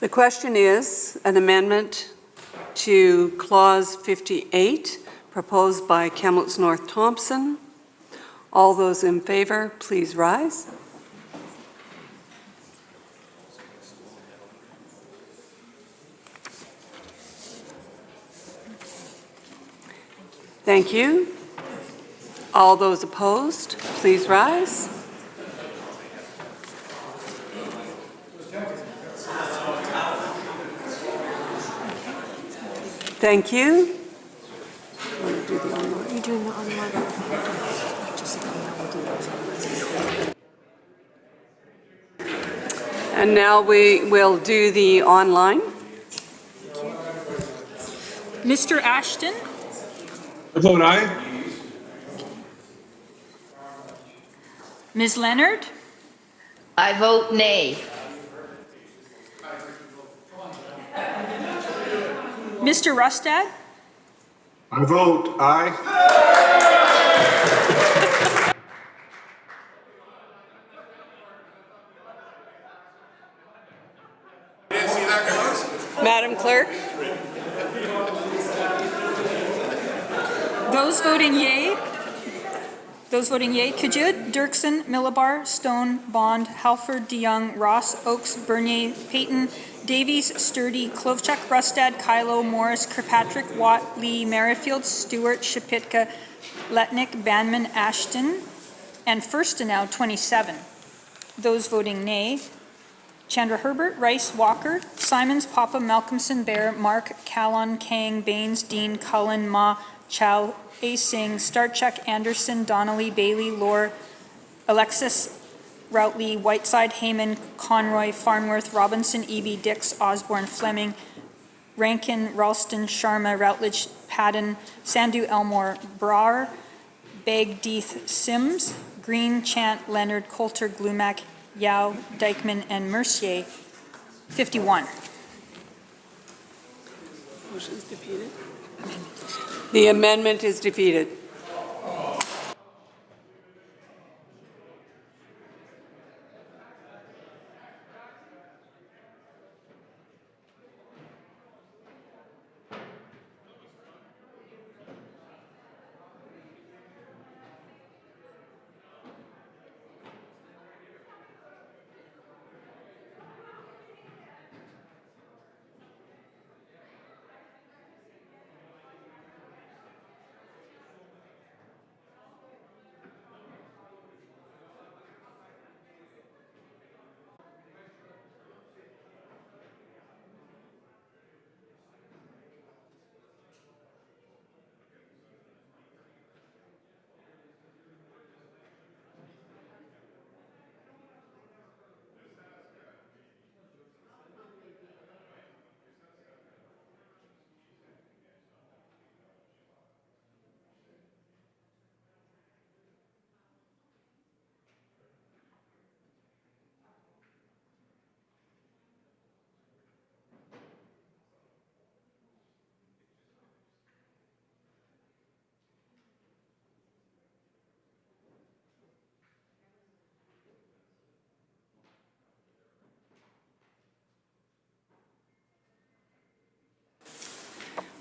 The question is an amendment to Clause 58, proposed by Kamloops North Thompson. All those in favour, please rise. Thank you. All those opposed, please rise. Thank you. You're doing the online. And now we will do the online. Mr. Ashton? I vote aye. Ms. Leonard? I vote nay. Mr. Rustad? I vote aye. Madam Clerk? Those voting yea, Kajud, Dirksen, Millibar, Stone, Bond, Halford, DeYoung, Ross, Oakes, Bernier, Payton, Davies, Sturdy, Klovchuk, Rustad, Kylo, Morris, Kirkpatrick, Watt, Lee, Merrifield, Stewart, Shapitka, Letnick, Banman, Ashton, and Firstenow, 27. Those voting nay, Chandra Herbert, Rice, Walker, Simons, Papa, Malcolmson, Bear, Mark, Callon, Kang, Baines, Dean, Cullen, Ma, Chow, A. Singh, Starchuk, Anderson, Donnelly, Bailey, Lore, Alexis, Routley, Whiteside, Heyman, Conroy, Farnworth, Robinson, Eby, Dix, Osborne, Fleming, Rankin, Ralston, Sharma, Routledge, Padden, Sandu, Elmore, Brar, Begg, Deeth, Sims, Green, Chant, Leonard, Coulter, Glumac, Yao, Dykeman, and Mercier. 51. Motion is defeated. The amendment is defeated.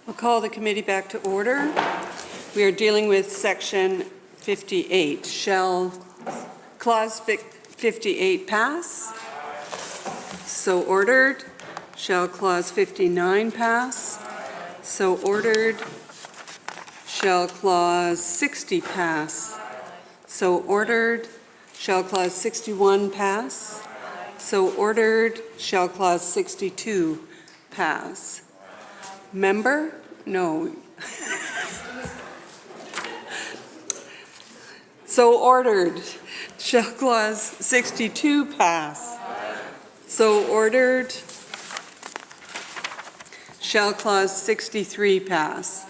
I'll call the committee back to order. We are dealing with section 58. Shall clause 58 pass? So ordered. Shall clause 59 pass? So ordered. Shall clause 60 pass? So ordered. Shall clause 61 pass? So ordered. Shall clause 62 pass? Member? No. So ordered. Shall clause 62 pass? So ordered. Shall clause 63 pass?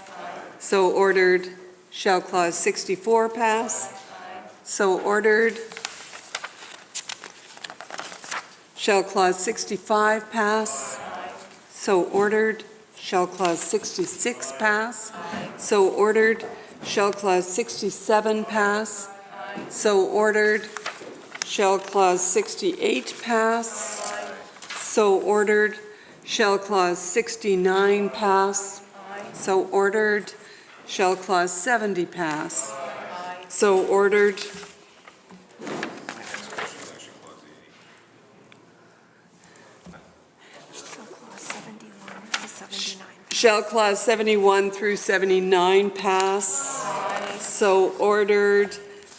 So ordered. Shall clause 64 pass? So ordered. Shall clause 65 pass? So ordered. Shall clause 66 pass? So ordered. Shall clause 67 pass? So ordered. Shall clause 68 pass? So ordered. Shall Clause 69 pass? So ordered. Shall Clause 70 pass? So ordered. Shall Clause 71 through 79 pass? So ordered.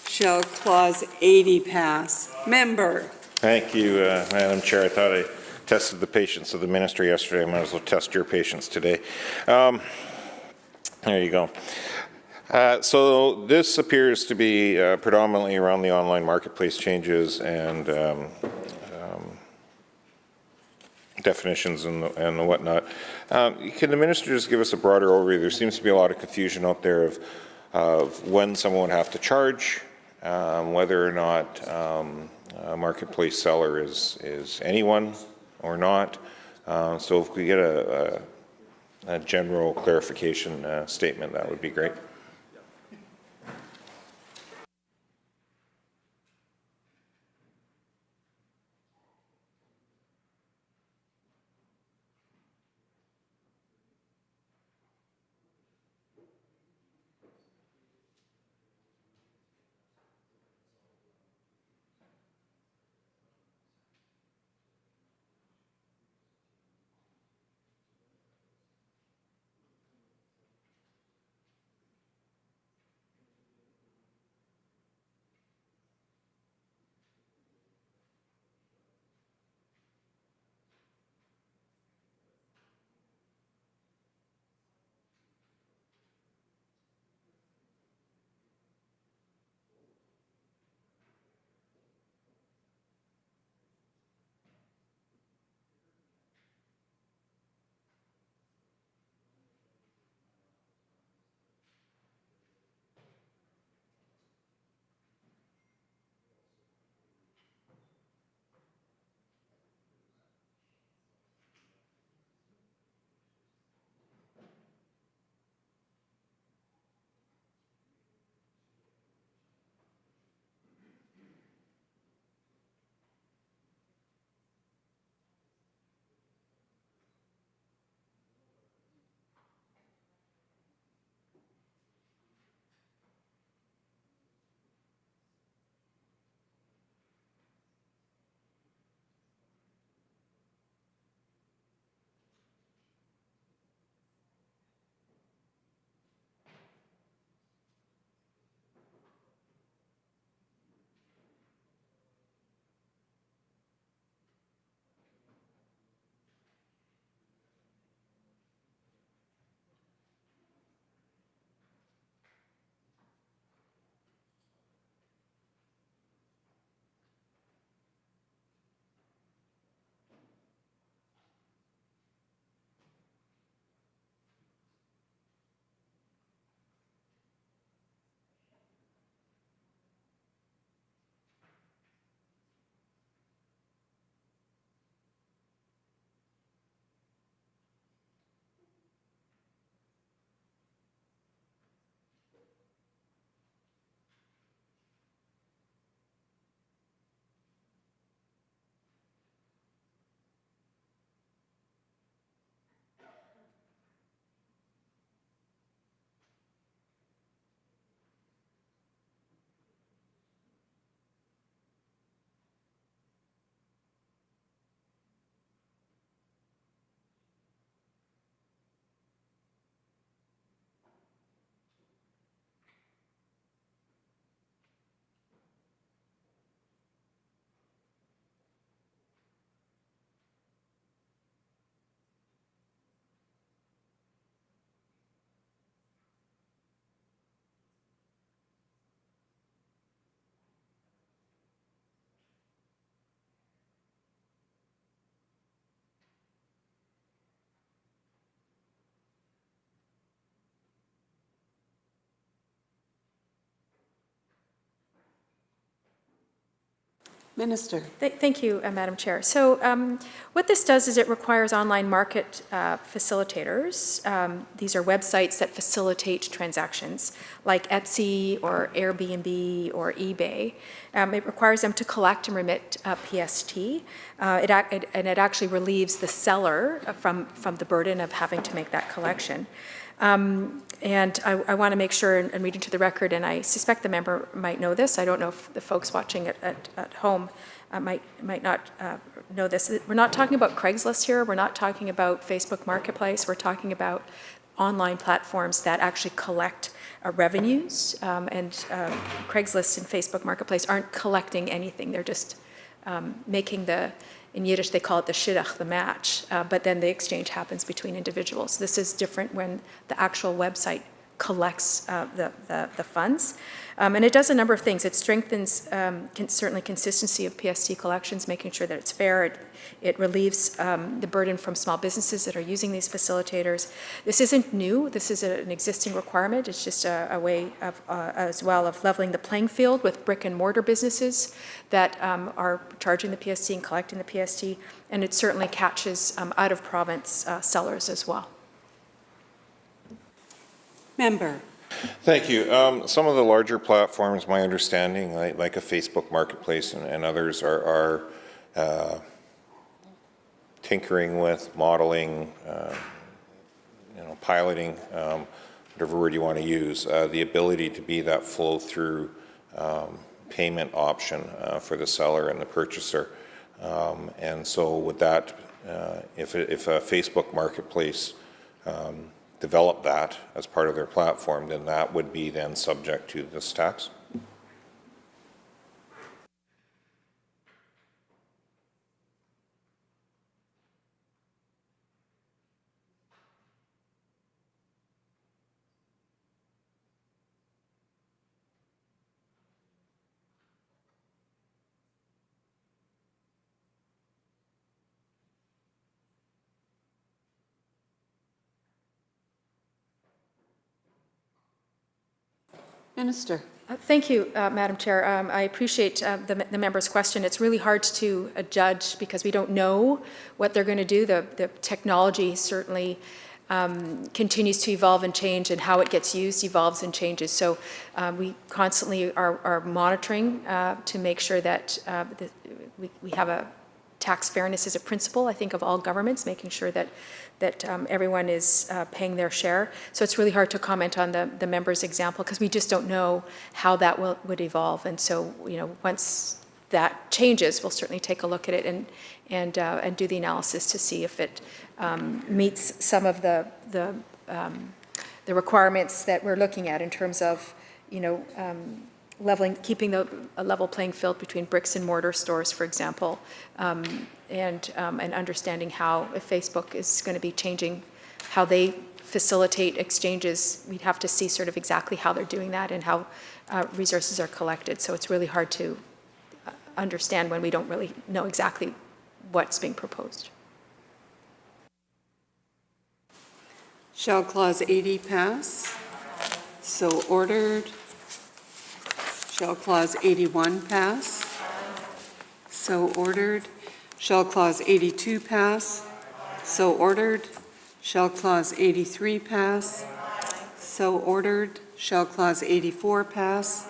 Shall Clause 80 pass? Member. Thank you, Madam Chair. I thought I tested the patience of the minister yesterday. I might as well test your patience today. There you go. So this appears to be predominantly around the online marketplace changes and definitions and the whatnot. Can the minister just give us a broader overview? There seems to be a lot of confusion out there of when someone would have to charge, whether or not a marketplace seller is anyone or not. So if we get a general clarification statement, that would be great. Minister. Thank you, Madam Chair. So what this does is it requires online market facilitators. These are websites that facilitate transactions like Etsy or Airbnb or eBay. It requires them to collect and remit PST. And it actually relieves the seller from the burden of having to make that collection. And I want to make sure and read into the record, and I suspect the member might know this. I don't know if the folks watching at home might not know this. We're not talking about Craigslist here. We're not talking about Facebook Marketplace. We're talking about online platforms that actually collect revenues. And Craigslist and Facebook Marketplace aren't collecting anything. They're just making in Yiddish, they call it the shidduch, the match, but then the exchange happens between individuals. This is different when the actual website collects the funds. And it does a number of things. It strengthens certainly consistency of PST collections, making sure that it's fair. It relieves the burden from small businesses that are using these facilitators. This isn't new. This is an existing requirement. It's just a way of, as well, of leveling the playing field with brick and mortar businesses that are charging the PST and collecting the PST. And it certainly catches out of province sellers as well. Member. Thank you. Some of the larger platforms, my understanding, like a Facebook Marketplace and others, are tinkering with, modeling, piloting, whatever word you want to use, the ability to be that flow-through payment option for the seller and the purchaser. And so with that, if a Facebook Marketplace develop that as part of their platform, then that would be then subject to this tax? Minister. Thank you, Madam Chair. I appreciate the member's question. It's really hard to judge because we don't know what they're going to do. The technology certainly continues to evolve and change, and how it gets used evolves and changes. So we constantly are monitoring to make sure that we have a tax fairness as a principle, I think, of all governments, making sure that everyone is paying their share. So it's really hard to comment on the member's example because we just don't know how that would evolve. And so, once that changes, we'll certainly take a look at it and do the analysis to see if it meets some of the requirements that we're looking at in terms of, keeping a level playing field between bricks and mortar stores, for example, and understanding how, if Facebook is going to be changing how they facilitate exchanges, we'd have to see sort of exactly how they're doing that and how resources are collected. So it's really hard to understand when we don't really know exactly what's being proposed. Shall Clause 80 pass? So ordered. Shall Clause 81 pass? So ordered. Shall Clause 82 pass? So ordered. Shall Clause 83 pass? So ordered. Shall Clause 84 pass?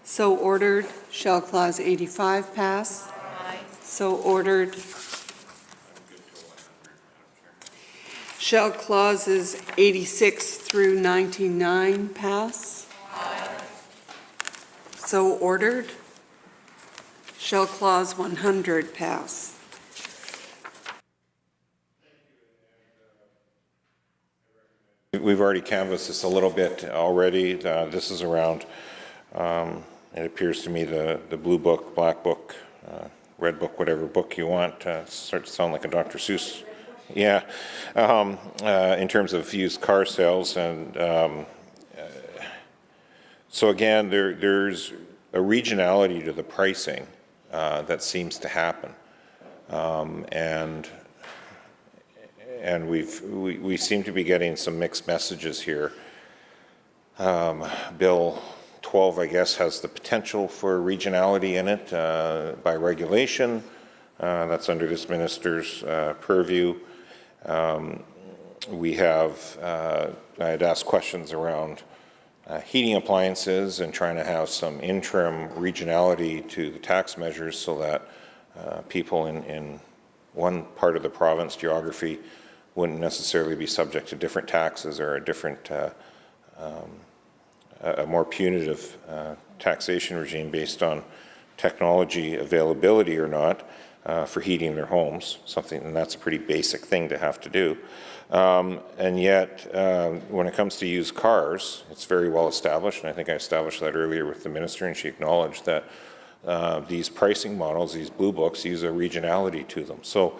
So ordered. Shall Clause 85 pass? So ordered. Shall Clauses 86 through 99 pass? So ordered. Shall Clause 100 pass? We've already canvassed this a little bit already. This is around, it appears to me, the blue book, black book, red book, whatever book you want. Starts to sound like a Dr. Seuss. Yeah, in terms of used car sales. And so again, there's a regionality to the pricing that seems to happen. And we seem to be getting some mixed messages here. Bill 12, I guess, has the potential for regionality in it by regulation. That's under this minister's purview. We have, I had asked questions around heating appliances and trying to have some interim regionality to the tax measures so that people in one part of the province geography wouldn't necessarily be subject to different taxes or a different, a more punitive taxation regime based on technology availability or not for heating their homes, and that's a pretty basic thing to have to do. And yet, when it comes to used cars, it's very well established, and I think I established that earlier with the minister, and she acknowledged that these pricing models, these blue books, use a regionality to them. So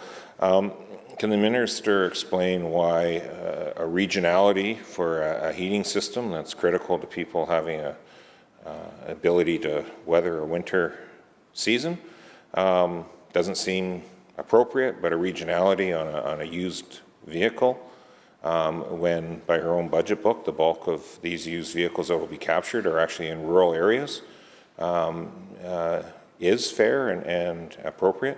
can the minister explain why a regionality for a heating system that's critical to people having a ability to weather a winter season doesn't seem appropriate, but a regionality on a used vehicle, when by her own budget book, the bulk of these used vehicles that will be captured are actually in rural areas, is fair and appropriate?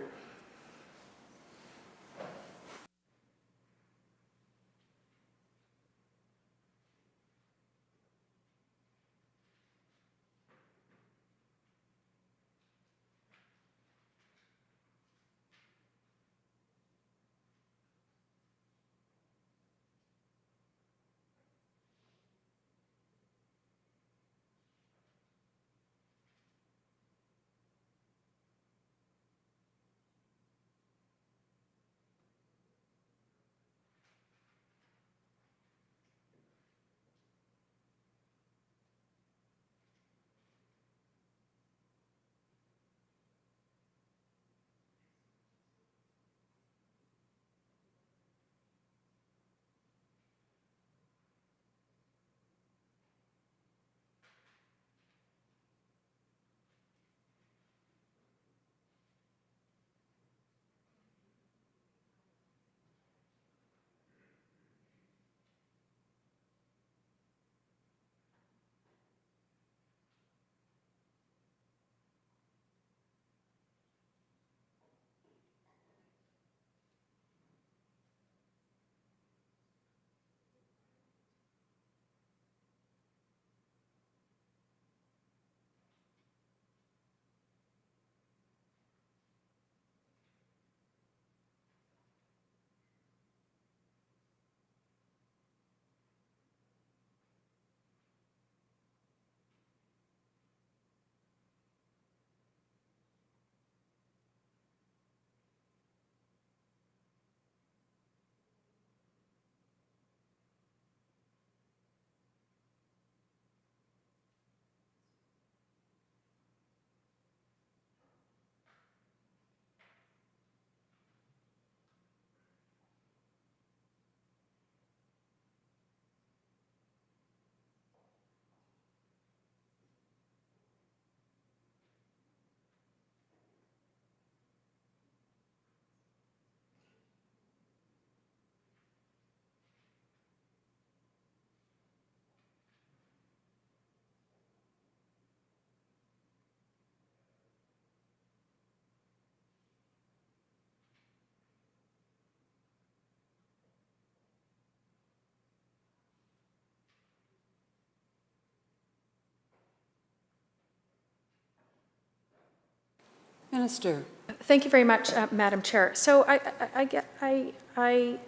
Minister. Thank you very much, Madam Chair. So I think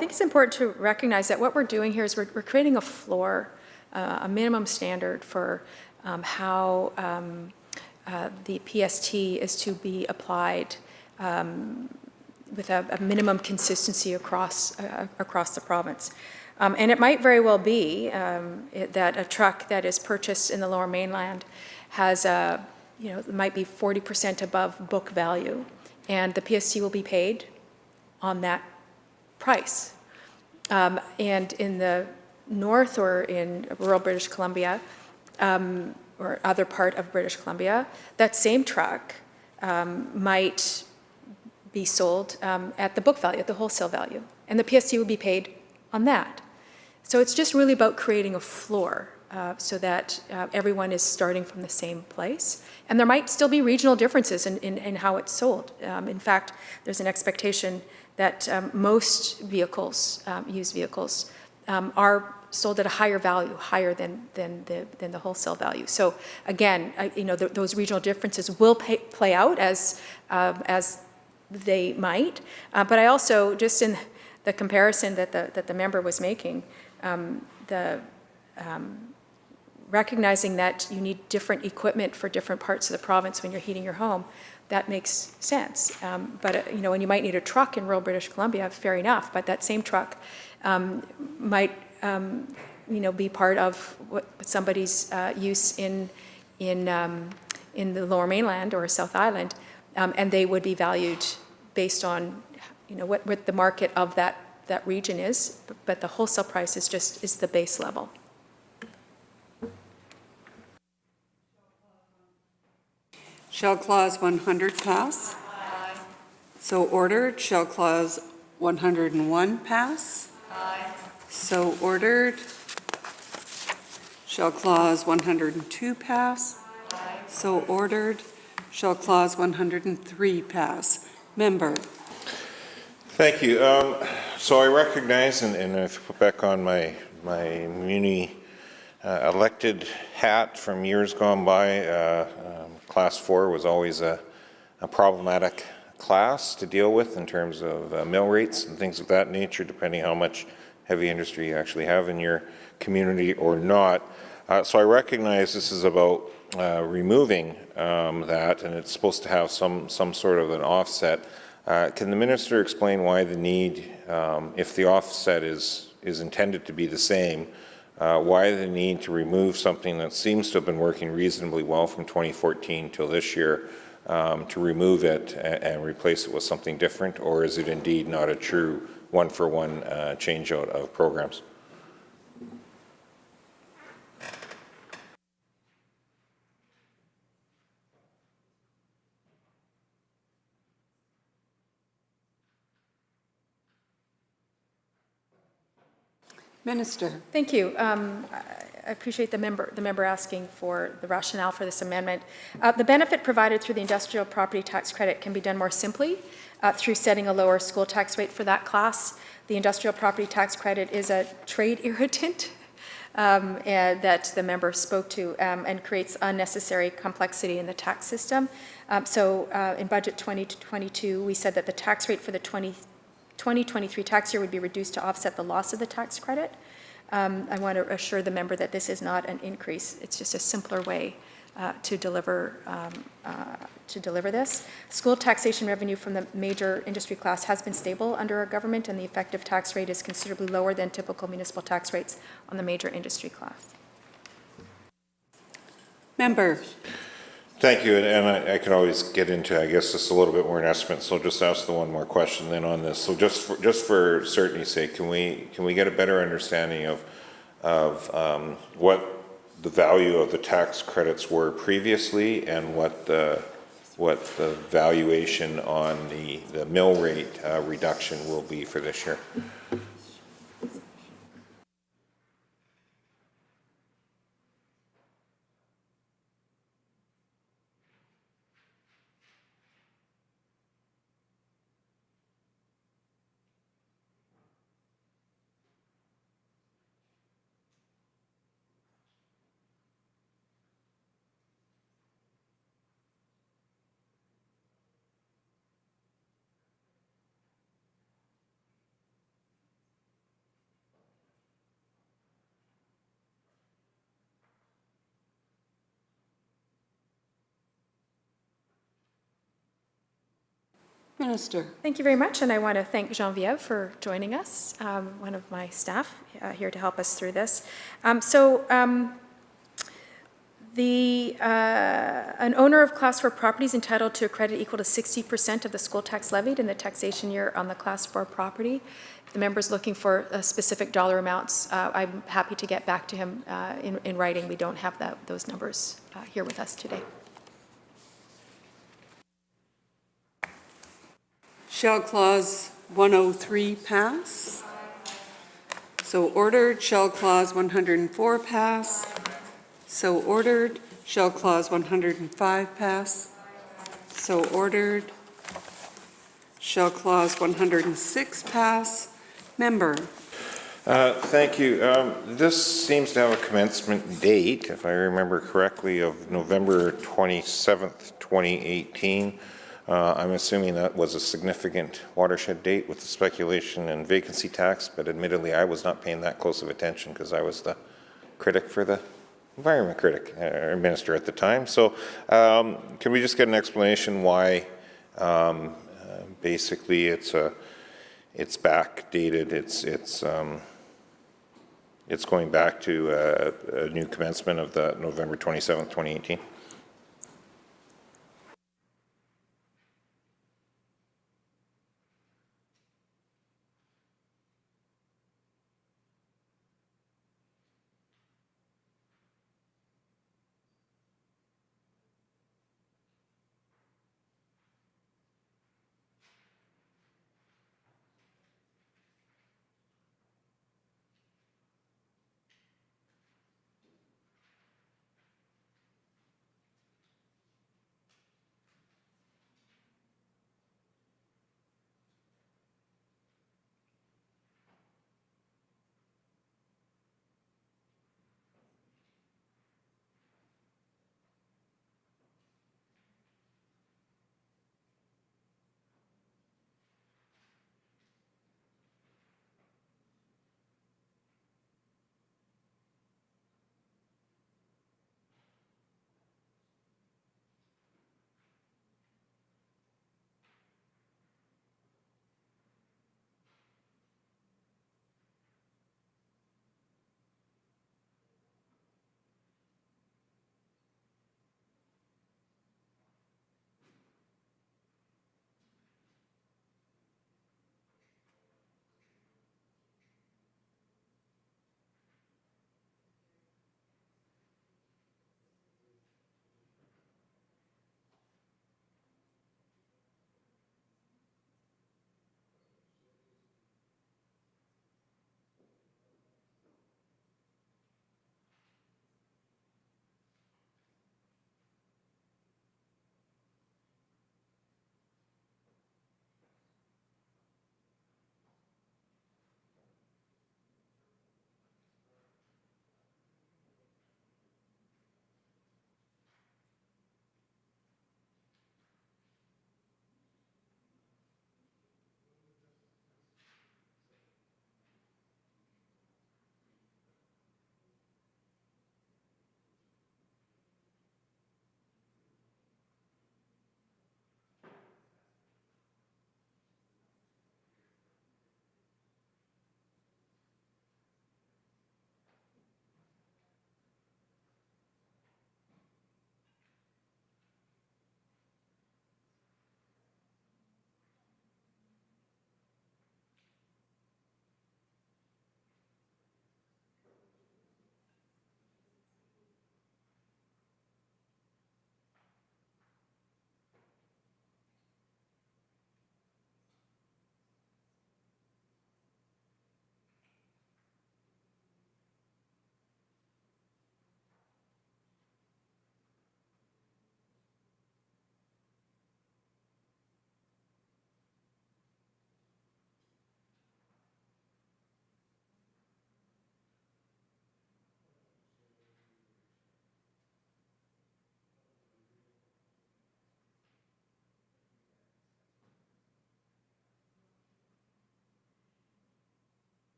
it's important to recognize that what we're doing here is we're creating a floor, a minimum standard for how the PST is to be applied with a minimum consistency across the province. And it might very well be that a truck that is purchased in the Lower Mainland has it might be 40% above book value, and the PST will be paid on that price. And in the north or in rural British Columbia, or other part of British Columbia, that same truck might be sold at the book value, at the wholesale value, and the PST will be paid on that. So it's just really about creating a floor so that everyone is starting from the same place. And there might still be regional differences in how it's sold. In fact, there's an expectation that most vehicles, used vehicles, are sold at a higher value, higher than the wholesale value. So again, those regional differences will play out as they might. But I also, just in the comparison that the member was making, recognizing that you need different equipment for different parts of the province when you're heating your home, that makes sense. But when you might need a truck in rural British Columbia, fair enough, but that same truck might be part of what somebody's use in the Lower Mainland or South Island, and they would be valued based on what the market of that region is, but the wholesale price is the base level. Shall Clause 100 pass? Aye. So ordered. Shall Clause 101 pass? Aye. So ordered. Shall Clause 102 pass? Aye. So ordered. Shall Clause 103 pass? Member. Thank you. So I recognize, and I put back on my muni elected hat from years gone by, Class 4 was always a problematic class to deal with in terms of mill rates and things of that nature, depending how much heavy industry you actually have in your community or not. So I recognize this is about removing that, and it's supposed to have some sort of an offset. Can the minister explain why the need, if the offset is intended to be the same, why the need to remove something that seems to have been working reasonably well from 2014 till this year, to remove it and replace it with something different, or is it indeed not a true one-for-one change-out of programs? Minister. Thank you. I appreciate the member asking for the rationale for this amendment. The benefit provided through the industrial property tax credit can be done more simply through setting a lower school tax rate for that class. The industrial property tax credit is a trade irritant that the member spoke to, and creates unnecessary complexity in the tax system. So in budget 2022, we said that the tax rate for the 2023 tax year would be reduced to offset the loss of the tax credit. I want to assure the member that this is not an increase. It's just a simpler way to deliver this. School taxation revenue from the major industry class has been stable under our government, and the effective tax rate is considerably lower than typical municipal tax rates on the major industry class. Member. Thank you, and I could always get into, I guess, just a little bit more in estimate, so I'll just ask the one more question then on this. So just for certainty's sake, can we get a better understanding of what the value of the tax credits were previously, and what the valuation on the mill rate reduction will be for this year? Minister. Thank you very much, and I want to thank Geneviève for joining us, one of my staff here to help us through this. An owner of Class 4 property is entitled to a credit equal to 60% of the school tax levied in the taxation year on the Class 4 property. If the member is looking for specific dollar amounts, I'm happy to get back to him in writing. We don't have those numbers here with us today. Shall Clause 103 pass? So ordered. Shall Clause 104 pass? So ordered. Shall Clause 105 pass? So ordered. Shall Clause 106 pass? Member. Thank you. This seems to have a commencement date, if I remember correctly, of November 27th, 2018. I'm assuming that was a significant watershed date with the speculation and vacancy tax, but admittedly I was not paying that close of attention because I was the critic for the environment critic, or minister at the time. So can we just get an explanation why basically it's backdated, it's going back to a new commencement of the November 27th, 2018?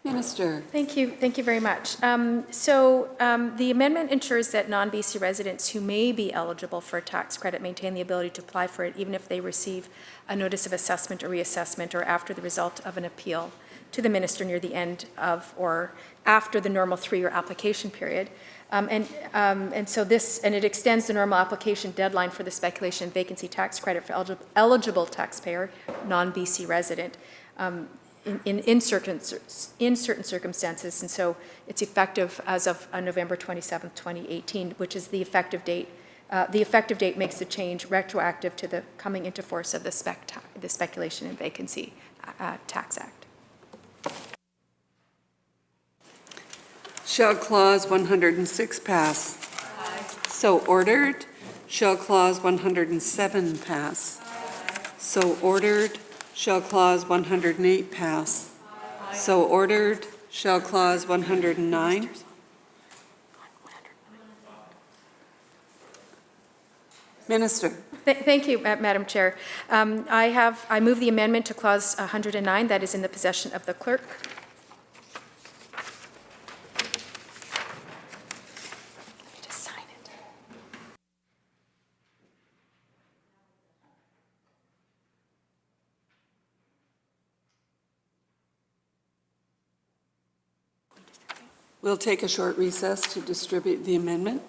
Minister. Thank you very much. The amendment ensures that non-BC residents who may be eligible for a tax credit maintain the ability to apply for it even if they receive a notice of assessment or reassessment or after the result of an appeal to the minister near the end of or after the normal 3-year application period. And it extends the normal application deadline for the speculation and vacancy tax credit for eligible taxpayer, non-BC resident. in certain circumstances, and so it's effective as of November 27th, 2018, which is the effective date. The effective date makes the change retroactive to the coming into force of the Speculation and Vacancy Tax Act. Shall Clause 106 pass? Aye. So ordered. Shall Clause 107 pass? So ordered. Shall Clause 108 pass? Aye. So ordered. Shall Clause 109? Minister. Thank you, Madam Chair. I move the amendment to Clause 109 that is in the possession of the clerk. Just sign it. We'll take a short recess to distribute the amendment.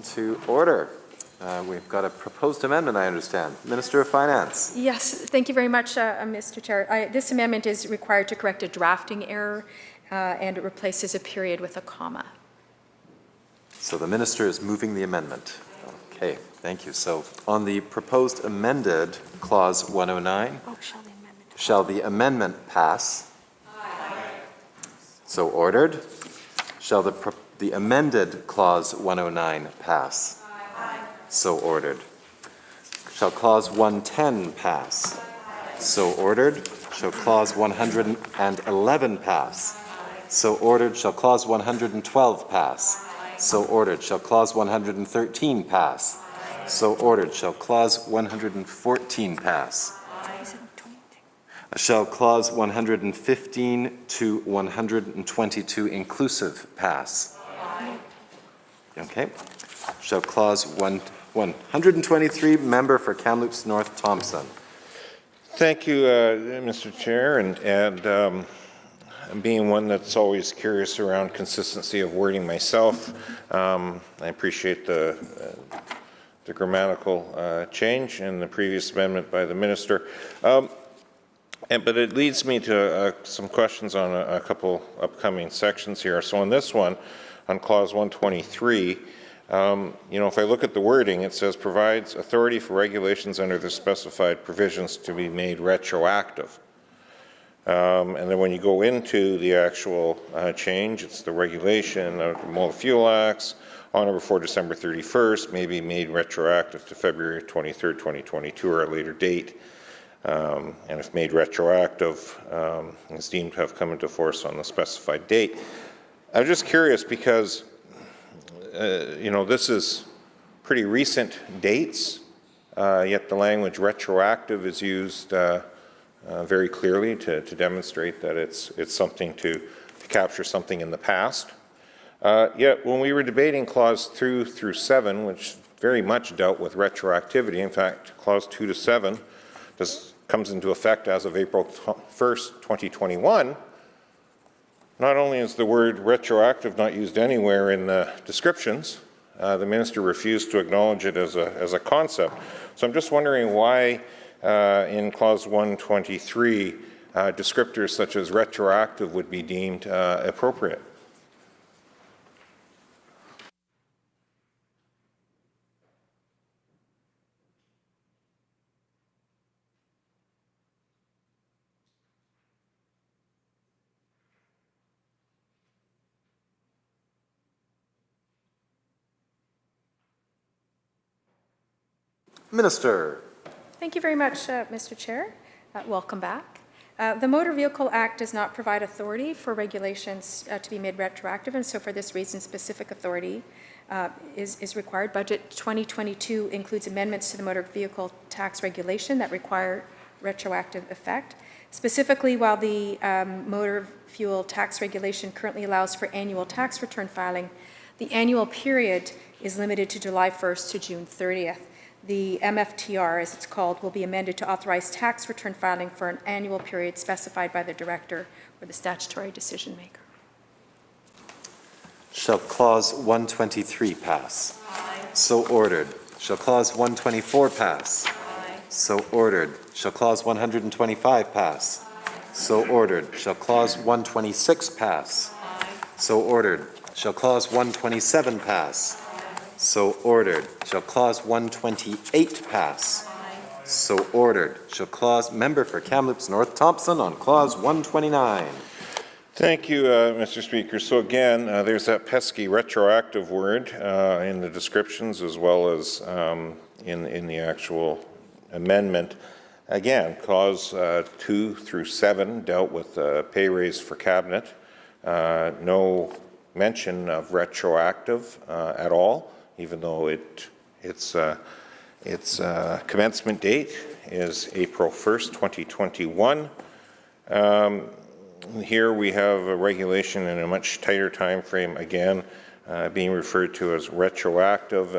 To order. We've got a proposed amendment, I understand. Minister of Finance. Yes, thank you very much, Mr. Chair. This amendment is required to correct a drafting error, and it replaces a period with a comma. So the minister is moving the amendment. Okay, thank you. So on the proposed amended clause 109, shall the amendment pass? Aye. So ordered. Shall the amended clause 109 pass? Aye. So ordered. Shall clause 110 pass? Aye. So ordered. Shall clause 111 pass? Aye. So ordered. Shall clause 112 pass? So ordered. Shall clause 113 pass? Aye. So ordered. Shall clause 114 pass? Aye. Shall clause 115 to 122 inclusive pass? Aye. Okay. Shall clause 123, member for Kamloops North Thompson. Thank you, Mr. Chair, and being one that's always curious around consistency of wording myself, I appreciate the grammatical change in the previous amendment by the minister. But it leads me to some questions on a couple upcoming sections here. So on this one, on clause 123, if I look at the wording, it says provides authority for regulations under the specified provisions to be made retroactive. And then when you go into the actual change, it's the regulation of Motor Fuel Acts on or before December 31st may be made retroactive to February 23rd, 2022 or a later date. And if made retroactive, is deemed to have come into force on the specified date. I'm just curious because, this is pretty recent dates, yet the language retroactive is used very clearly to demonstrate that it's something to capture something in the past. Yet when we were debating clause 2 through 7, which very much dealt with retroactivity, in fact, clause 2 to 7 comes into effect as of April 1st, 2021, not only is the word retroactive not used anywhere in the descriptions, the minister refused to acknowledge it as a concept. So I'm just wondering why in clause 123, descriptors such as retroactive would be deemed appropriate. Minister. Thank you very much, Mr. Chair. Welcome back. The Motor Vehicle Act does not provide authority for regulations to be made retroactive, and so for this reason, specific authority is required. Budget 2022 includes amendments to the motor vehicle tax regulation that require retroactive effect. Specifically, while the motor fuel tax regulation currently allows for annual tax return filing, the annual period is limited to July 1st to June 30th. The MFTR, as it's called, will be amended to authorize tax return filing for an annual period specified by the director or the statutory decision maker. Shall clause 123 pass? Aye. So ordered. Shall clause 124 pass? Aye. So ordered. Shall clause 125 pass? Aye. So ordered. Shall clause 126 pass? Aye. So ordered. Shall clause 127 pass? So ordered. Shall clause 128 pass? Aye. So ordered. Shall clause member for Kamloops North Thompson on clause 129. Thank you, Mr. Speaker. So again, there's that pesky retroactive word in the descriptions as well as in the actual amendment. Again, clause 2 through 7 dealt with pay raise for cabinet. No mention of retroactive at all, even though its commencement date is April 1st, 2021. Here we have a regulation in a much tighter time frame, again, being referred to as retroactive.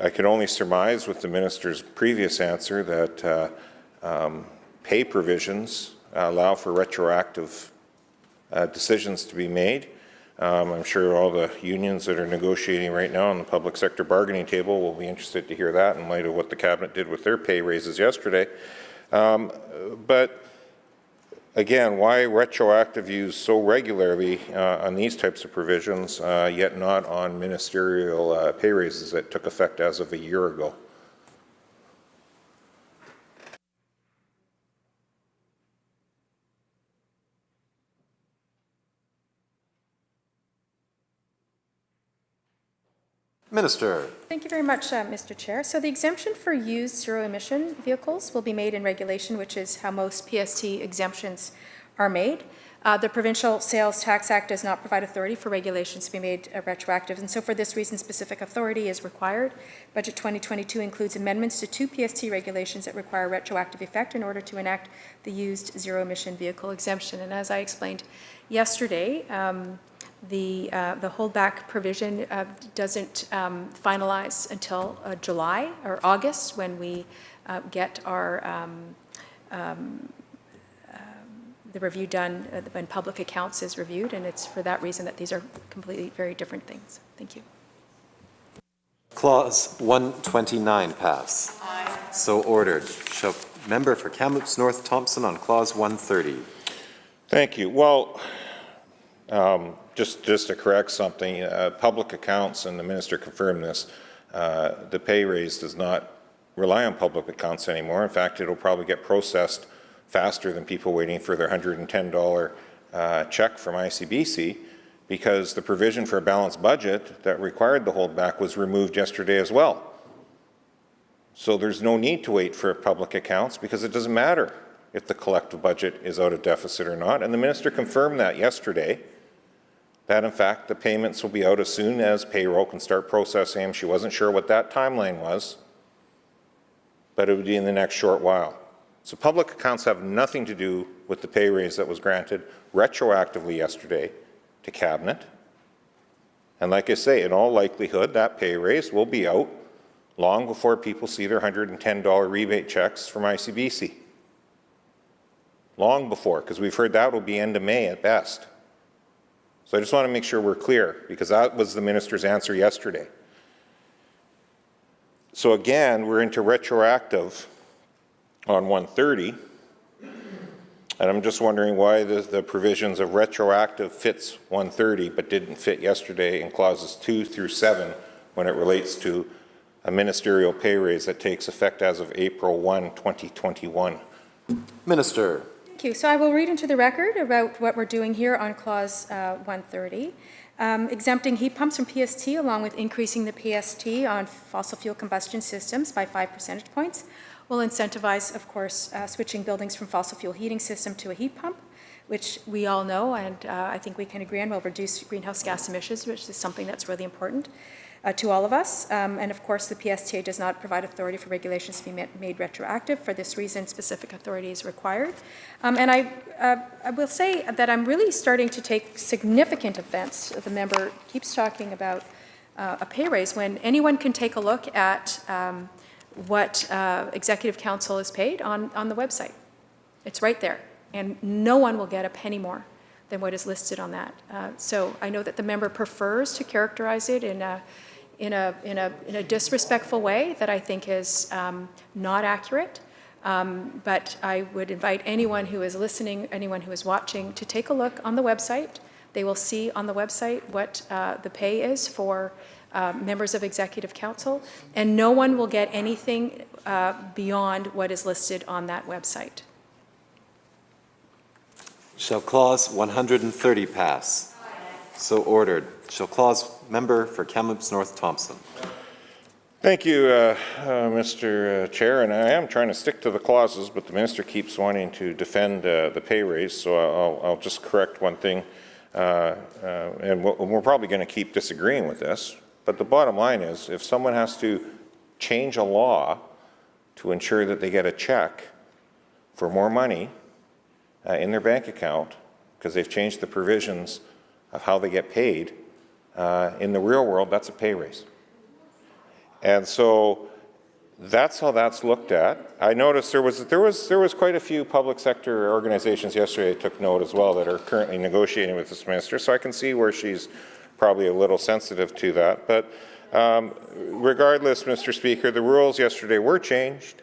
I could only surmise with the minister's previous answer that pay provisions allow for retroactive decisions to be made. I'm sure all the unions that are negotiating right now on the public sector bargaining table will be interested to hear that in light of what the Cabinet did with their pay raises yesterday. But again, why retroactive use so regularly on these types of provisions, yet not on ministerial pay raises that took effect as of a year ago? Minister. Thank you very much, Mr. Chair. So the exemption for used zero-emission vehicles will be made in regulation, which is how most PST exemptions are made. The Provincial Sales Tax Act does not provide authority for regulations to be made retroactive, and so for this reason, specific authority is required. Budget 2022 includes amendments to 2 PST regulations that require retroactive effect in order to enact the used zero-emission vehicle exemption. And as I explained yesterday, the holdback provision doesn't finalize until July or August, when we get our the review done when public accounts is reviewed, and it's for that reason that these are completely very different things. Thank you. Clause 129 pass. Aye. So ordered. Shall member for Kamloops North Thompson on clause 130. Thank you. Well, just to correct something, public accounts, and the minister confirmed this, the pay raise does not rely on public accounts anymore. In fact, it'll probably get processed faster than people waiting for their $110 check from ICBC, because the provision for a balanced budget that required the holdback was removed yesterday as well. So there's no need to wait for public accounts, because it doesn't matter if the collective budget is out of deficit or not. And the minister confirmed that yesterday, that in fact the payments will be out as soon as payroll can start processing them. She wasn't sure what that timeline was, but it would be in the next short while. So public accounts have nothing to do with the pay raise that was granted retroactively yesterday to Cabinet. And like I say, in all likelihood, that pay raise will be out long before people see their $110 rebate checks from ICBC. Long before, because we've heard that will be end of May at best. So I just want to make sure we're clear, because that was the minister's answer yesterday. So again, we're into retroactive on 130, and I'm just wondering why the provisions of retroactive fits 130 but didn't fit yesterday in clauses 2 through 7 when it relates to a ministerial pay raise that takes effect as of April 1, 2021. Minister. Thank you. So I will read into the record about what we're doing here on clause 130. Exempting heat pumps from PST, along with increasing the PST on fossil fuel combustion systems by 5 percentage points, will incentivize, of course, switching buildings from fossil fuel heating system to a heat pump, which we all know, and I think we can agree on, will reduce greenhouse gas emissions, which is something that's really important to all of us. And of course, the PSTA does not provide authority for regulations to be made retroactive. For this reason, specific authority is required. And I will say that I'm really starting to take significant offense. The member keeps talking about a pay raise when anyone can take a look at what Executive Council is paid on the website. It's right there, and no one will get a penny more than what is listed on that. So I know that the member prefers to characterize it in a disrespectful way that I think is not accurate. But I would invite anyone who is listening, anyone who is watching, to take a look on the website. They will see on the website what the pay is for members of Executive Council, and no one will get anything beyond what is listed on that website. Shall clause 130 pass? So ordered. Shall clause member for Kamloops North Thompson. Thank you, Mr. Chair, and I am trying to stick to the clauses, but the minister keeps wanting to defend the pay raise, so I'll just correct one thing, and we're probably going to keep disagreeing with this. But the bottom line is, if someone has to change a law to ensure that they get a check for more money in their bank account because they've changed the provisions of how they get paid, in the real world, that's a pay raise. And so That's how that's looked at. I noticed there was quite a few public sector organizations yesterday that took note as well that are currently negotiating with this minister, so I can see where she's probably a little sensitive to that. But regardless, Mr. Speaker, the rules yesterday were changed.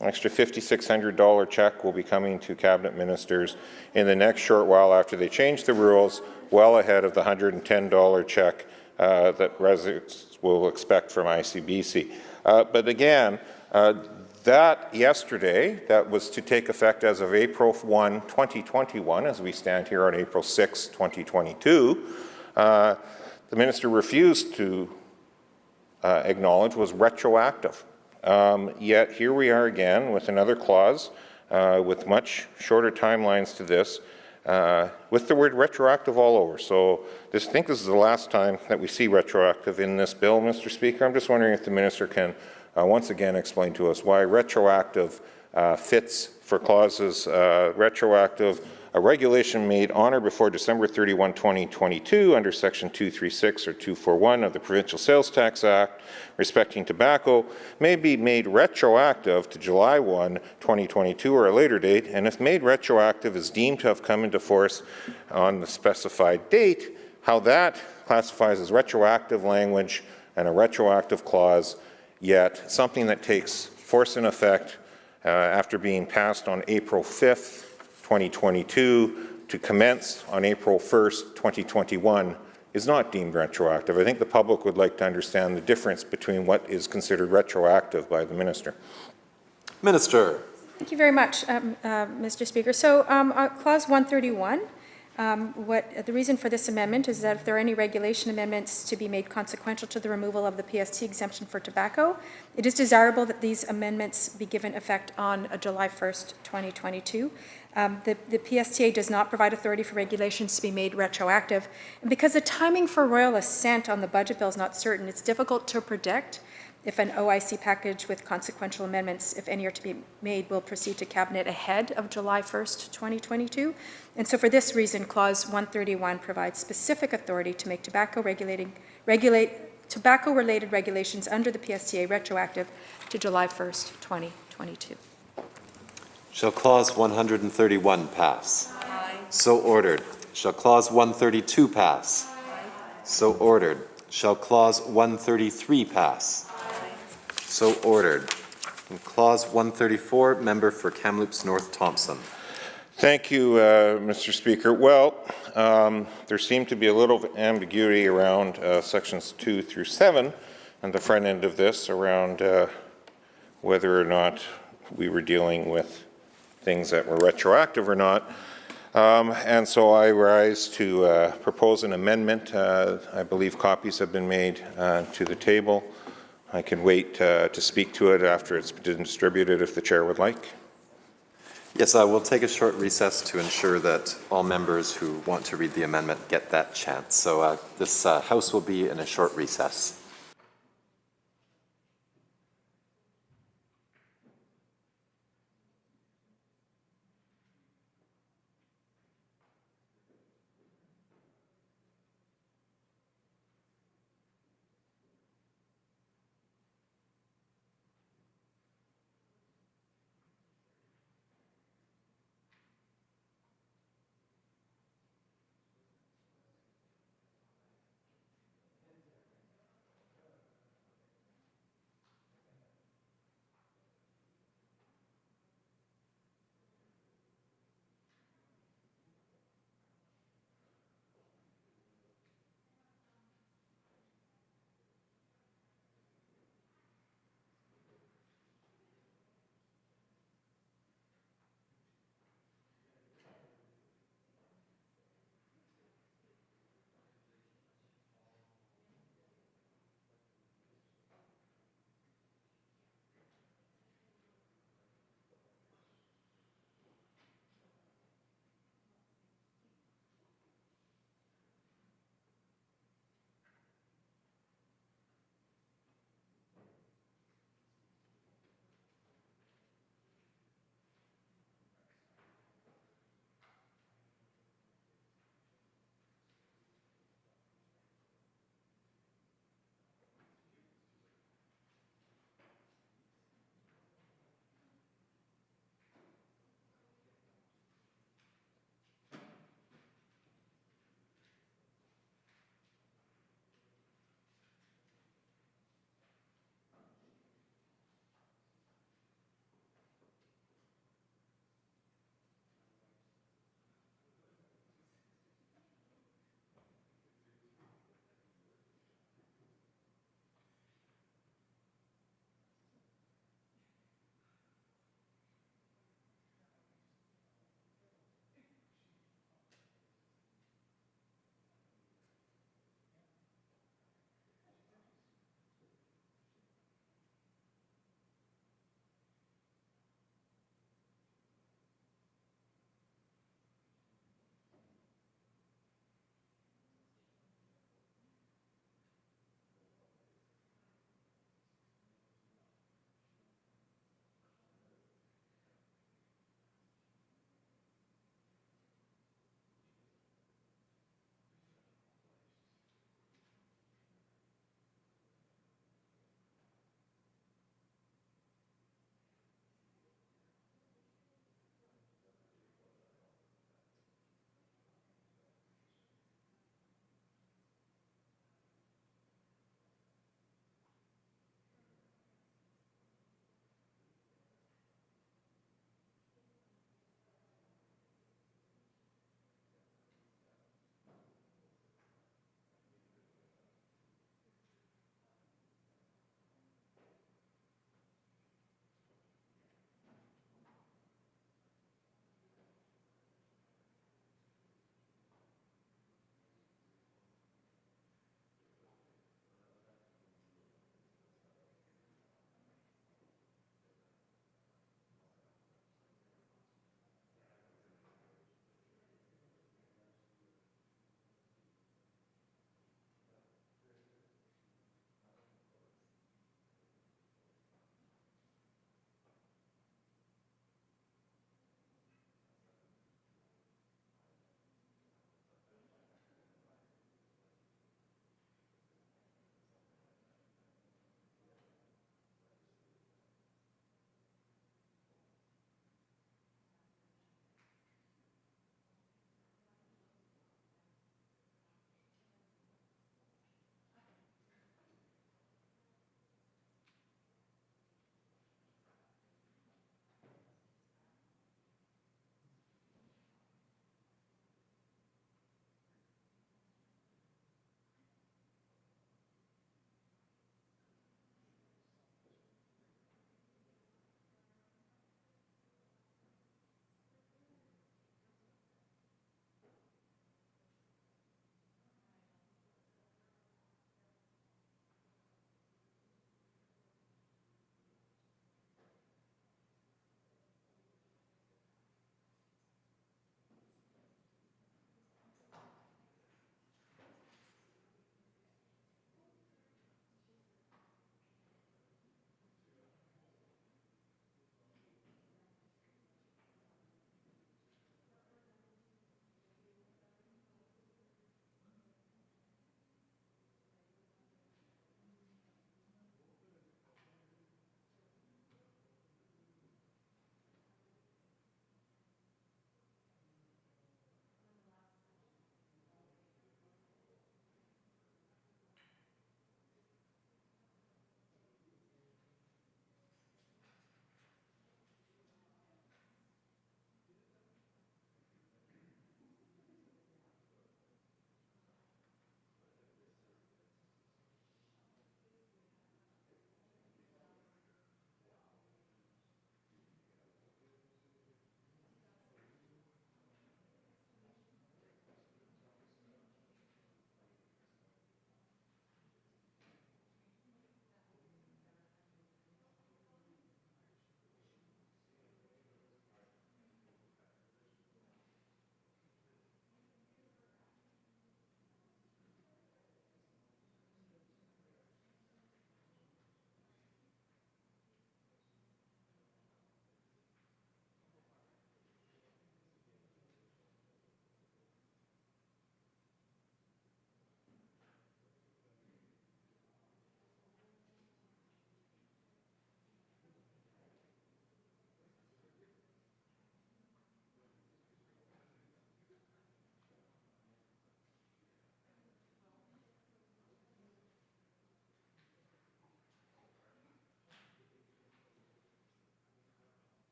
An extra $5,600 check will be coming to cabinet ministers in the next short while after they change the rules, well ahead of the $110 check that residents will expect from ICBC. But again, that yesterday, that was to take effect as of April 1, 2021, as we stand here on April 6, 2022, the minister refused to acknowledge was retroactive. Yet here we are again with another clause with much shorter timelines to this, with the word retroactive all over. So I think this is the last time that we see retroactive in this bill, Mr. Speaker. I'm just wondering if the minister can once again explain to us why retroactive fits for clauses retroactive, a regulation made on or before December 31, 2022 under Section 236 or 241 of the Provincial Sales Tax Act respecting tobacco may be made retroactive to July 1, 2022 or a later date, and if made retroactive is deemed to have come into force on the specified date, how that classifies as retroactive language and a retroactive clause, yet something that takes force and effect after being passed on April 5th, 2022 to commence on April 1st, 2021 is not deemed retroactive. I think the public would like to understand the difference between what is considered retroactive by the minister. Minister. Thank you very much, Mr. Speaker. So Clause 131, the reason for this amendment is that if there are any regulation amendments to be made consequential to the removal of the PST exemption for tobacco, it is desirable that these amendments be given effect on July 1st, 2022. The PSTA does not provide authority for regulations to be made retroactive. And because the timing for royal assent on the budget bill is not certain, it's difficult to predict if an OIC package with consequential amendments, if any are to be made, will proceed to Cabinet ahead of July 1st, 2022. And so for this reason, Clause 131 provides specific authority to make tobacco-related regulations under the PSTA retroactive to July 1st, 2022. Shall Clause 131 pass? Aye. So ordered. Shall Clause 132 pass? Aye. So ordered. Shall Clause 133 pass? Aye. So ordered. And Clause 134, member for Kamloops North Thompson. Thank you, Mr. Speaker. Well, there seemed to be a little ambiguity around sections 2 through 7 and the front end of this around whether or not we were dealing with things that were retroactive or not. And so I rise to propose an amendment. I believe copies have been made to the table. I can wait to speak to it after it's been distributed if the chair would like. Yes, I will take a short recess to ensure that all members who want to read the amendment get that chance. So this House will be in a short recess.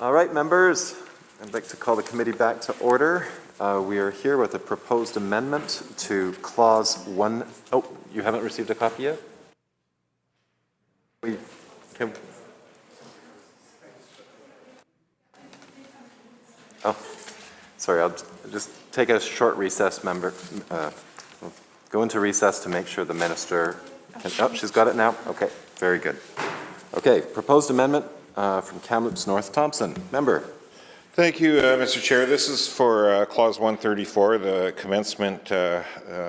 All right, members, I'd like to call the committee back to order. We are here with a proposed amendment to clause 1. Oh, you haven't received a copy yet? We can. Oh, sorry, I'll just take a short recess, member. Go into recess to make sure the minister can. Oh, she's got it now? Okay, very good. Okay, proposed amendment from Kamloops North Thompson. Member. Thank you, Mr. Chair. This is for Clause 134, the commencement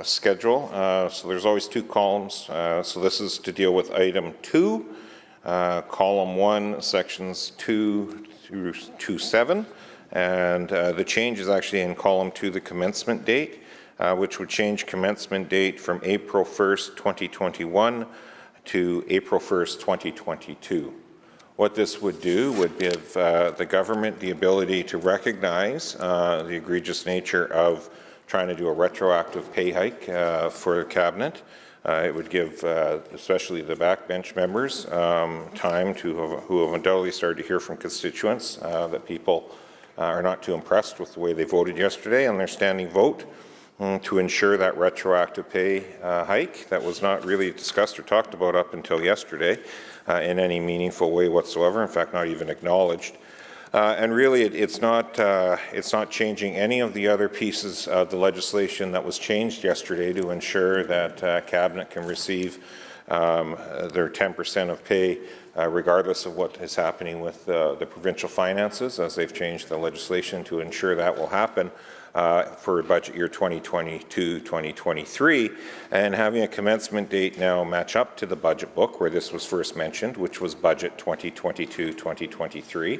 schedule. So there's always two columns. So this is to deal with item 2, column 1, sections 2 through 7. And the change is actually in column 2, the commencement date, which would change commencement date from April 1st, 2021 to April 1st, 2022. What this would do would give the government the ability to recognize the egregious nature of trying to do a retroactive pay hike for the cabinet. It would give especially the backbench members time who have undoubtedly started to hear from constituents that people are not too impressed with the way they voted yesterday on their standing vote to ensure that retroactive pay hike that was not really discussed or talked about up until yesterday in any meaningful way whatsoever, in fact not even acknowledged. And really it's not changing any of the other pieces of the legislation that was changed yesterday to ensure that Cabinet can receive their 10% of pay regardless of what is happening with the provincial finances, as they've changed the legislation to ensure that will happen for budget year 2022-2023, and having a commencement date now match up to the budget book where this was first mentioned, which was budget 2022-2023.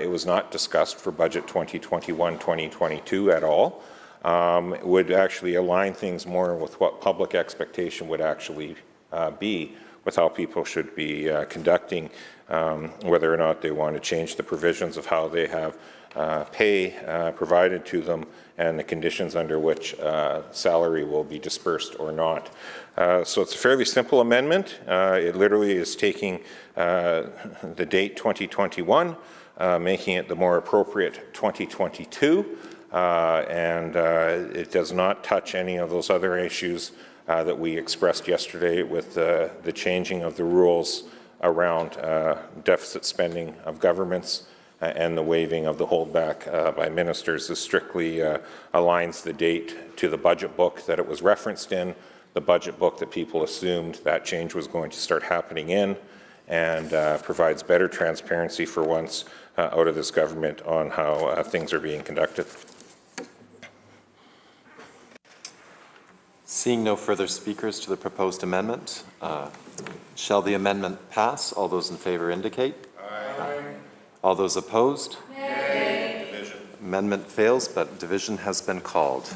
It was not discussed for budget 2021-2022 at all. It would actually align things more with what public expectation would actually be with how people should be conducting, whether or not they want to change the provisions of how they have pay provided to them and the conditions under which salary will be dispersed or not. So it's a fairly simple amendment. It literally is taking the date 2021, making it the more appropriate 2022, and it does not touch any of those other issues that we expressed yesterday with the changing of the rules around deficit spending of governments and the waiving of the holdback by ministers. This strictly aligns the date to the budget book that it was referenced in, the budget book that people assumed that change was going to start happening in, and provides better transparency for once out of this government on how things are being conducted. Seeing no further speakers to the proposed amendment, shall the amendment pass? All those in favour indicate. Aye. All those opposed? Nay. Division. Amendment fails, but division has been called.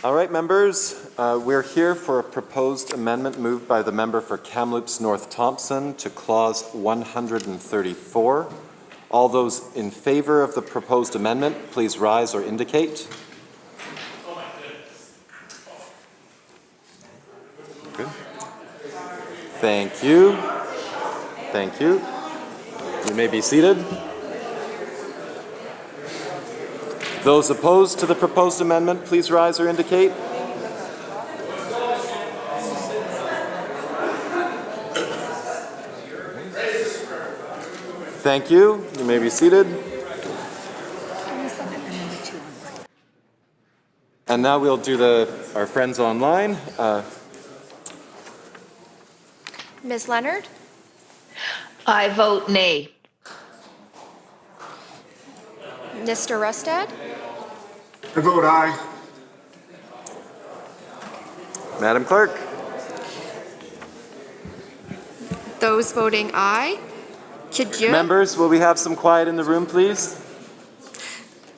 All right, members, we're here for a proposed amendment moved by the member for Kamloops North Thompson to clause 134. All those in favor of the proposed amendment, please rise or indicate. Good. Thank you. Thank you. You may be seated. Those opposed to the proposed amendment, please rise or indicate. Thank you. You may be seated. And now we'll do our friends online. Ms. Leonard? I vote nay. Mr. Rustad? I vote aye. Madam Clerk. Those voting aye? Kidja? Members, will we have some quiet in the room, please?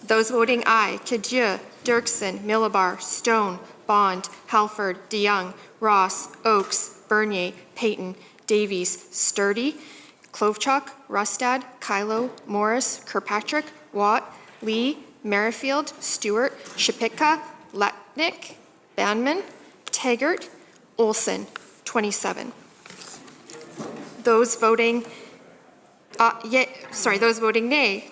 Those voting aye. Kidja, Dirksen, Millibar, Stone, Bond, Halford, DeYoung, Ross, Oakes, Bernier, Payton, Davies, Sturdy, Klovchuk, Rustad, Kylo, Morris, Kirkpatrick, Watt, Lee, Merrifield, Stewart, Shapika, Letnick, Banman, Taggart, Olson, 27. Those voting those voting nay.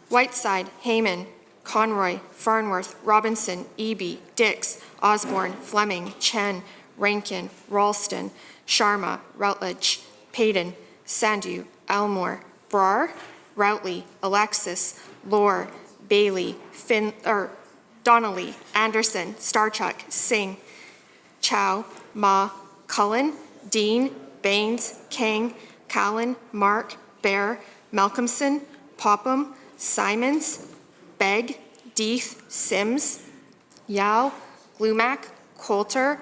Whiteside, Heyman, Conroy, Farnworth, Robinson, Eby, Dix, Osborne, Fleming, Chen, Rankin, Ralston, Sharma, Routledge, Payton, Sandu, Elmore, Brar, Routley, Alexis, Lohr, Bailey, Donnelly, Anderson, Starchuk, Singh, Chow, Ma, Cullen, Dean, Baines, Kang, Callan, Mark, Bear, Malcolmson, Popham, Simons, Begg, Deeth, Sims, Yao, Glumac, Coulter,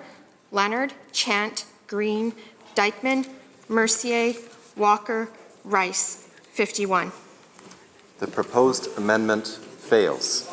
Leonard, Chant, Green, Dykeman, Mercier, Walker, Rice, 51. The proposed amendment fails.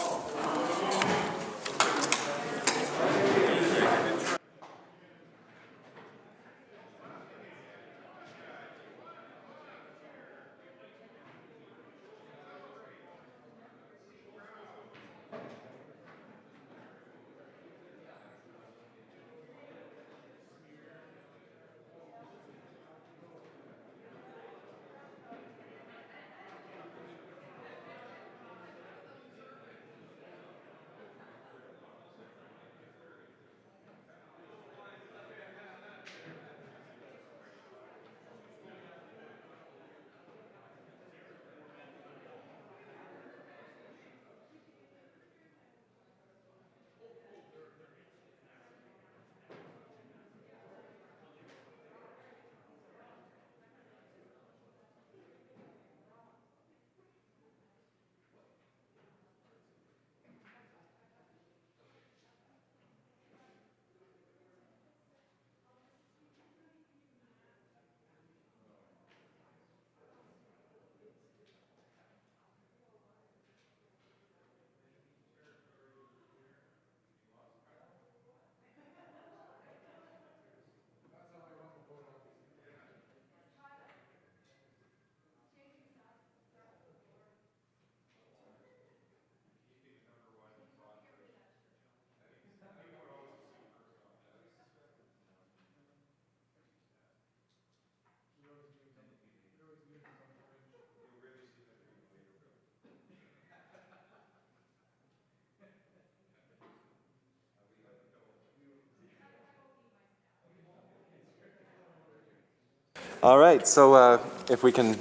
All right, so if we can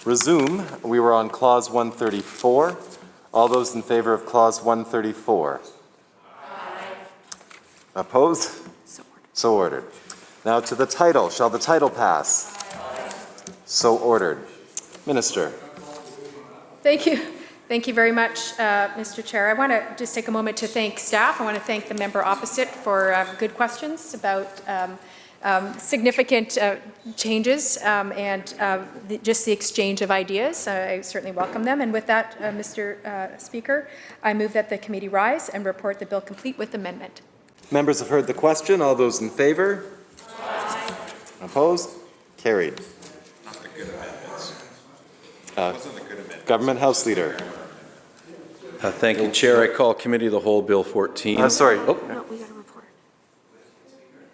resume, we were on clause 134. All those in favor of clause 134? Aye. Opposed? So ordered. Now to the title. Shall the title pass? Aye. So ordered. Minister. Thank you. Thank you very much, Mr. Chair. I want to just take a moment to thank staff. I want to thank the member opposite for good questions about significant changes and just the exchange of ideas. I certainly welcome them. And with that, Mr. Speaker, I move that the committee rise and report the bill complete with amendment. Members have heard the question. All those in favour? Aye. Opposed? Carried. Not the good amendments. Government House Leader. Thank you, Chair. I call Committee of the Whole Bill 14. Sorry. No, we got to report.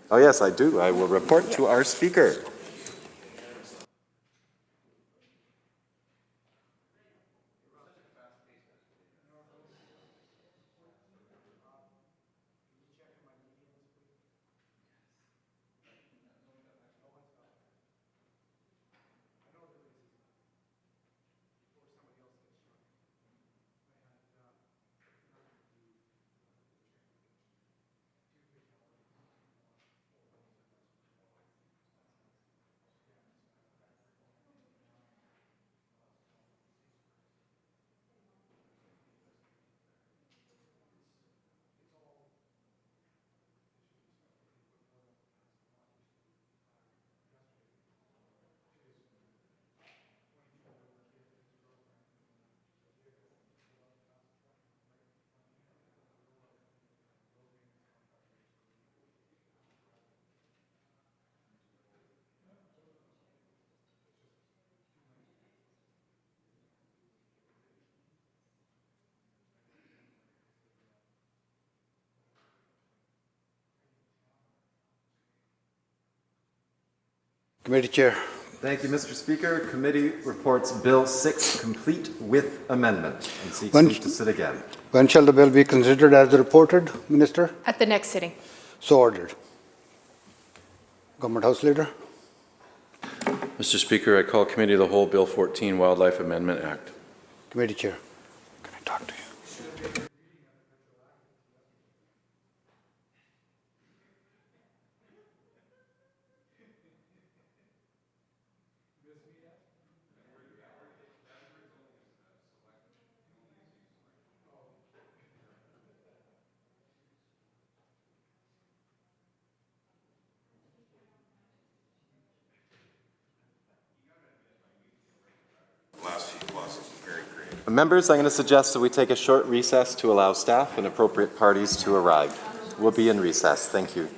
Oh, yes, I do. I will report to our Speaker. Committee Chair. Thank you, Mr. Speaker. Committee reports Bill 6 complete with amendment and seeks When- leave to sit again. When shall the bill be considered as reported, Minister? At the next sitting. So ordered. Government House Leader. Mr. Speaker, I call Committee of the Whole Bill 14, Wildlife Amendment Act. Committee Chair. Can I talk to you? Members, I'm going to suggest that we take a short recess to allow staff and appropriate parties to arrive. We'll be in recess. Thank you.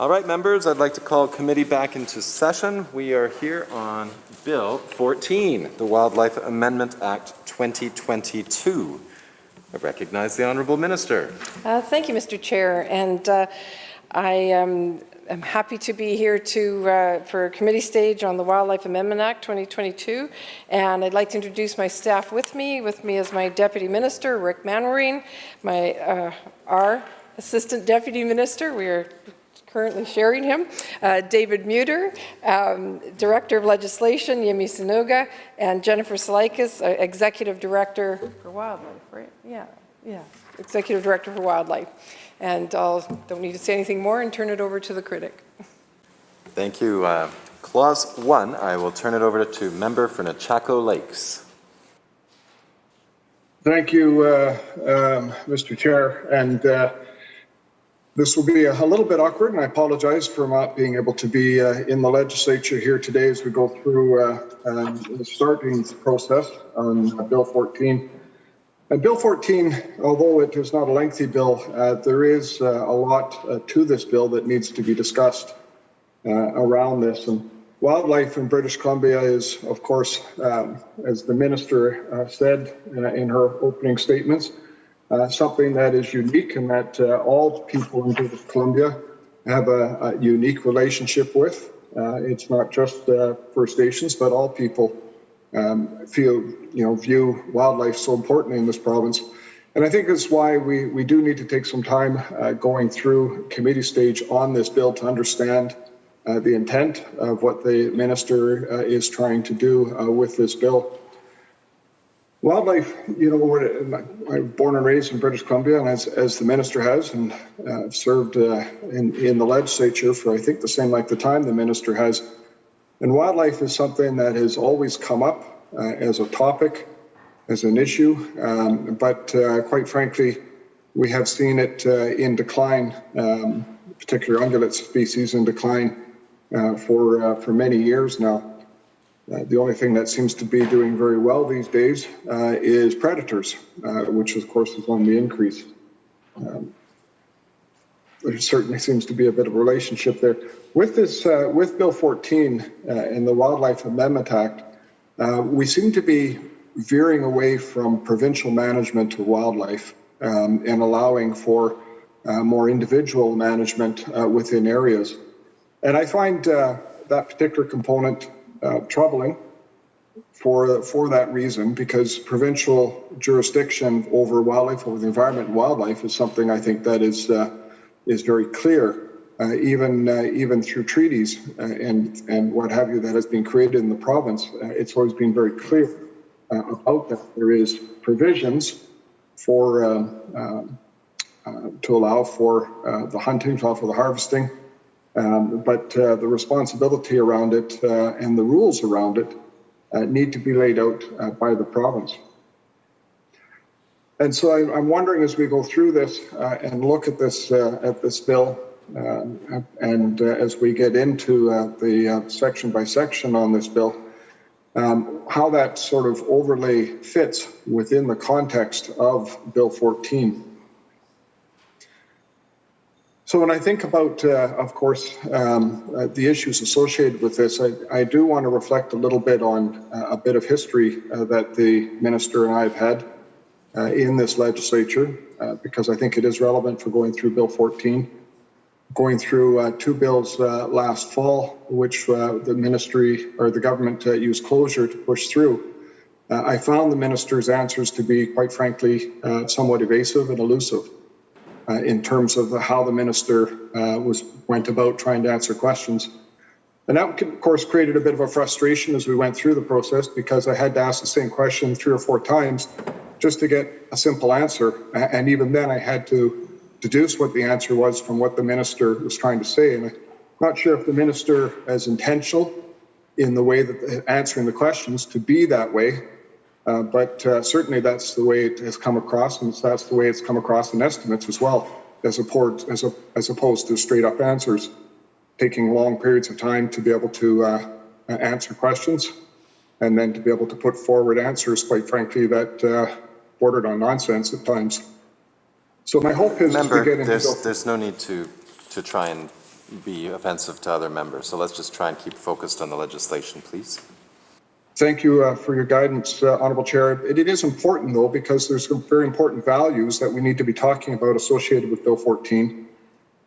All right, members, I'd like to call committee back into session. We are here on Bill 14, the Wildlife Amendment Act 2022. I recognize the Honourable Minister. Thank you, Mr. Chair, and I am happy to be here for committee stage on the Wildlife Amendment Act 2022, and I'd like to introduce my staff with me. With me is my Deputy Minister, Rick Manwaring, our Assistant Deputy Minister. We are currently sharing him, David Muter, Director of Legislation, Yemi Sanoga, and Jennifer Salikas, Executive Director for Wildlife, right? Yeah, Executive Director for Wildlife. And don't need to say anything more and turn it over to the critic. Thank you. Clause 1, I will turn it over to member for Nechako Lakes. Thank you, Mr. Chair. And this will be a little bit awkward, and I apologize for not being able to be in the legislature here today as we go through the starting process on Bill 14. And Bill 14, although it is not a lengthy bill, there is a lot to this bill that needs to be discussed around this. And wildlife in British Columbia is, of course, as the minister said in her opening statements, something that is unique and that all people in British Columbia have a unique relationship with. It's not just First Nations, but all people view wildlife so importantly in this province. And I think that's why we do need to take some time going through committee stage on this bill to understand the intent of what the minister is trying to do with this bill. Wildlife, I'm born and raised in British Columbia, and as the minister has, and served in the legislature for I think the same length of time the minister has. And wildlife is something that has always come up as a topic, as an issue, but quite frankly, we have seen it in decline, particularly ungulate species in decline for many years now. The only thing that seems to be doing very well these days is predators, which of course is on the increase. There certainly seems to be a bit of a relationship there. With this, with Bill 14 and the Wildlife Amendment Act, we seem to be veering away from provincial management of wildlife and allowing for more individual management within areas. And I find that particular component troubling for that reason, because provincial jurisdiction over wildlife, over the environment and wildlife, is something I think that is very clear, even through treaties and what have you that has been created in the province. It's always been very clear about that. There is provisions for to allow for the hunting, to allow for the harvesting, but the responsibility around it and the rules around it need to be laid out by the province. And so I'm wondering, as we go through this and look at this bill, and as we get into the section by section on this bill, how that sort of overlay fits within the context of Bill 14. So when I think about, of course, the issues associated with this, I do want to reflect a little bit on a bit of history that the minister and I have had in this legislature, because I think it is relevant for going through Bill 14. Going through two bills last fall, which the ministry or the government used closure to push through. I found the minister's answers to be, quite frankly, somewhat evasive and elusive in terms of how the minister went about trying to answer questions. And that, of course, created a bit of a frustration as we went through the process, because I had to ask the same question 3 or 4 times just to get a simple answer. And even then I had to deduce what the answer was from what the minister was trying to say. And I'm not sure if the minister is intentional in the way that answering the questions to be that way, but certainly that's the way it has come across, and that's the way it's come across in estimates as well, as opposed to straight up answers, taking long periods of time to be able to answer questions, and then to be able to put forward answers, quite frankly, that bordered on nonsense at times. So my hope is to get into... There's no need to try and be offensive to other members. So let's just try and keep focused on the legislation, please. Thank you for your guidance, Honourable Chair. It is important, though, because there's some very important values that we need to be talking about associated with Bill 14.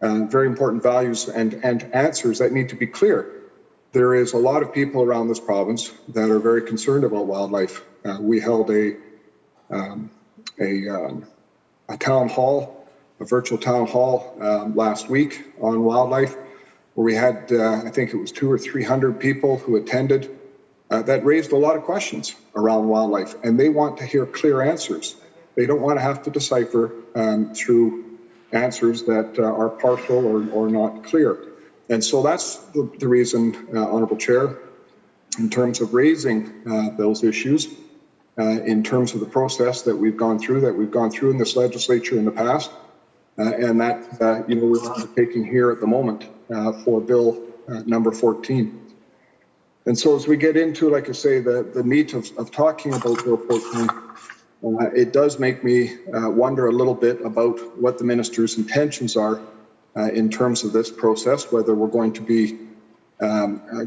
Very important values and answers that need to be clear. There is a lot of people around this province that are very concerned about wildlife. We held a town hall, a virtual town hall last week on wildlife, where we had, I think it was 200 or 300 people who attended. That raised a lot of questions around wildlife, and they want to hear clear answers. They don't want to have to decipher through answers that are partial or not clear. And so that's the reason, Honourable Chair, in terms of raising those issues, in terms of the process that we've gone through in this legislature in the past, and that we're undertaking here at the moment for Bill number 14. And so as we get into, like I say, the meat of talking about Bill 14, it does make me wonder a little bit about what the minister's intentions are in terms of this process, whether we're going to be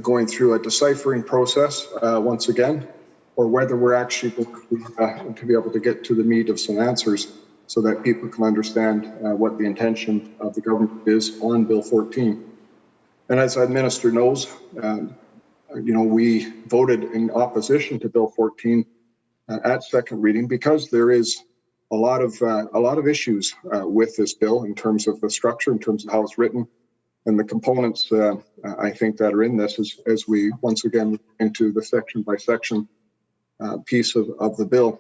going through a deciphering process once again, or whether we're actually going to be able to get to the meat of some answers so that people can understand what the intention of the government is on Bill 14. And as the minister knows, we voted in opposition to Bill 14 at second reading because there is a lot of issues with this bill in terms of the structure, in terms of how it's written, and the components I think that are in this as we once again into the section by section piece of the bill.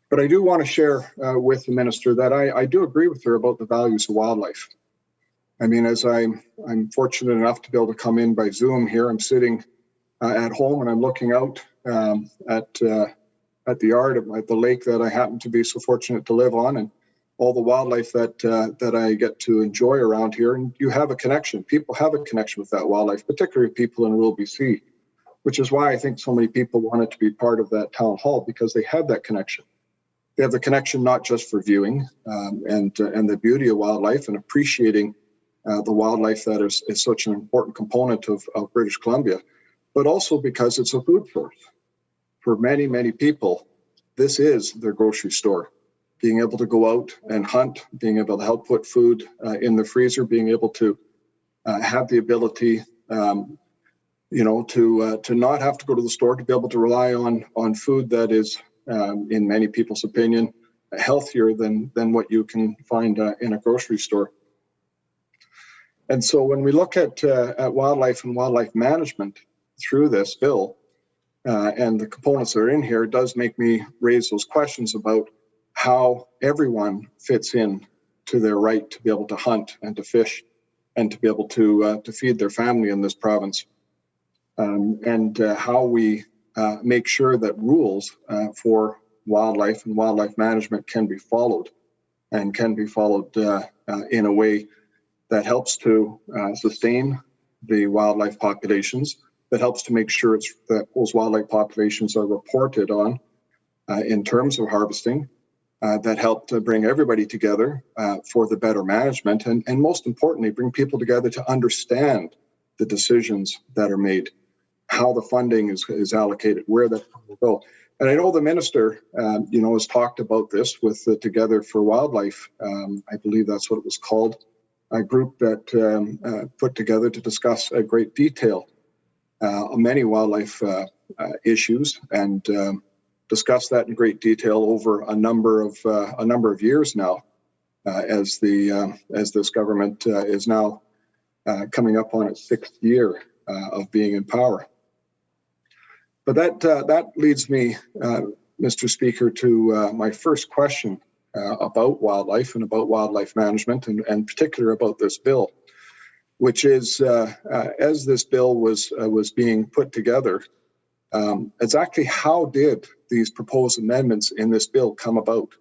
But I do want to share with the minister that I do agree with her about the values of wildlife. I mean, as I'm fortunate enough to be able to come in by Zoom here, I'm sitting at home and I'm looking out at the yard at the lake that I happen to be so fortunate to live on, and all the wildlife that I get to enjoy around here. And you have a connection. People have a connection with that wildlife, particularly people in rural BC, which is why I think so many people wanted to be part of that town hall, because they have that connection. They have the connection not just for viewing and the beauty of wildlife and appreciating the wildlife that is such an important component of British Columbia, but also because it's a food source. For many, many people, this is their grocery store. Being able to go out and hunt, being able to help put food in the freezer, being able to have the ability, to not have to go to the store, to be able to rely on food that is, in many people's opinion, healthier than what you can find in a grocery store. And so when we look at wildlife and wildlife management through this bill and the components that are in here, it does make me raise those questions about how everyone fits in to their right to be able to hunt and to fish and to be able to feed their family in this province, and how we make sure that rules for wildlife and wildlife management can be followed and can be followed in a way that helps to sustain the wildlife populations, that helps to make sure that those wildlife populations are reported on in terms of harvesting, that help to bring everybody together for the better management, and most importantly, bring people together to understand the decisions that are made, how the funding is allocated, where that will go. And I know the minister, has talked about this with the Together for Wildlife, I believe that's what it was called, a group that put together to discuss a great detail many wildlife issues, and discuss that in great detail over a number of years now, as this government is now coming up on its 6th year of being in power. But that leads me, Mr. Speaker, to my first question about wildlife and about wildlife management, and particular about this bill, which is, as this bill was being put together, exactly how did these proposed amendments in this bill come about?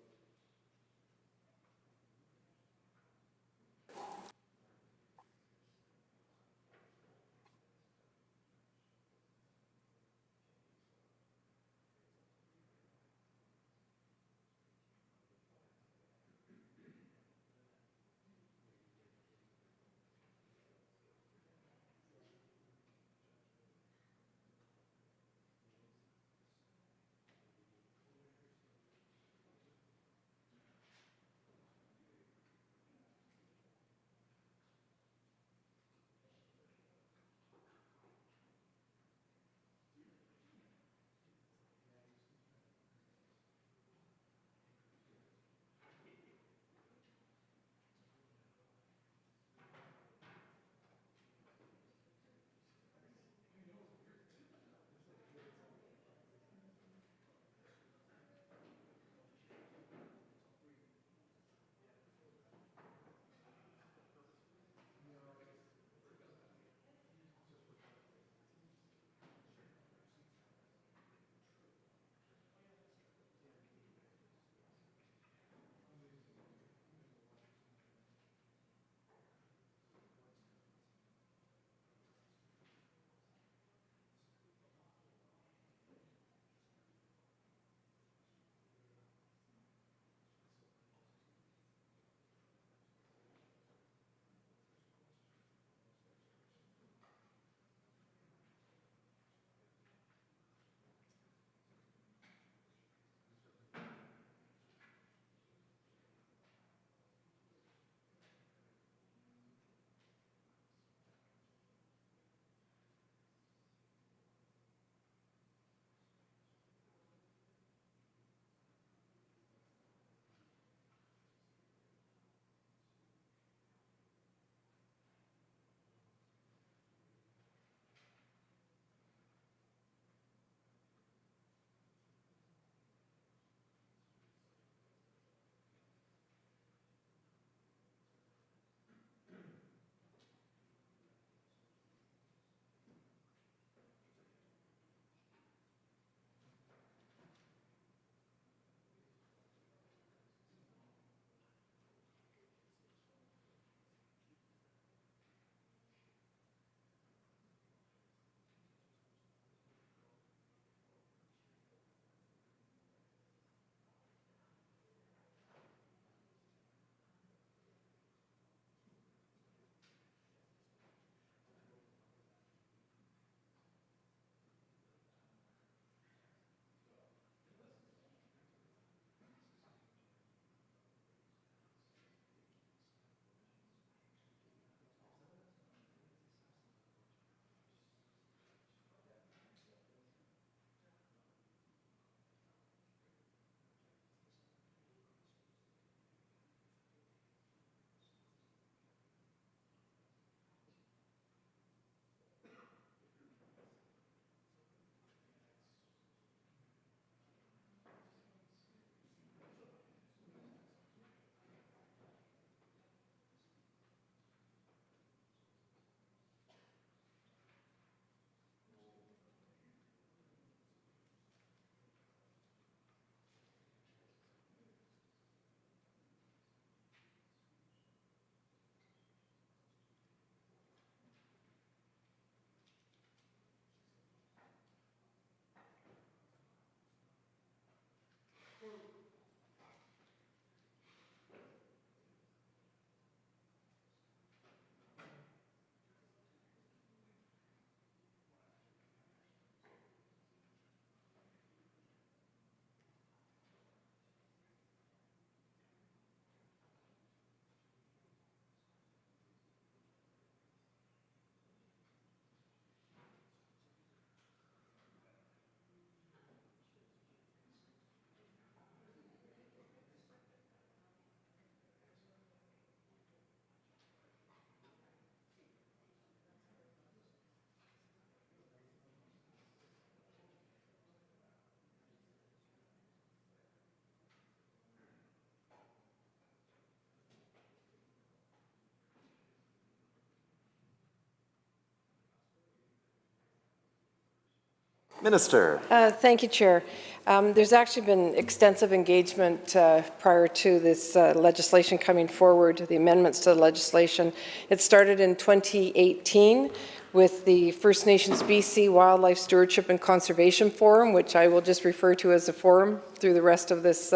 Minister. Thank you, Chair. There's actually been extensive engagement prior to this legislation coming forward, the amendments to the legislation. It started in 2018 with the First Nations BC Wildlife Stewardship and Conservation Forum, which I will just refer to as a forum through the rest of this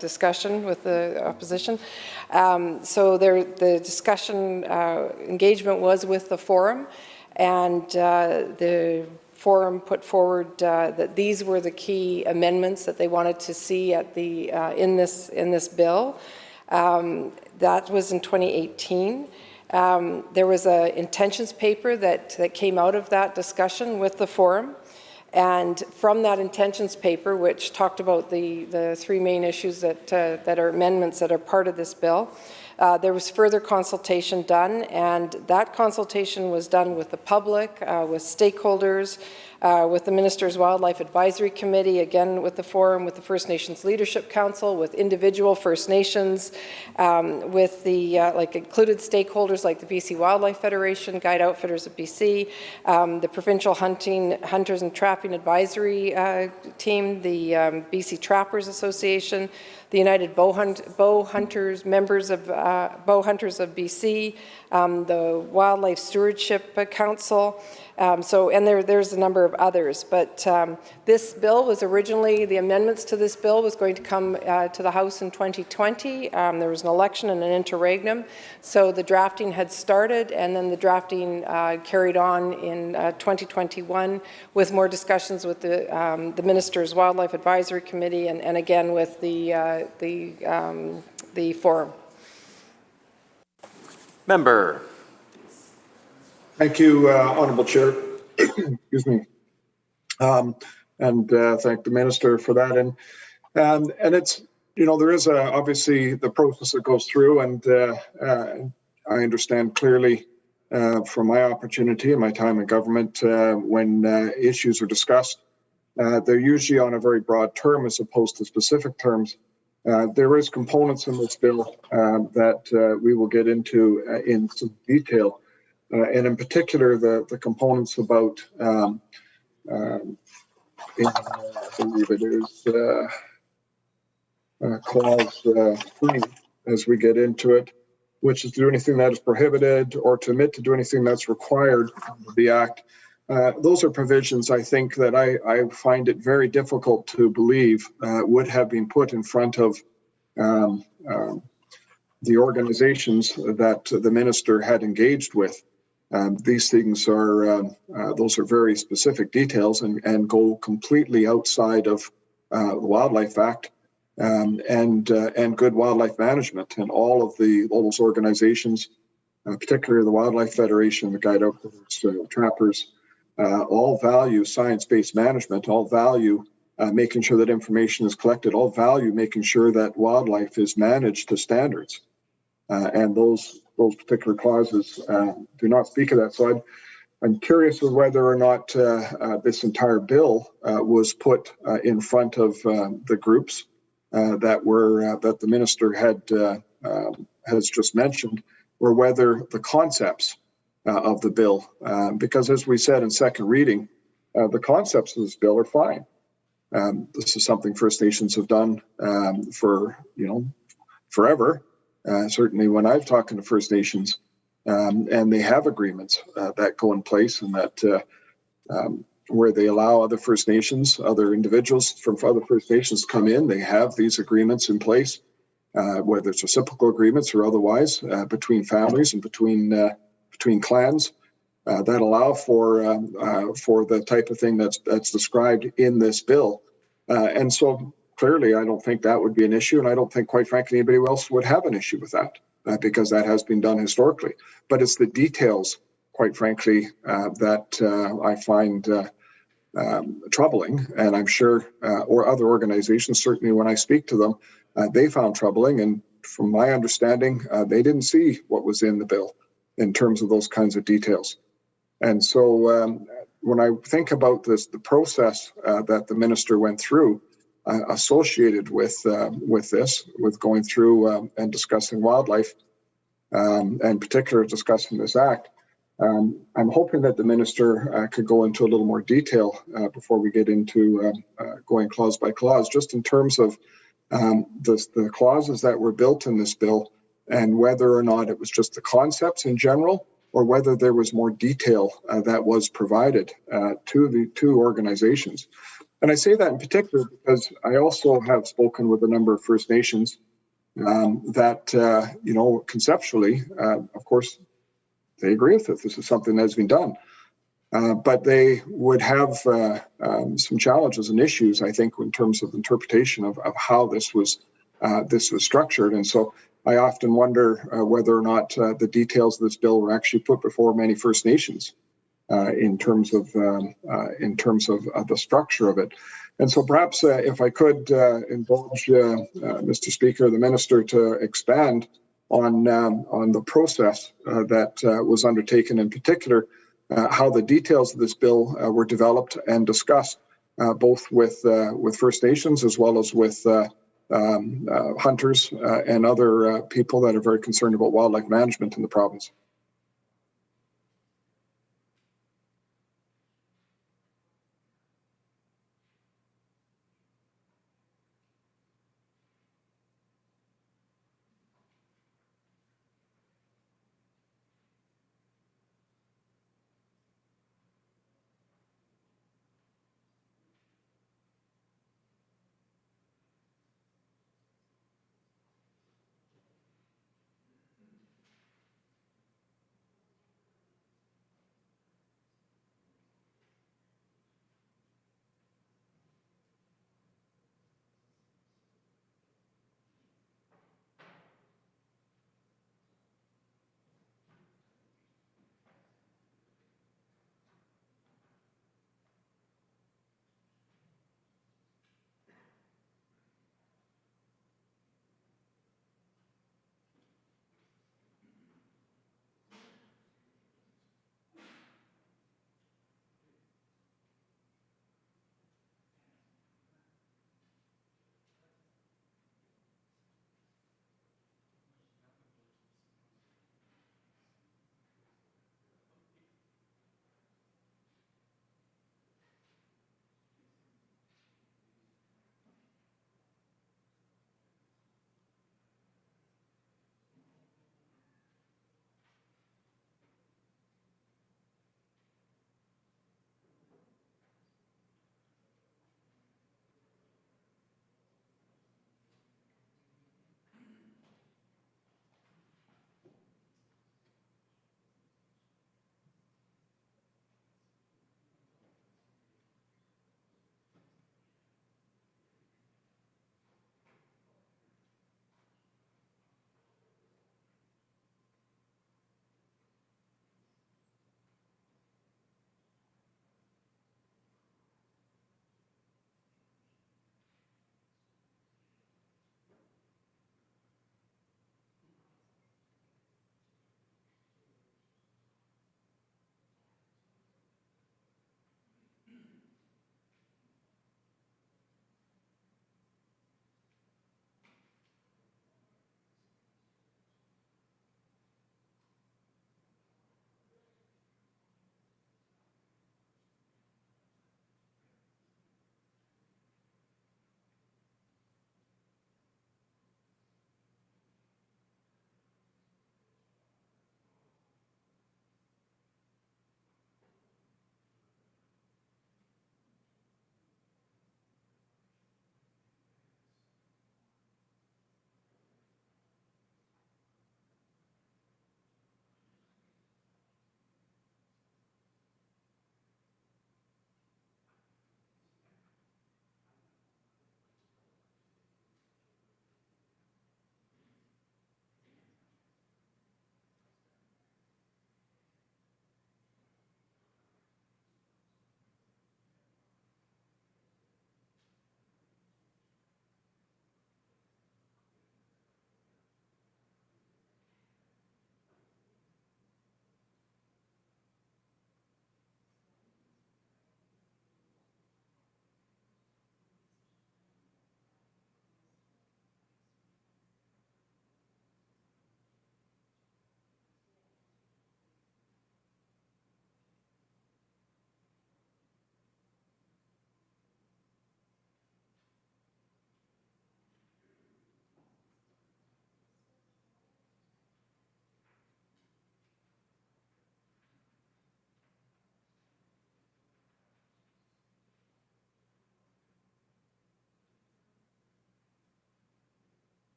discussion with the opposition. So the discussion engagement was with the forum, and the forum put forward that these were the key amendments that they wanted to see at the in this bill. That was in 2018. There was an intentions paper that came out of that discussion with the forum, and from that intentions paper, which talked about the three main issues that are amendments that are part of this bill, there was further consultation done, and that consultation was done with the public, with stakeholders, with the Minister's Wildlife Advisory Committee, again with the forum, with the First Nations Leadership Council, with individual First Nations, with the included stakeholders like the BC Wildlife Federation, Guide Outfitters of BC, the Provincial Hunters and Trapping Advisory Team, the BC Trappers Association, the United Bow Hunters, members of Bow Hunters of BC, the Wildlife Stewardship Council, and there's a number of others. But this bill was originally, the amendments to this bill was going to come to the House in 2020. There was an election and an interregnum, so the drafting had started, and then the drafting carried on in 2021 with more discussions with the Minister's Wildlife Advisory Committee, and again with the forum. Member. Thank you, Honourable Chair. Excuse me. And thank the Minister for that. And it's, there is obviously the process that goes through, and I understand clearly from my opportunity and my time in government when issues are discussed, they're usually on a very broad term as opposed to specific terms. There is components in this bill that we will get into in some detail. And in particular, the components about, I believe it is clause 3, as we get into it, which is to do anything that is prohibited or to omit to do anything that's required under the Act. Those are provisions, I think, that I find it very difficult to believe would have been put in front of the organizations that the Minister had engaged with. These things are, those are very specific details and go completely outside of the Wildlife Act and good wildlife management. And all those organizations, particularly the Wildlife Federation, the Guide Outfitters, Trappers, all value science-based management, all value making sure that information is collected, all value making sure that wildlife is managed to standards. And those particular clauses do not speak of that. So I'm curious of whether or not this entire bill was put in front of the groups that the Minister has just mentioned, or whether the concepts of the bill, because as we said in second reading, the concepts of this bill are fine. This is something First Nations have done for forever. Certainly when I've talked to First Nations, and they have agreements that go in place, and that where they allow other First Nations, other individuals from other First Nations to come in, they have these agreements in place, whether it's reciprocal agreements or otherwise, between families and between clans that allow for the type of thing that's described in this bill. And so clearly, I don't think that would be an issue, and I don't think, quite frankly, anybody else would have an issue with that because that has been done historically. But it's the details, quite frankly, that I find troubling, and I'm sure, or other organizations, certainly when I speak to them, they found troubling, and from my understanding, they didn't see what was in the bill in terms of those kinds of details. And so when I think about this, the process that the Minister went through associated with this, with going through and discussing wildlife, and particularly discussing this Act, I'm hoping that the minister could go into a little more detail before we get into going clause by clause, just in terms of the clauses that were built in this bill and whether or not it was just the concepts in general or whether there was more detail that was provided to the two organizations. And I say that in particular because I also have spoken with a number of First Nations that, conceptually, of course, they agree with it. This is something that has been done. But they would have some challenges and issues, I think, in terms of interpretation of how this was structured. And so I often wonder whether or not the details of this bill were actually put before many First Nations in terms of the structure of it. And so perhaps if I could indulge Mr. Speaker, the minister, to expand on the process that was undertaken, in particular, how the details of this bill were developed and discussed, both with First Nations as well as with hunters and other people that are very concerned about wildlife management in the province.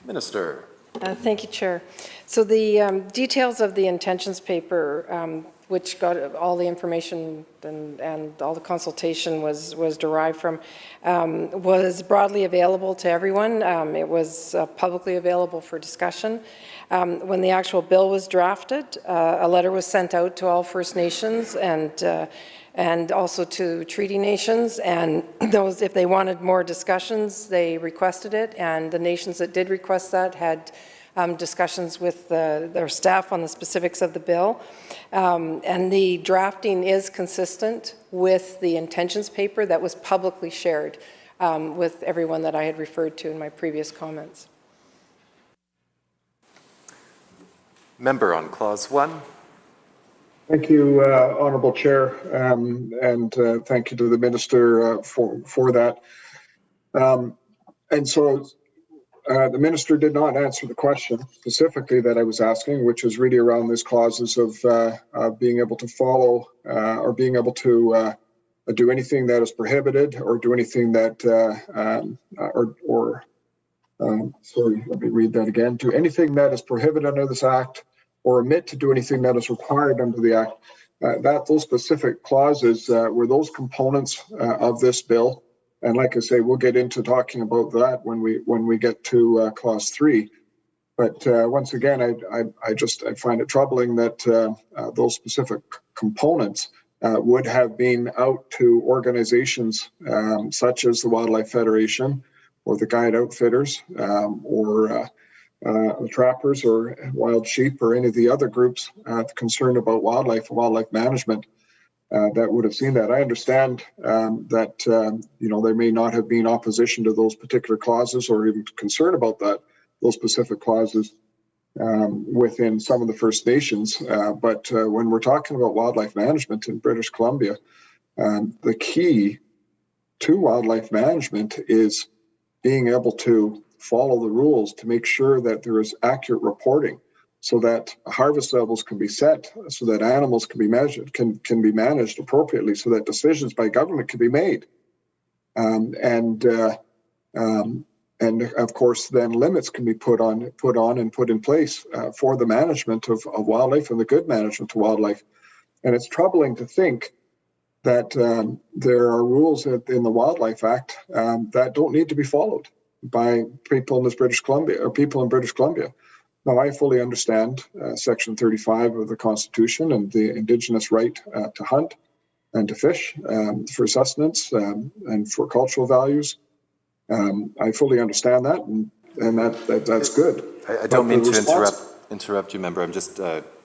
Minister. Thank you, Chair. So the details of the intentions paper, which got all the information and all the consultation was derived from, was broadly available to everyone. It was publicly available for discussion. When the actual bill was drafted, a letter was sent out to all First Nations and also to treaty nations, and those, if they wanted more discussions, they requested it, and the nations that did request that had discussions with their staff on the specifics of the bill. And the drafting is consistent with the intentions paper that was publicly shared with everyone that I had referred to in my previous comments. Member on Clause 1. Thank you, Honourable Chair, and thank you to the Minister for that. And so the Minister did not answer the question specifically that I was asking, which is really around these clauses of being able to follow or being able to do anything that is prohibited or do anything that, sorry, let me read that again, do anything that is prohibited under this Act or omit to do anything that is required under the Act. Those specific clauses were those components of this bill. And like I say, we'll get into talking about that when we get to Clause 3. But once again, I find it troubling that those specific components would have been out to organizations such as the Wildlife Federation or the guide outfitters or trappers or wild sheep or any of the other groups concerned about wildlife and wildlife management. That would have seen that. I understand that there may not have been opposition to those particular clauses or even concern about those specific clauses within some of the First Nations. But when we're talking about wildlife management in British Columbia, the key to wildlife management is being able to follow the rules to make sure that there is accurate reporting, so that harvest levels can be set, so that animals can be measured, can be managed appropriately, so that decisions by government can be made. And of course, then limits can be put on and put in place for the management of wildlife and the good management of wildlife. And it's troubling to think that there are rules in the Wildlife Act that don't need to be followed by people in British Columbia or people in British Columbia. Now, I fully understand Section 35 of the Constitution and the Indigenous right to hunt and to fish for sustenance and for cultural values. I fully understand that, and that's good. I don't mean to interrupt you, Member. I'm just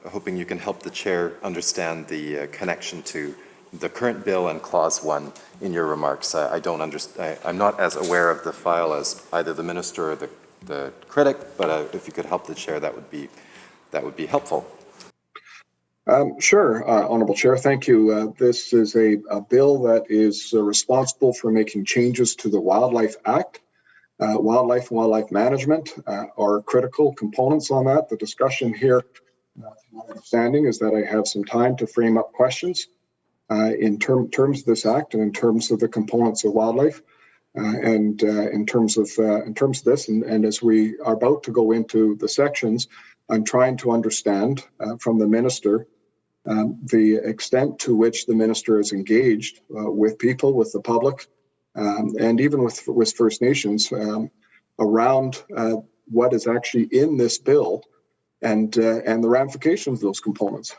hoping you can help the Chair understand the connection to the current bill and Clause 1 in your remarks. I don't understand. I'm not as aware of the file as either the Minister or the critic, but if you could help the Chair, that would be helpful. Sure, Honourable Chair, thank you. This is a bill that is responsible for making changes to the Wildlife Act. Wildlife and wildlife management are critical components on that. The discussion here, my understanding, is that I have some time to frame up questions in terms of this Act and in terms of the components of wildlife. And in terms of this, and as we are about to go into the sections, I'm trying to understand from the Minister the extent to which the Minister is engaged with people, with the public, and even with First Nations around what is actually in this bill and the ramifications of those components.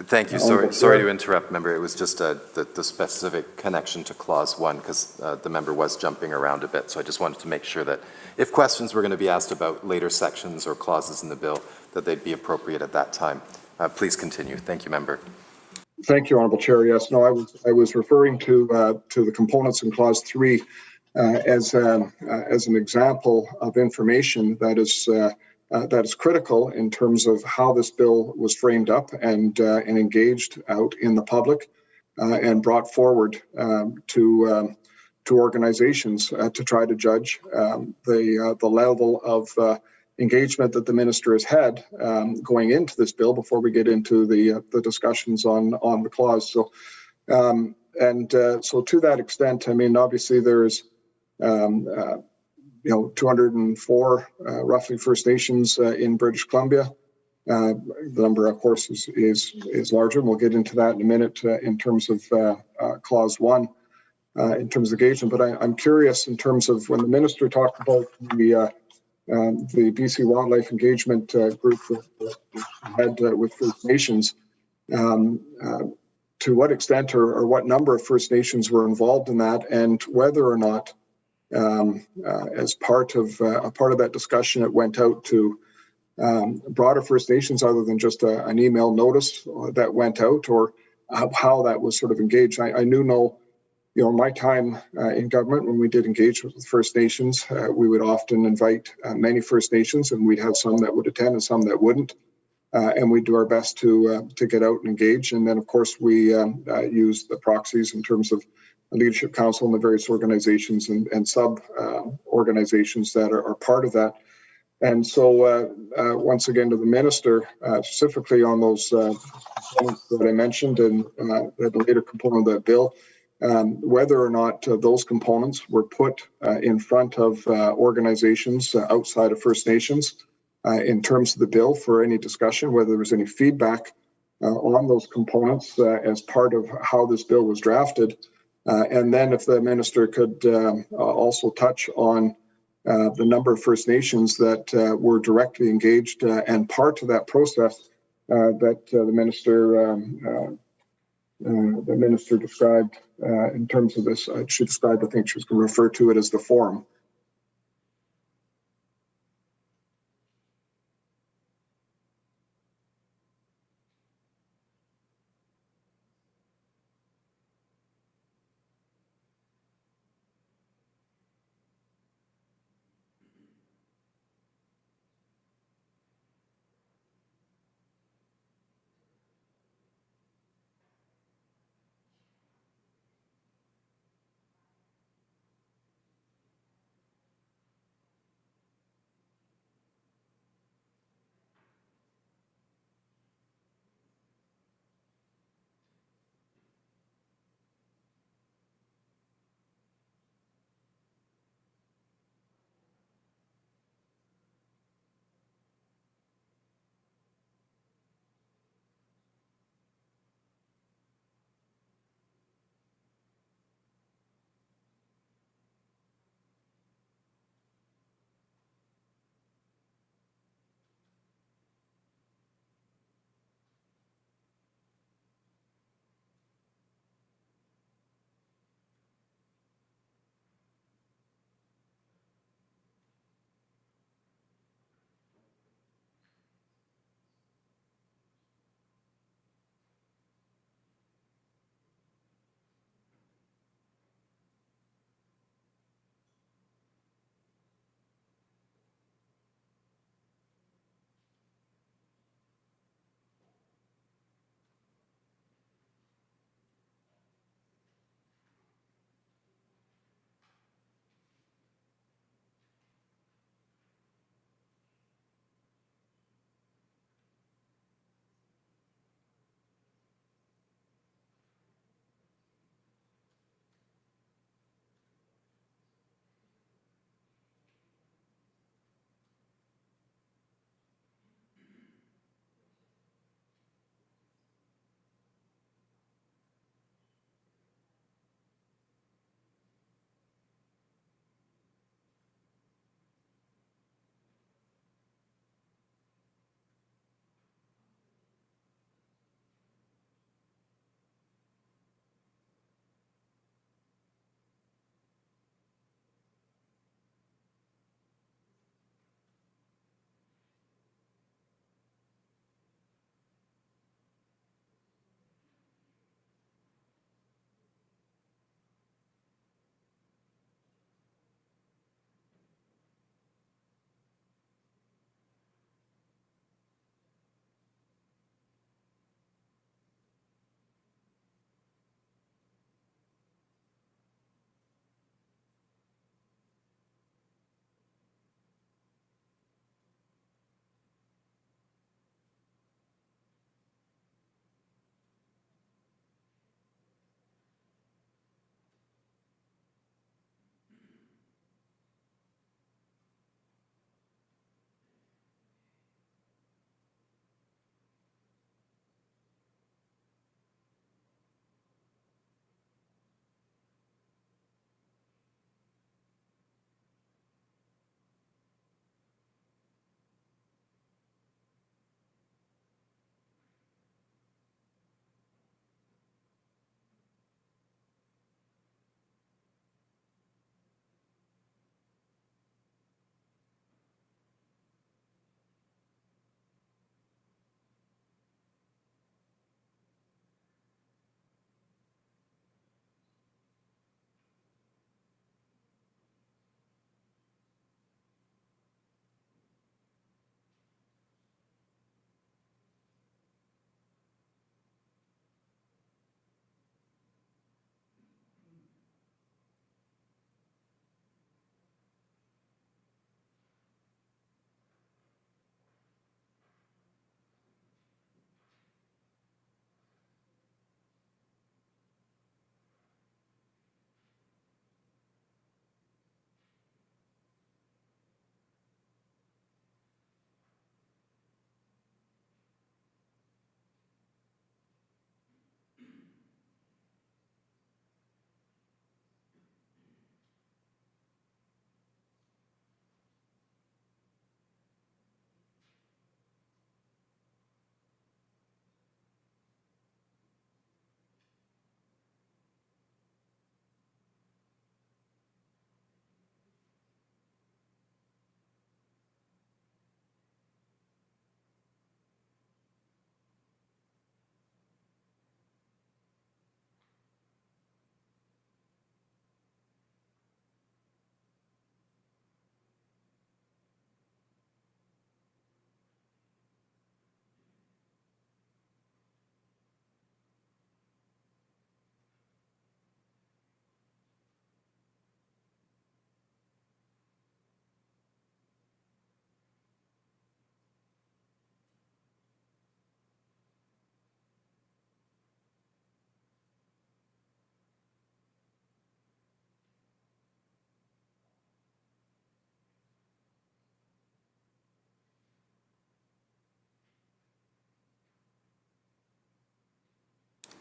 Thank you. Sorry to interrupt, Member. It was just the specific connection to Clause 1, because the Member was jumping around a bit. So I just wanted to make sure that if questions were going to be asked about later sections or clauses in the bill, that they'd be appropriate at that time. Please continue. Thank you, Member. Thank you, Honourable Chair. Yes, no, I was referring to the components in Clause 3 as an example of information that is critical in terms of how this bill was framed up and engaged out in the public and brought forward to organizations to try to judge the level of engagement that the Minister has had going into this bill before we get into the discussions on the clause. So, so to that extent, I mean, obviously there is 204 roughly First Nations in British Columbia. The number, of course, is larger, and we'll get into that in a minute in terms of Clause 1, in terms of engagement. But I'm curious in terms of when the minister talked about the BC Wildlife Engagement Group that had with First Nations, to what extent or what number of First Nations were involved in that, and whether or not, as part of that discussion, it went out to broader First Nations other than just an email notice that went out, or how that was sort of engaged. I know, my time in government, when we did engage with First Nations, we would often invite many First Nations, and we'd have some that would attend and some that wouldn't. And we do our best to get out and engage. And then, of course, we use the proxies in terms of the Leadership Council and the various organizations and sub-organizations that are part of that. And so, once again, to the minister, specifically on those components that I mentioned and the later component of that bill, whether or not those components were put in front of organizations outside of First Nations, in terms of the bill for any discussion, whether there was any feedback on those components as part of how this bill was drafted. And then if the minister could also touch on the number of First Nations that were directly engaged and part of that process that the minister described in terms of this. She described, I think she was going to refer to it as the forum.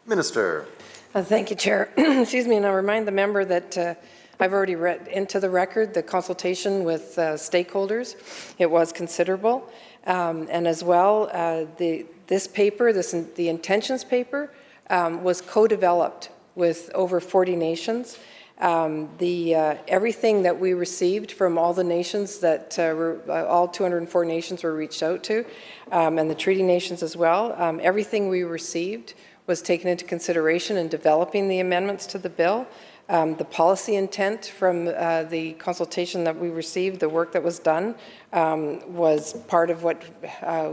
Minister. Thank you, Chair. Excuse me, and I'll remind the member that I've already read into the record the consultation with stakeholders. It was considerable. And as well, this paper, the intentions paper, was co-developed with over 40 nations. Everything that we received from all the nations that all 204 nations were reached out to, and the treaty nations as well, everything we received was taken into consideration in developing the amendments to the bill. The policy intent from the consultation that we received, the work that was done, was part of what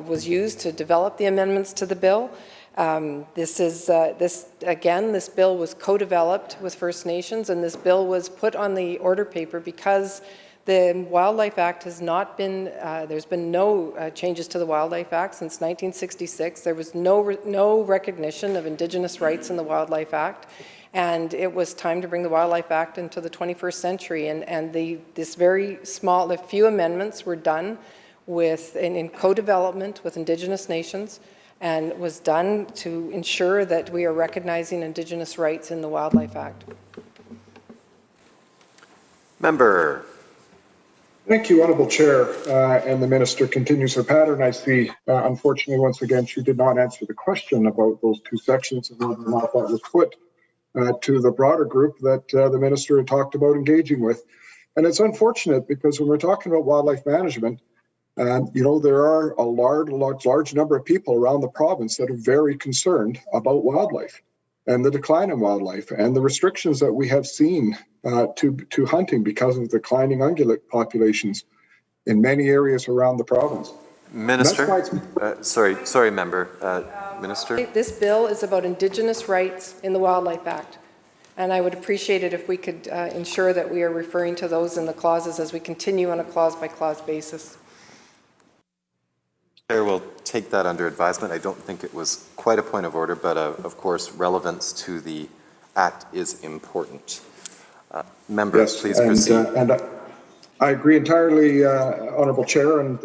was used to develop the amendments to the bill. This bill was co-developed with First Nations, and this bill was put on the order paper because the Wildlife Act has not been, there's been no changes to the Wildlife Act since 1966. There was no recognition of Indigenous rights in the Wildlife Act, and it was time to bring the Wildlife Act into the 21st century. And this very small, the few amendments were done in co-development with Indigenous nations, and was done to ensure that we are recognizing Indigenous rights in the Wildlife Act. Member. Thank you, Honourable Chair. And the Minister continues her pattern. I see, unfortunately, once again, she did not answer the question about those two sections and whether or not that was put to the broader group that the Minister had talked about engaging with. And it's unfortunate because when we're talking about wildlife management, there are a large number of people around the province that are very concerned about wildlife and the decline in wildlife and the restrictions that we have seen to hunting because of declining ungulate populations in many areas around the province. Minister, sorry, member. Minister? This bill is about Indigenous rights in the Wildlife Act, and I would appreciate it if we could ensure that we are referring to those in the clauses as we continue on a clause-by-clause basis. Chair will take that under advisement. I don't think it was quite a point of order, but of course, relevance to the Act is important. Member, yes, please proceed. I agree entirely, Honourable Chair, and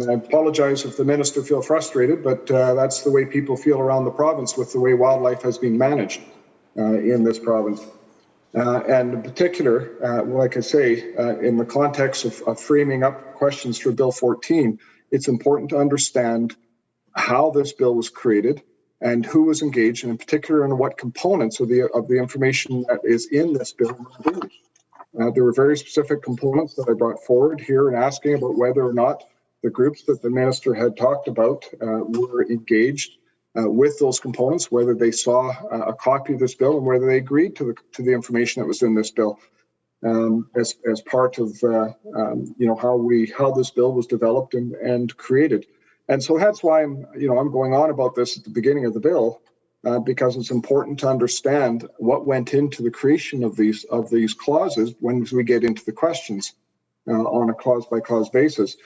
I apologize if the Minister feels frustrated, but that's the way people feel around the province with the way wildlife has been managed in this province. And in particular, like I say, in the context of framing up questions for Bill 14, it's important to understand how this bill was created and who was engaged, and in particular in what components of the information that is in this bill were engaged. There were very specific components that I brought forward here and asking about whether or not the groups that the Minister had talked about were engaged with those components, whether they saw a copy of this bill and whether they agreed to the information that was in this bill. As part of how this bill was developed and created, and so that's why I'm going on about this at the beginning of the bill, because it's important to understand what went into the creation of these clauses when we get into the questions on a clause-by-clause basis.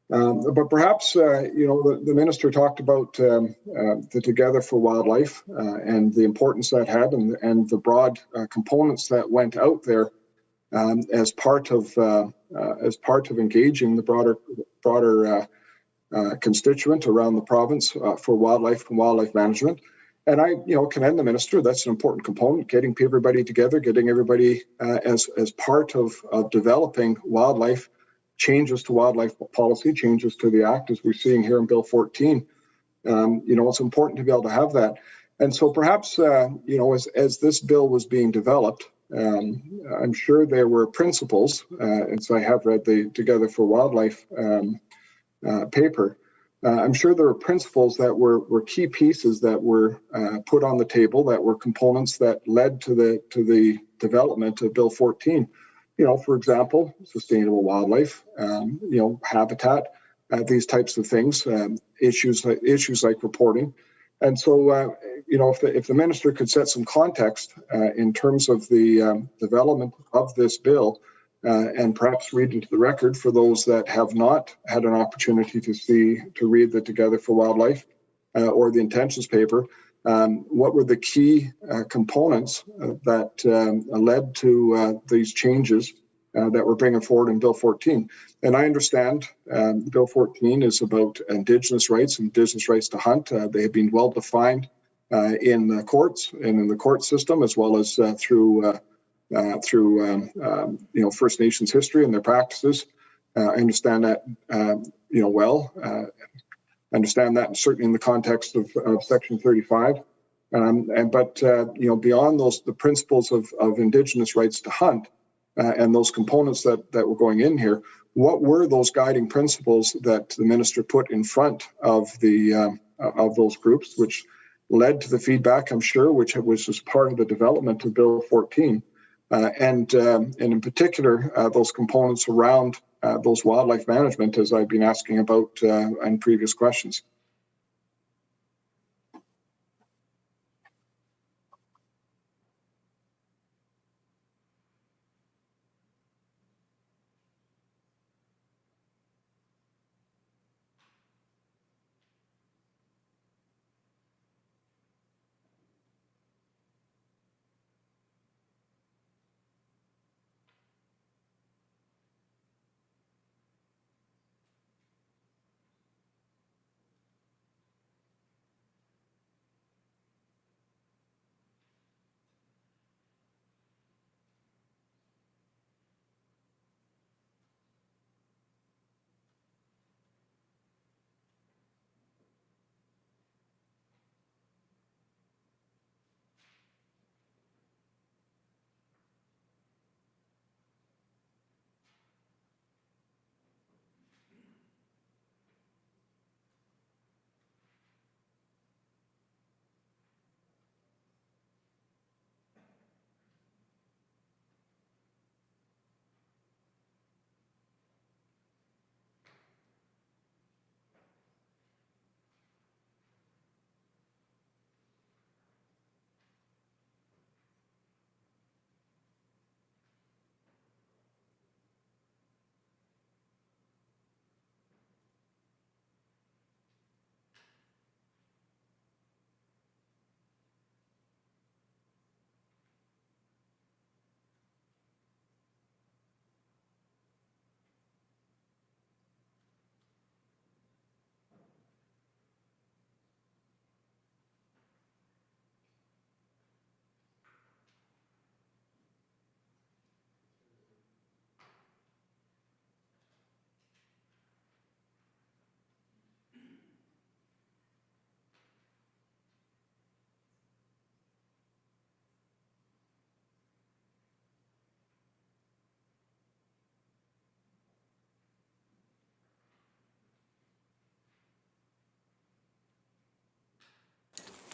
But perhaps the Minister talked about the Together for Wildlife and the importance that had and the broad components that went out there. As part of engaging the broader constituent around the province for wildlife and wildlife management, and I commend the Minister. That's an important component: getting everybody together, getting everybody as part of developing wildlife changes to wildlife policy, changes to the Act, as we're seeing here in Bill 14. It's important to be able to have that, and so perhaps as this bill was being developed. I'm sure there were principles, and so I have read the Together for Wildlife paper. I'm sure there were principles that were key pieces that were put on the table, that were components that led to the development of Bill 14. For example, sustainable wildlife, habitat, these types of things, issues like reporting. And so, if the Minister could set some context in terms of the development of this bill, and perhaps read into the record for those that have not had an opportunity to read the Together for Wildlife or the intentions paper, what were the key components that led to these changes that we're bringing forward in Bill 14. And I understand Bill 14 is about Indigenous rights to hunt. They have been well defined in the courts and in the court system, as well as through First Nations history and their practices. I understand that well. Understand that certainly in the context of Section 35. But beyond those, the principles of Indigenous rights to hunt and those components that were going in here, what were those guiding principles that the minister put in front of those groups, which led to the feedback, I'm sure, which was as part of the development of Bill 14, and in particular those components around those wildlife management, as I've been asking about in previous questions.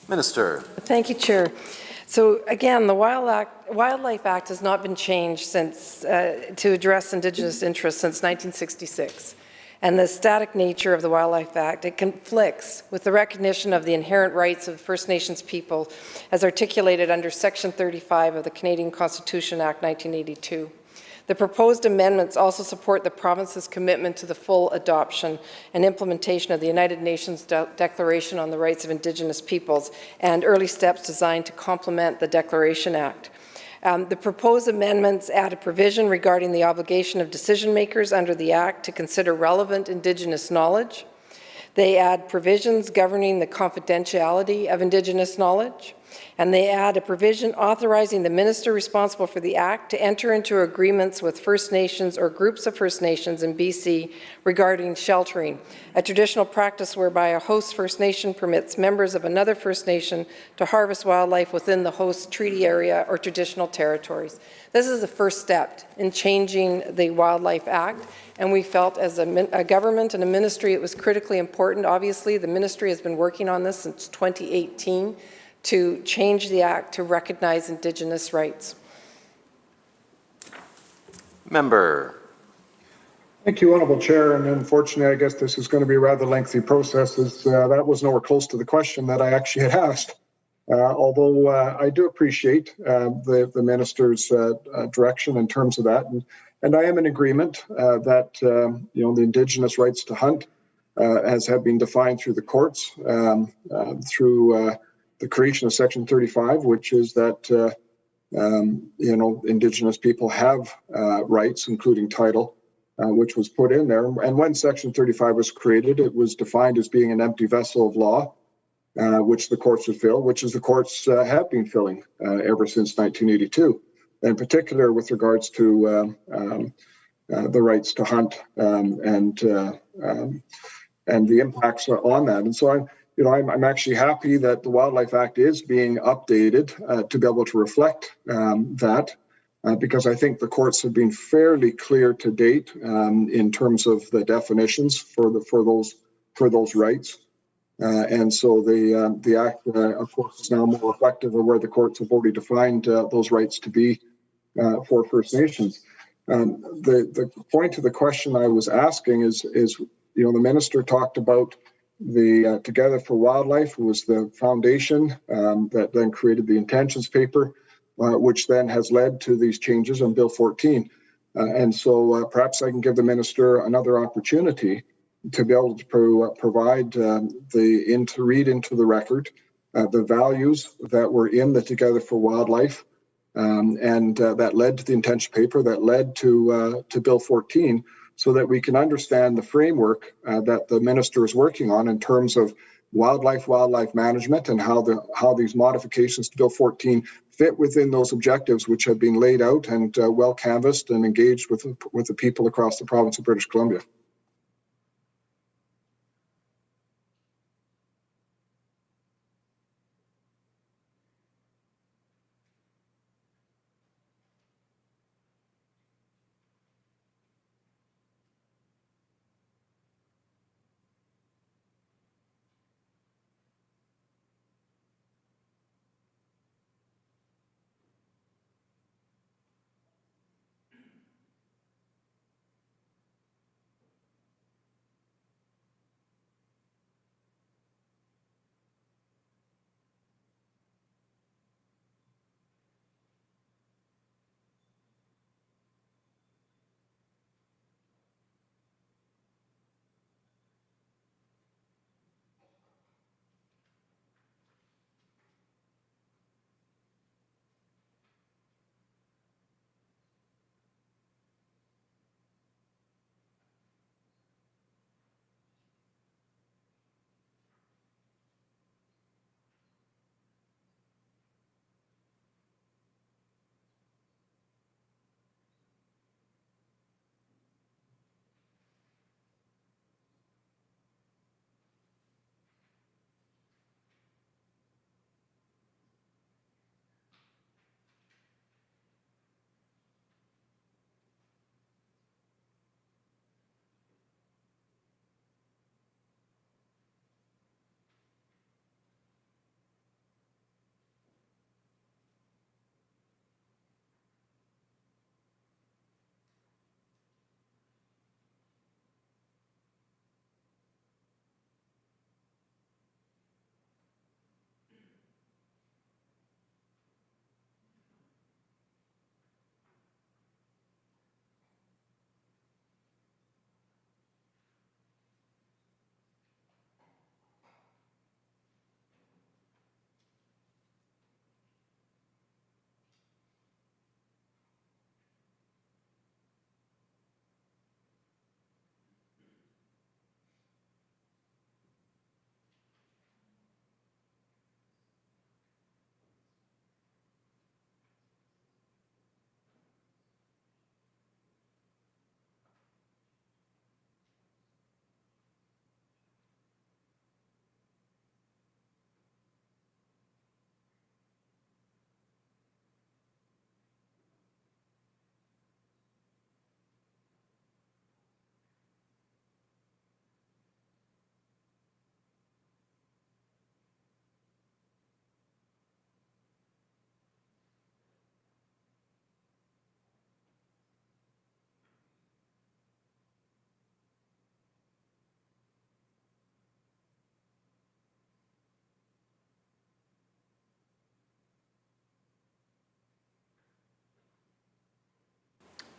Minister. Thank you, Chair. So again, the Wildlife Act has not been changed since to address Indigenous interests since 1966. And the static nature of the Wildlife Act, it conflicts with the recognition of the inherent rights of First Nations people as articulated under Section 35 of the Canadian Constitution Act 1982. The proposed amendments also support the province's commitment to the full adoption and implementation of the United Nations Declaration on the Rights of Indigenous Peoples and early steps designed to complement the Declaration Act. The proposed amendments add a provision regarding the obligation of decision makers under the Act to consider relevant Indigenous knowledge. They add provisions governing the confidentiality of Indigenous knowledge. And they add a provision authorizing the minister responsible for the Act to enter into agreements with First Nations or groups of First Nations in BC regarding sheltering, a traditional practice whereby a host First Nation permits members of another First Nation to harvest wildlife within the host treaty area or traditional territories. This is the first step in changing the Wildlife Act, and we felt as a government and a ministry it was critically important. Obviously, the ministry has been working on this since 2018. To change the Act to recognize Indigenous rights. Member. Thank you, Honourable Chair. And unfortunately, I guess this is going to be a rather lengthy process, as that was nowhere close to the question that I actually had asked. Although I do appreciate the Minister's direction in terms of that. And I am in agreement that the Indigenous rights to hunt, as have been defined through the courts, through the creation of Section 35, which is that Indigenous people have rights, including title, which was put in there. And when Section 35 was created, it was defined as being an empty vessel of law, which the courts would fill, which is the courts have been filling ever since 1982, in particular with regards to the rights to hunt and the impacts on that. And so I'm actually happy that the Wildlife Act is being updated to be able to reflect that, because I think the courts have been fairly clear to date in terms of the definitions for those rights. And so the Act, of course, is now more reflective of where the courts have already defined those rights to be for First Nations. The point of the question I was asking is the minister talked about the Together for Wildlife was the foundation that then created the intentions paper, which then has led to these changes on Bill 14. And so perhaps I can give the minister another opportunity to be able to provide to read into the record the values that were in the Together for Wildlife, and that led to the intention paper, that led to Bill 14, so that we can understand the framework that the minister is working on in terms of wildlife management, and how these modifications to Bill 14 fit within those objectives which have been laid out and well canvassed and engaged with the people across the province of British Columbia.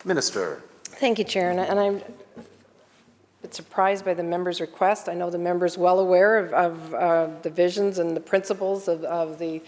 Minister. Thank you, Chair. And I'm a bit surprised by the member's request. I know the member's well aware of the visions and the principles of the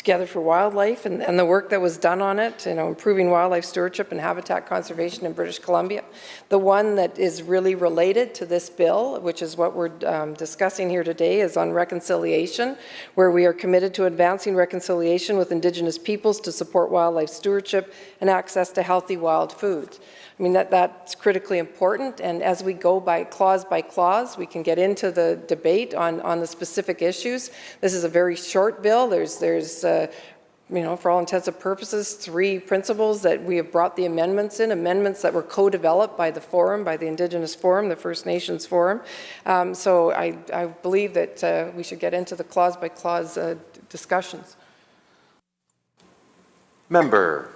Together for Wildlife and the work that was done on it, improving wildlife stewardship and habitat conservation in British Columbia. The one that is really related to this bill, which is what we're discussing here today, is on reconciliation, where we are committed to advancing reconciliation with Indigenous peoples to support wildlife stewardship and access to healthy wild foods. I mean, that's critically important, and as we go by clause, we can get into the debate on the specific issues. This is a very short bill. There's for all intents and purposes, 3 principles that we have brought the amendments that were co-developed by the forum, by the Indigenous Forum, the First Nations Forum. So I believe that we should get into the clause-by-clause discussions. Member.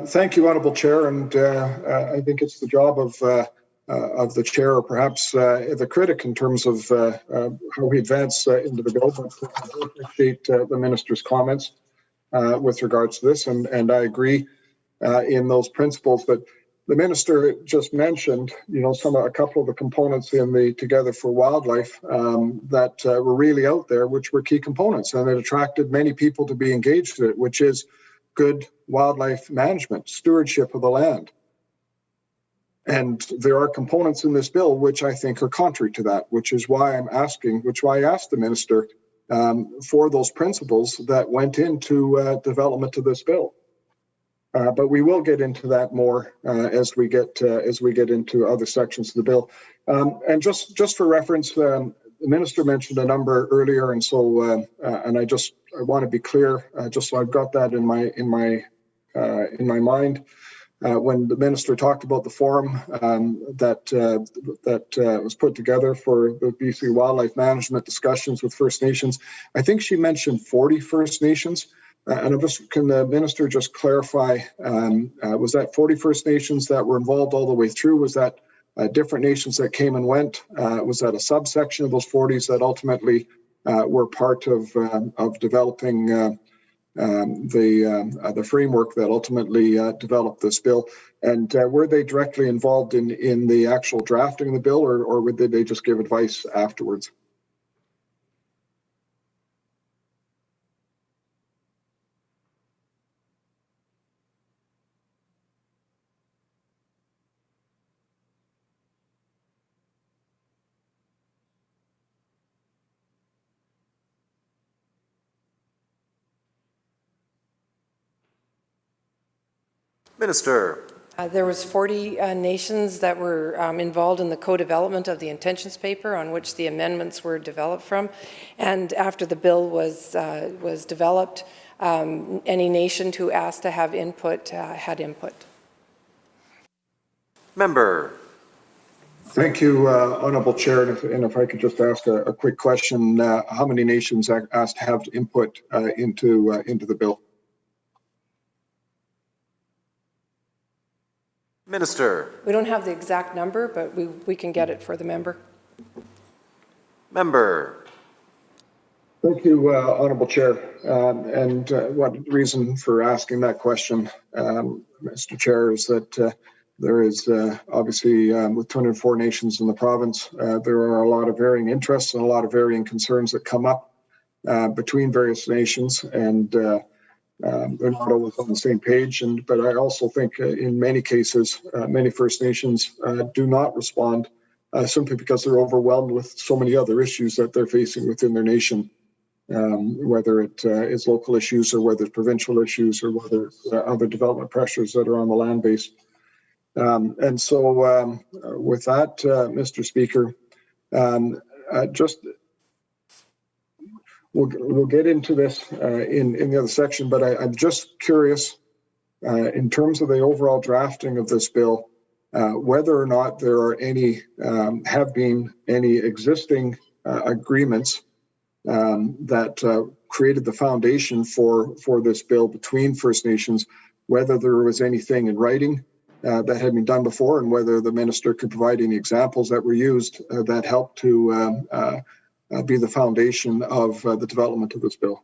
Thank you, Honourable Chair, and I think it's the job of the Chair, or perhaps the critic, in terms of how we advance into the bill. But I do appreciate the Minister's comments with regards to this, and I agree in those principles that the Minister just mentioned. A couple of the components in the Together for Wildlife that were really out there, which were key components, and it attracted many people to be engaged in it, which is good wildlife management, stewardship of the land. And there are components in this bill which I think are contrary to that, which is why I asked the Minister for those principles that went into development of this bill. But we will get into that more as we get into other sections of the bill. And just for reference, the Minister mentioned a number earlier, and so and I want to be clear, just so I've got that in my mind. When the Minister talked about the forum that was put together for the BC wildlife management discussions with First Nations, I think she mentioned 40 First Nations. And can the Minister just clarify, was that 40 First Nations that were involved all the way through? Was that different nations that came and went? Was that a subsection of those 40s that ultimately were part of developing the framework that ultimately developed this bill? And were they directly involved in the actual drafting of the bill, or did they just give advice afterwards? Minister. There was 40 nations that were involved in the co-development of the intentions paper on which the amendments were developed from. And after the bill was developed, any nation who asked to have input had input. Member. Thank you, Honourable Chair. And if I could just ask a quick question, how many nations asked to have input into the bill? Minister. We don't have the exact number, but we can get it for the member. Member. Thank you, Honourable Chair. And what reason for asking that question, Mr. Chair, is that there is obviously, with 204 nations in the province, there are a lot of varying interests and a lot of varying concerns that come up between various nations, and they're not always on the same page. But I also think in many cases, many First Nations do not respond simply because they're overwhelmed with so many other issues that they're facing within their nation, whether it is local issues or whether it's provincial issues or whether it's other development pressures that are on the land base. And so with that, Mr. Speaker, We'll get into this in the other section, but I'm just curious, in terms of the overall drafting of this bill, whether or not there are have been any existing agreements that created the foundation for this bill between First Nations, whether there was anything in writing that had been done before, and whether the Minister could provide any examples that were used that helped to be the foundation of the development of this bill.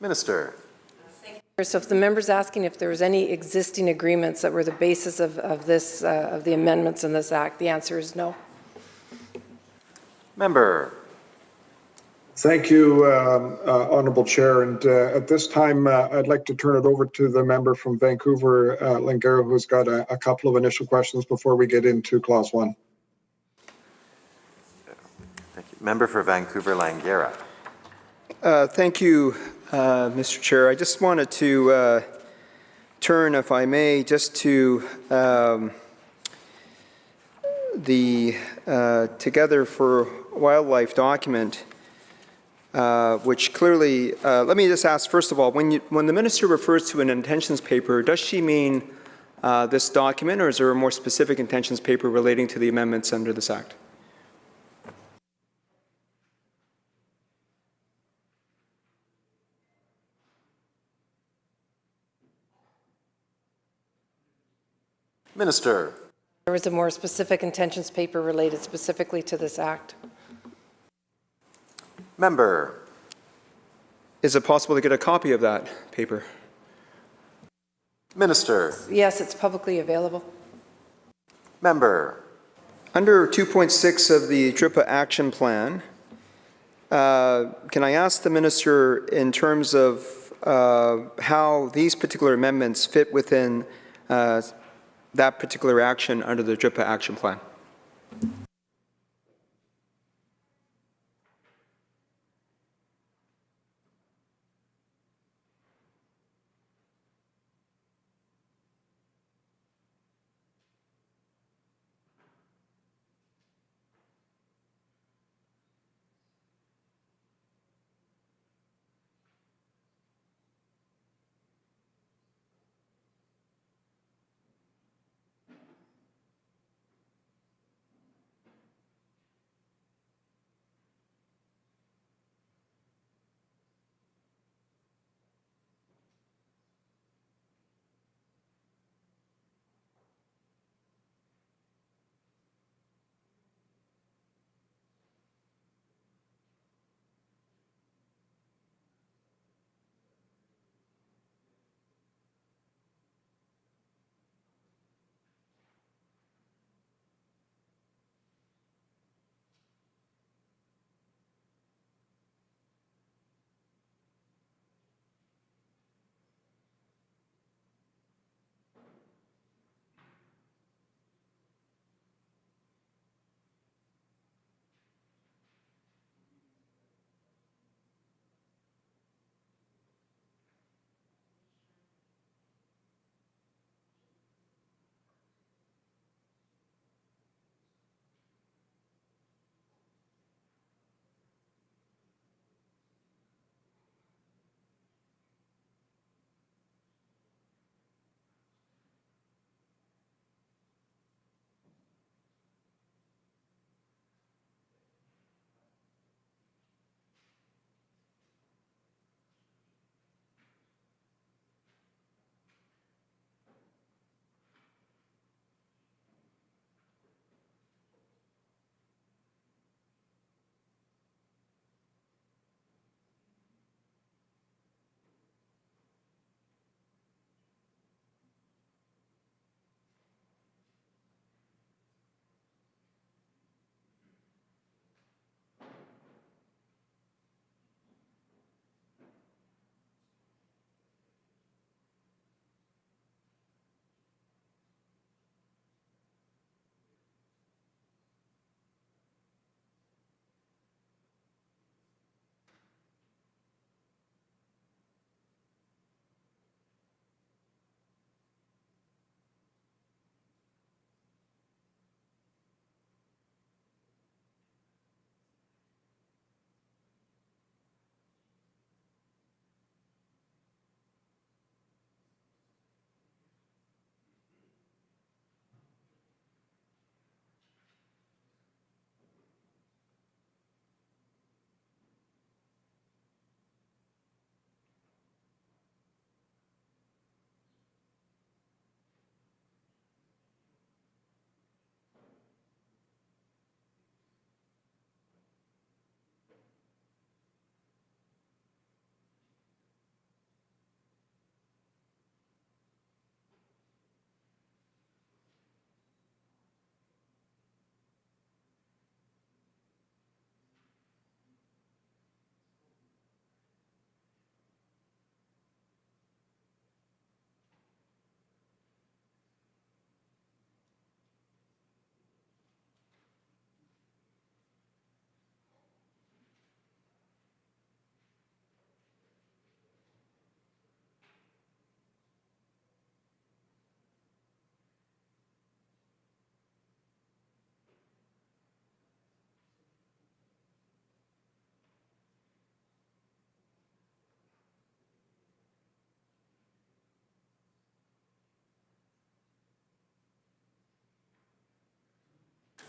Minister. So if the member's asking if there was any existing agreements that were the basis of this, of the amendments in this act, the answer is no. Member. Thank you, Honourable Chair. And at this time, I'd like to turn it over to the member from Vancouver, Langara, who's got a couple of initial questions before we get into Clause 1. Thank you. Member for Vancouver, Langara. Thank you, Mr. Chair. I just wanted to turn, if I may, just to the Together for Wildlife document, which clearly, let me just ask, first of all, when the minister refers to an intentions paper, does she mean this document, or is there a more specific intentions paper relating to the amendments under this act? Minister. There was a more specific intentions paper related specifically to this act. Member. Is it possible to get a copy of that paper? Minister. Yes, it's publicly available. Member. Under 2.6 of the DRIPA action plan, can I ask the minister in terms of how these particular amendments fit within that particular action under the DRIPA action plan?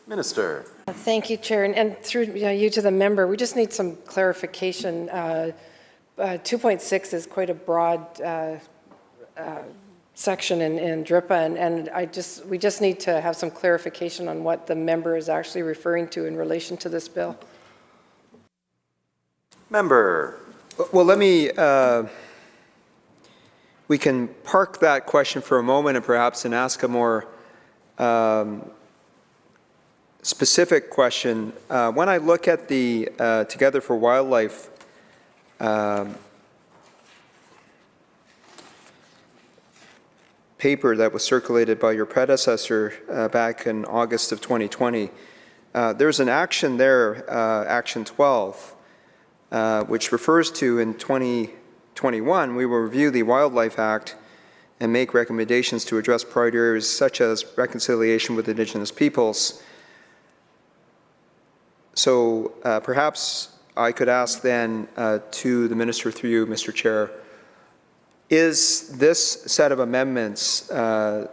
Minister. Thank you, Chair. And through you to the member, we just need some clarification. 2.6 is quite a broad section in DRIPA, and we just need to have some clarification on what the member is actually referring to in relation to this bill. Member. Well, let me, we can park that question for a moment and perhaps ask a more specific question. When I look at the Together for Wildlife paper that was circulated by your predecessor back in August of 2020, there's an action there, Action 12, which refers to in 2021, we will review the Wildlife Act and make recommendations to address priority areas such as reconciliation with Indigenous peoples. So perhaps I could ask then to the Minister through you, Mr. Chair, is this set of amendments the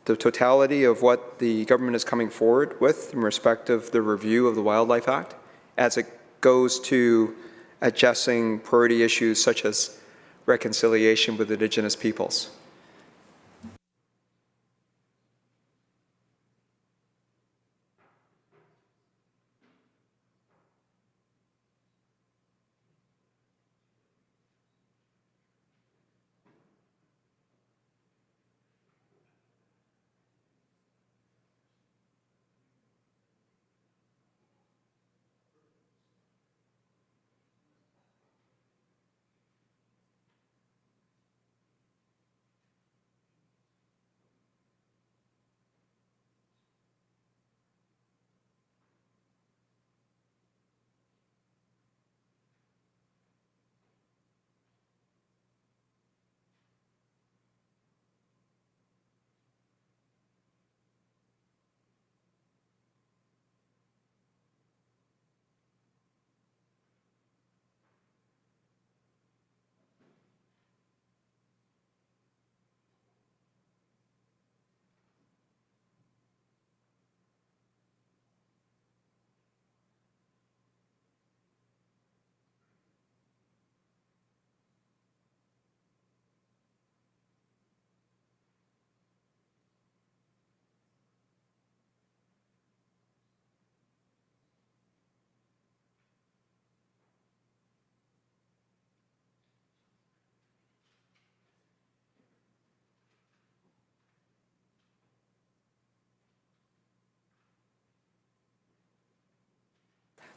totality of what the government is coming forward with in respect of the review of the Wildlife Act as it goes to addressing priority issues such as reconciliation with Indigenous peoples?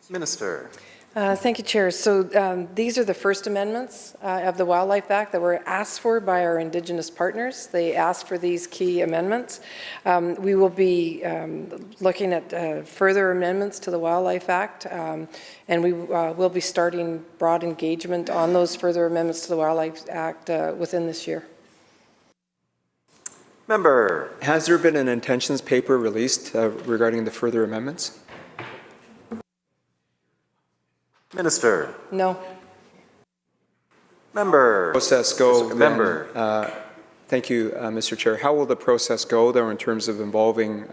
Minister. Thank you, Chair. So these are the first amendments of the Wildlife Act that were asked for by our Indigenous partners. They asked for these key amendments. We will be looking at further amendments to the Wildlife Act, and we will be starting broad engagement on those further amendments to the Wildlife Act within this year. Member. Has there been an intentions paper released regarding the further amendments? Minister. No. Member. Process go. Then, member. Thank you, Mr. Chair. How will the process go, though, in terms of involving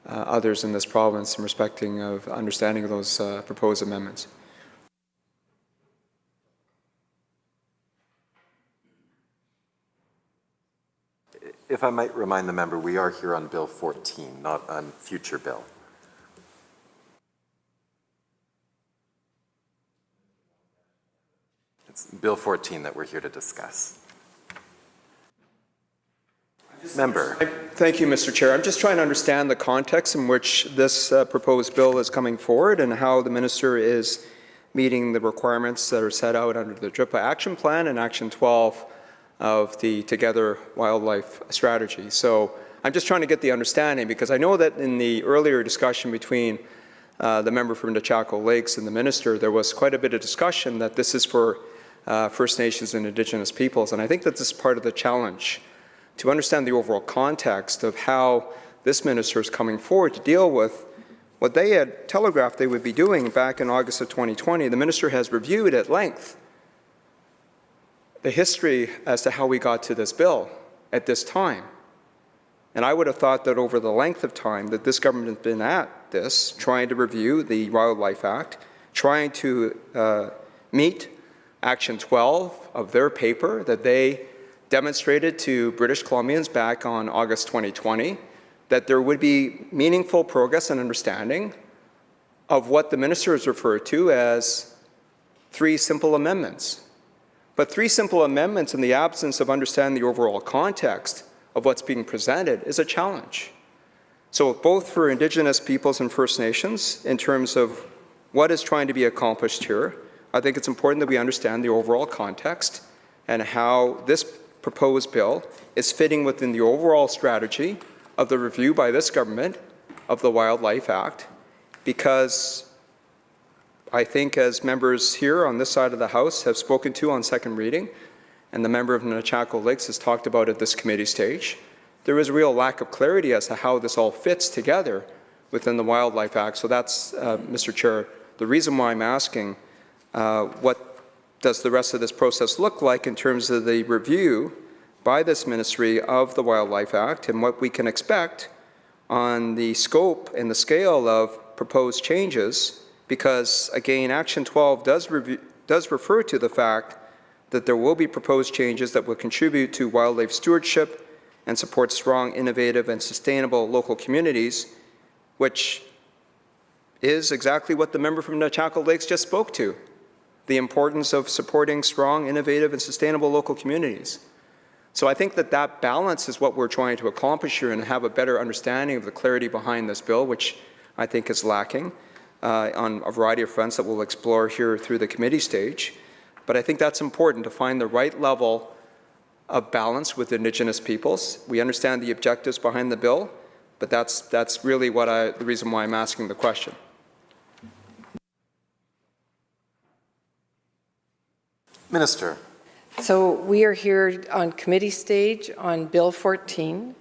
others in this province in respecting of understanding of those proposed amendments? If I might remind the member, we are here on Bill 14, not on future bill. It's Bill 14 that we're here to discuss. Member. Thank you, Mr. Chair. I'm just trying to understand the context in which this proposed bill is coming forward and how the minister is meeting the requirements that are set out under the DRIPA Action Plan and Action 12 of the Together Wildlife Strategy. So I'm just trying to get the understanding, because I know that in the earlier discussion between the member from the Chaco Lakes and the minister, there was quite a bit of discussion that this is for First Nations and Indigenous peoples. And I think that this is part of the challenge, to understand the overall context of how this minister is coming forward to deal with what they had telegraphed they would be doing back in August of 2020. The minister has reviewed at length the history as to how we got to this bill at this time. And I would have thought that over the length of time that this government has been at this, trying to review the Wildlife Act, trying to meet Action 12 of their paper that they demonstrated to British Columbians back on August 2020, that there would be meaningful progress and understanding of what the minister has referred to as 3 simple amendments. But 3 simple amendments in the absence of understanding the overall context of what's being presented is a challenge. So both for Indigenous peoples and First Nations, in terms of what is trying to be accomplished here, I think it's important that we understand the overall context and how this proposed bill is fitting within the overall strategy of the review by this government of the Wildlife Act, because I think, as members here on this side of the House have spoken to on second reading, and the member of Nechako Lakes has talked about at this committee stage, there is a real lack of clarity as to how this all fits together within the Wildlife Act. So that's, Mr. Chair, the reason why I'm asking what does the rest of this process look like in terms of the review by this ministry of the Wildlife Act and what we can expect on the scope and the scale of proposed changes, because again, Action 12 does refer to the fact that there will be proposed changes that will contribute to wildlife stewardship and support strong, innovative, and sustainable local communities, which is exactly what the member from Nechako Lakes just spoke to, the importance of supporting strong, innovative, and sustainable local communities. So I think that that balance is what we're trying to accomplish here and have a better understanding of the clarity behind this bill, which I think is lacking on a variety of fronts that we'll explore here through the committee stage. But I think that's important to find the right level of balance with Indigenous peoples. We understand the objectives behind the bill, but that's really the reason why I'm asking the question. Minister. So we are here on committee stage on Bill 14.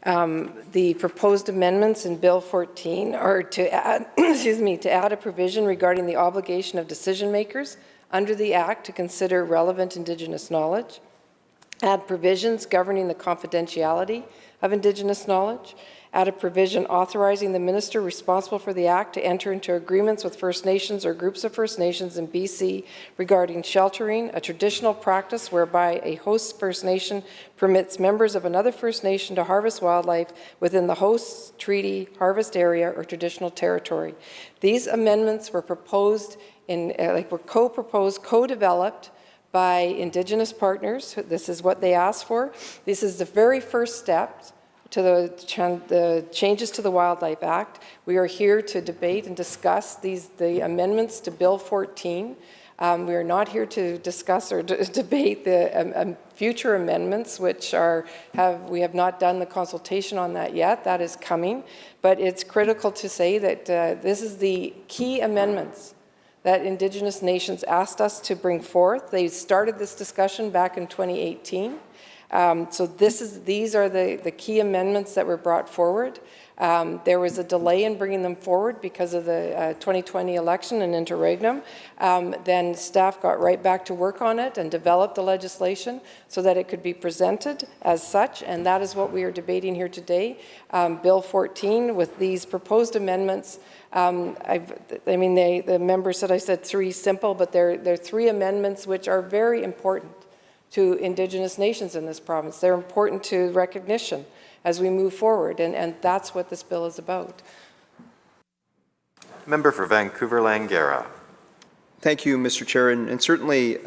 The proposed amendments in Bill 14 are to add, to add a provision regarding the obligation of decision makers under the Act to consider relevant Indigenous knowledge, add provisions governing the confidentiality of Indigenous knowledge, add a provision authorizing the minister responsible for the Act to enter into agreements with First Nations or groups of First Nations in BC regarding sheltering, a traditional practice whereby a host First Nation permits members of another First Nation to harvest wildlife within the host treaty harvest area or traditional territory. These amendments were proposed were co-proposed, co-developed by Indigenous partners. This is what they asked for. This is the very first step to the changes to the Wildlife Act. We are here to debate and discuss the amendments to Bill 14. We are not here to discuss or debate the future amendments, which we have not done the consultation on that yet. That is coming. But it's critical to say that this is the key amendments that Indigenous nations asked us to bring forth. They started this discussion back in 2018. So these are the key amendments that were brought forward. There was a delay in bringing them forward because of the 2020 election and interregnum. Then staff got right back to work on it and developed the legislation so that it could be presented as such, and that is what we are debating here today. Bill 14 with these proposed amendments. The member said I said 3 simple, but they're 3 amendments which are very important to Indigenous nations in this province. They're important to recognition as we move forward, and that's what this bill is about. Member for Vancouver Langara. Thank you, Mr. Chair, and certainly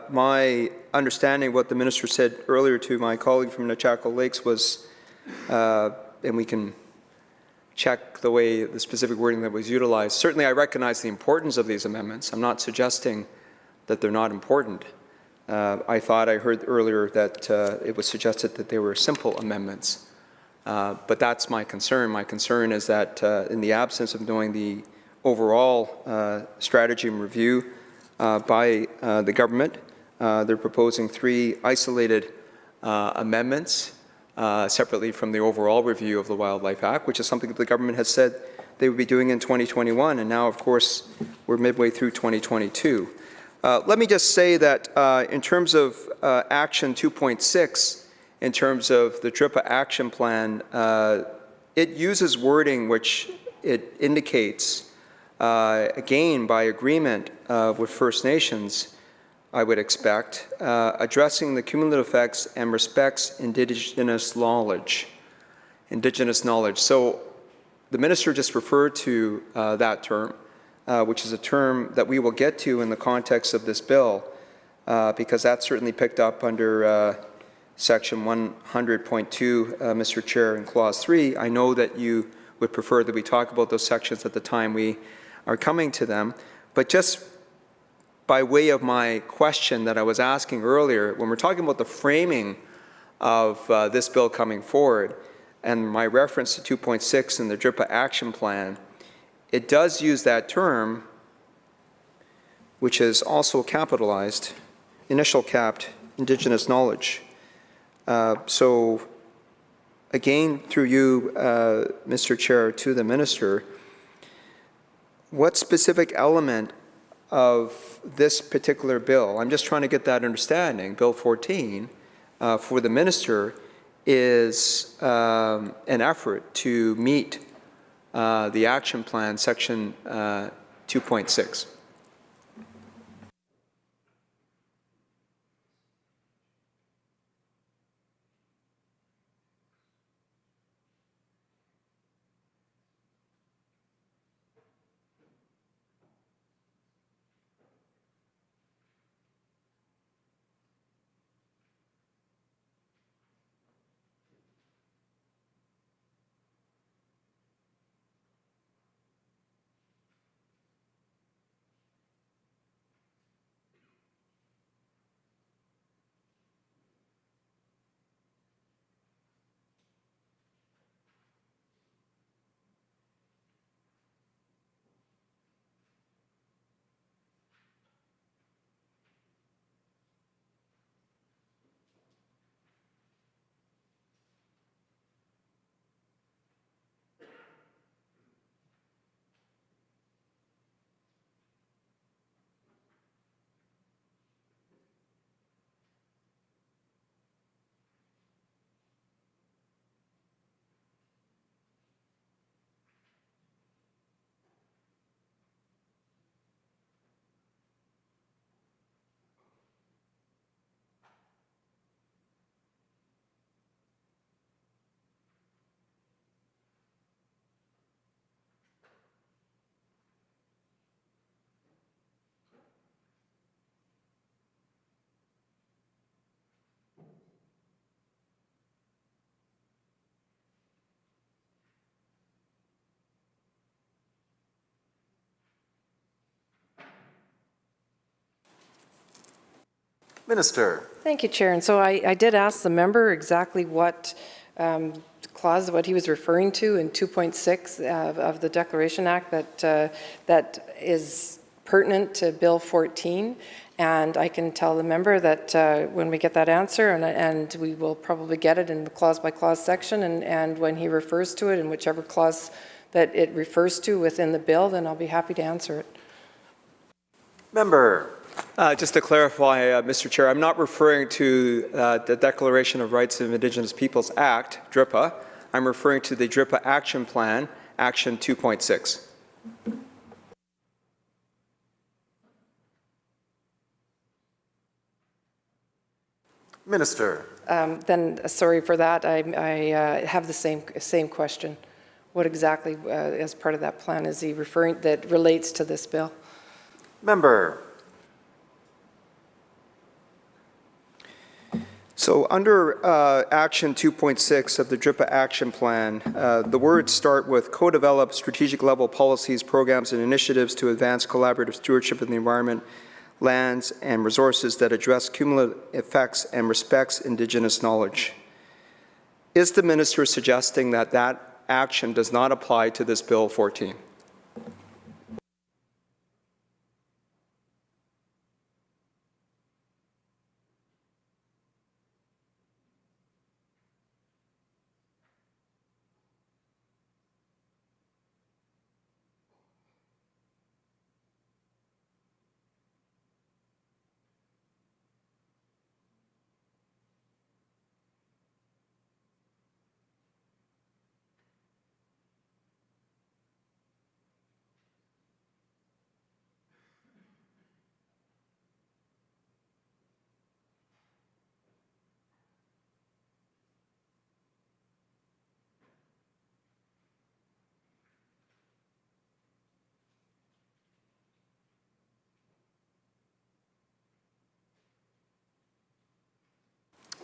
my understanding of what the minister said earlier to my colleague from Nechako Lakes was, and we can check the specific wording that was utilized. Certainly I recognize the importance of these amendments. I'm not suggesting that they're not important. I thought I heard earlier that it was suggested that they were simple amendments. But that's my concern. My concern is that in the absence of knowing the overall strategy and review by the government, they're proposing 3 isolated amendments separately from the overall review of the Wildlife Act, which is something that the government has said they would be doing in 2021, and now, of course, we're midway through 2022. Let me just say that in terms of Action 2.6 in terms of the DRIPA action plan, it uses wording which it indicates, again, by agreement with First Nations, I would expect, addressing the cumulative effects and respects Indigenous knowledge. So the minister just referred to that term, which is a term that we will get to in the context of this bill, because that's certainly picked up under Section 100.2, Mr. Chair, in Clause 3. I know that you would prefer that we talk about those sections at the time we are coming to them, but just by way of my question that I was asking earlier, when we're talking about the framing of this bill coming forward, and my reference to 2.6 in the DRIPA action plan, it does use that term, which is also capitalized, initial capped Indigenous knowledge. So again, through you, Mr. Chair, to the minister, what specific element of this particular bill, I'm just trying to get that understanding, Bill 14, for the minister, is an effort to meet the action plan, Section 2.6. Minister. Thank you, Chair. And so I did ask the member exactly what clause, what he was referring to in 2.6 of the Declaration Act that is pertinent to Bill 14. And I can tell the member that when we get that answer, and we will probably get it in the clause-by-clause section, and when he refers to it in whichever clause that it refers to within the bill, then I'll be happy to answer it. Member. Just to clarify, Mr. Chair, I'm not referring to the Declaration of Rights of Indigenous Peoples Act, DRIPA. I'm referring to the DRIPA Action Plan, Action 2.6. Minister. Then, sorry for that. I have the same question. What exactly, as part of that plan, is he referring that relates to this bill? Member. So under Action 2.6 of the DRIPA Action Plan, the words start with co-develop strategic level policies, programs, and initiatives to advance collaborative stewardship of the environment, lands, and resources that address cumulative effects and respects Indigenous knowledge. Is the minister suggesting that that action does not apply to this Bill 14?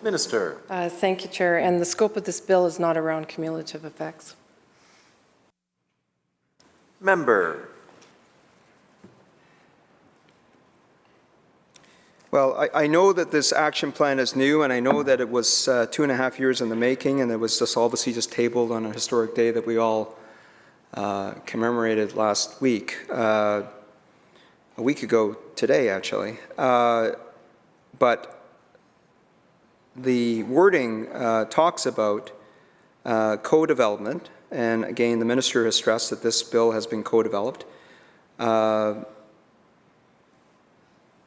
Minister. Thank you, Chair. And the scope of this bill is not around cumulative effects. Member. Well, I know that this action plan is new, and I know that it was 2.5 years in the making, and it was just obviously just tabled on a historic day that we all commemorated last week, a week ago today, actually. But the wording talks about co-development, and again, the Minister has stressed that this bill has been co-developed.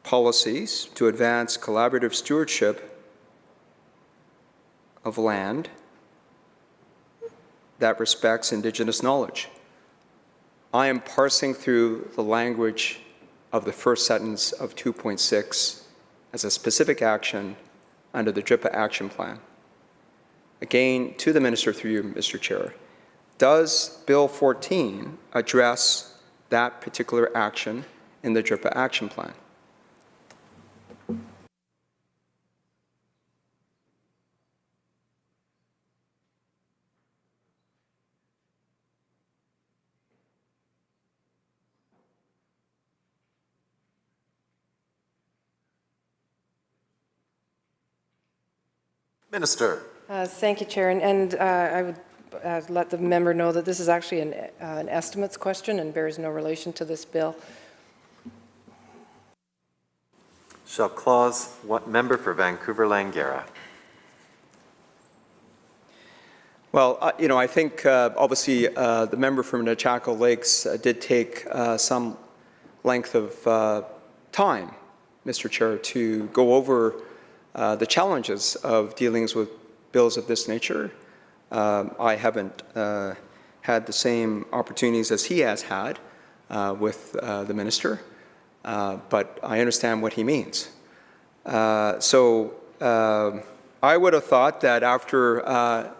Policies to advance collaborative stewardship of land that respects Indigenous knowledge. I am parsing through the language of the first sentence of 2.6 as a specific action under the DRIPA action plan. Again, to the Minister through you, Mr. Chair, does Bill 14 address that particular action in the DRIPA action plan? Minister. Thank you, Chair. And I would let the member know that this is actually an estimates question and bears no relation to this bill. Shall clause what member for Vancouver Langara? Well, you know, I think obviously the member from the Chaco Lakes did take some length of time, Mr. Chair, to go over the challenges of dealings with bills of this nature. I haven't had the same opportunities as he has had with the Minister, but I understand what he means. So I would have thought that after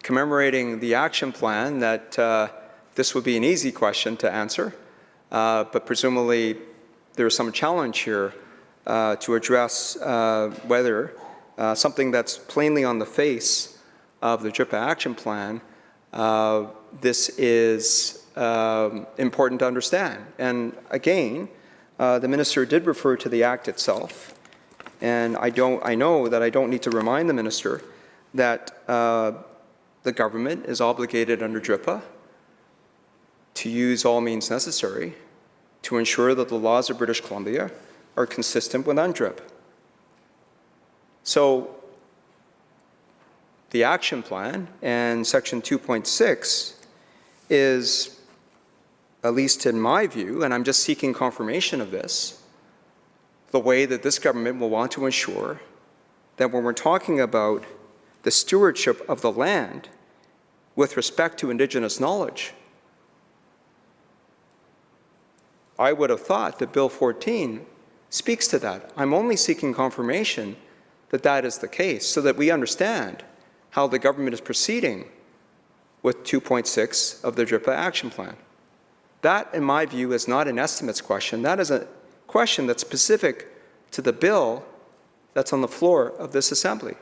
commemorating the action plan that this would be an easy question to answer, but presumably there's some challenge here to address whether something that's plainly on the face of the DRIPA action plan, this is important to understand. And again, the Minister did refer to the Act itself, and I know that I don't need to remind the Minister that the government is obligated under DRIPA to use all means necessary to ensure that the laws of British Columbia are consistent with UNDRIP. So the action plan and section 2.6 is, at least in my view, and I'm just seeking confirmation of this, the way that this government will want to ensure that when we're talking about the stewardship of the land with respect to Indigenous knowledge, I would have thought that Bill 14 speaks to that. I'm only seeking confirmation that that is the case so that we understand how the government is proceeding with 2.6 of the DRIPA action plan. That, in my view, is not an estimates question. That is a question that's specific to the bill that's on the floor of this Assembly.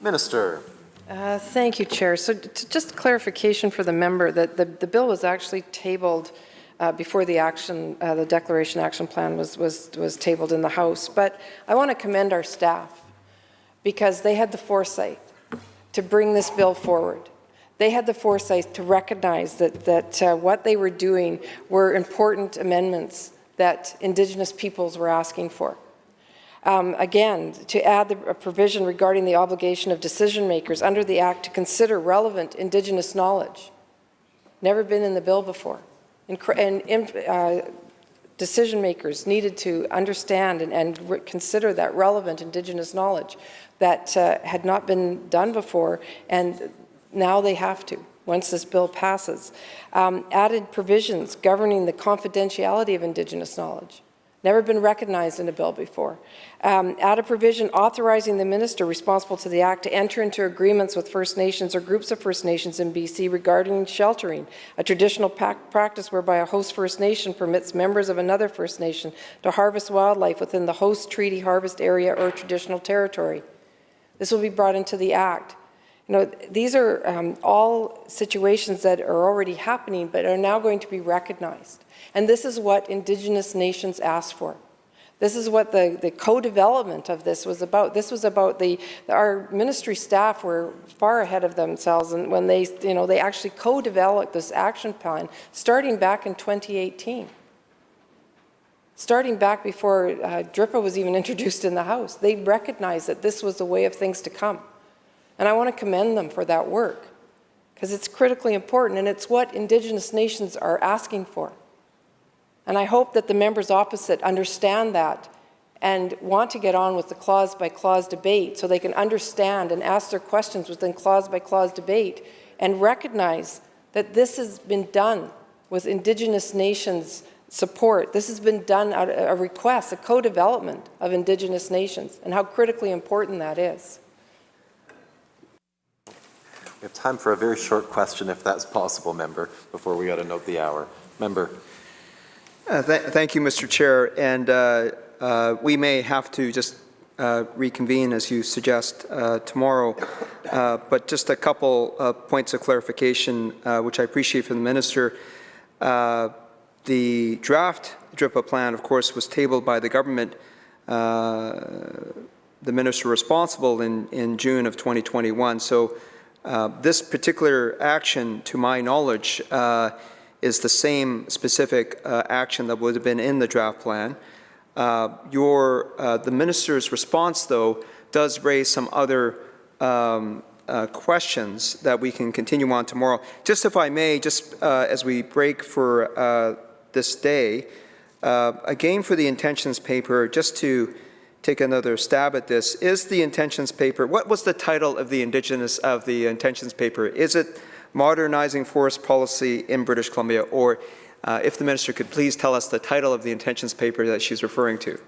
Minister. Thank you, Chair. So just clarification for the member that the bill was actually tabled before the declaration action plan was tabled in the House. But I want to commend our staff because they had the foresight to bring this bill forward. They had the foresight to recognize that what they were doing were important amendments that Indigenous peoples were asking for. Again, to add a provision regarding the obligation of decision makers under the Act to consider relevant Indigenous knowledge. Never been in the bill before. Decision makers needed to understand and consider that relevant Indigenous knowledge that had not been done before, and now they have to, once this bill passes. Added provisions governing the confidentiality of Indigenous knowledge. Never been recognized in a bill before. Add a provision authorizing the minister responsible to the Act to enter into agreements with First Nations or groups of First Nations in BC regarding sheltering, a traditional practice whereby a host First Nation permits members of another First Nation to harvest wildlife within the host treaty harvest area or traditional territory. This will be brought into the Act. You know, these are all situations that are already happening but are now going to be recognized. And this is what Indigenous nations asked for. This is what the co-development of this was about. This was about our ministry staff were far ahead of themselves, and when they actually co-developed this action plan starting back in 2018. Starting back before DRIPA was even introduced in the House. They recognized that this was the way of things to come. And I want to commend them for that work because it's critically important and it's what Indigenous nations are asking for. And I hope that the members opposite understand that and want to get on with the clause-by-clause debate so they can understand and ask their questions within clause-by-clause debate and recognize that this has been done with Indigenous nations' support. This has been done out of a request, a co-development of Indigenous nations, and how critically important that is. We have time for a very short question, if that's possible, member, before we got to note the hour. Member. Thank you, Mr. Chair. And we may have to just reconvene, as you suggest, tomorrow. But just a couple points of clarification, which I appreciate from the Minister. The draft DRIPA plan, of course, was tabled by the government, the Minister responsible in June of 2021. So this particular action, to my knowledge, is the same specific action that would have been in the draft plan. The Minister's response, though, does raise some other questions that we can continue on tomorrow. Just if I may, just as we break for this day, again for the intentions paper, just to take another stab at this, is the intentions paper, what was the title of the intentions paper? Is it Modernizing Forest Policy in British Columbia, or if the Minister could please tell us the title of the intentions paper that she's referring to?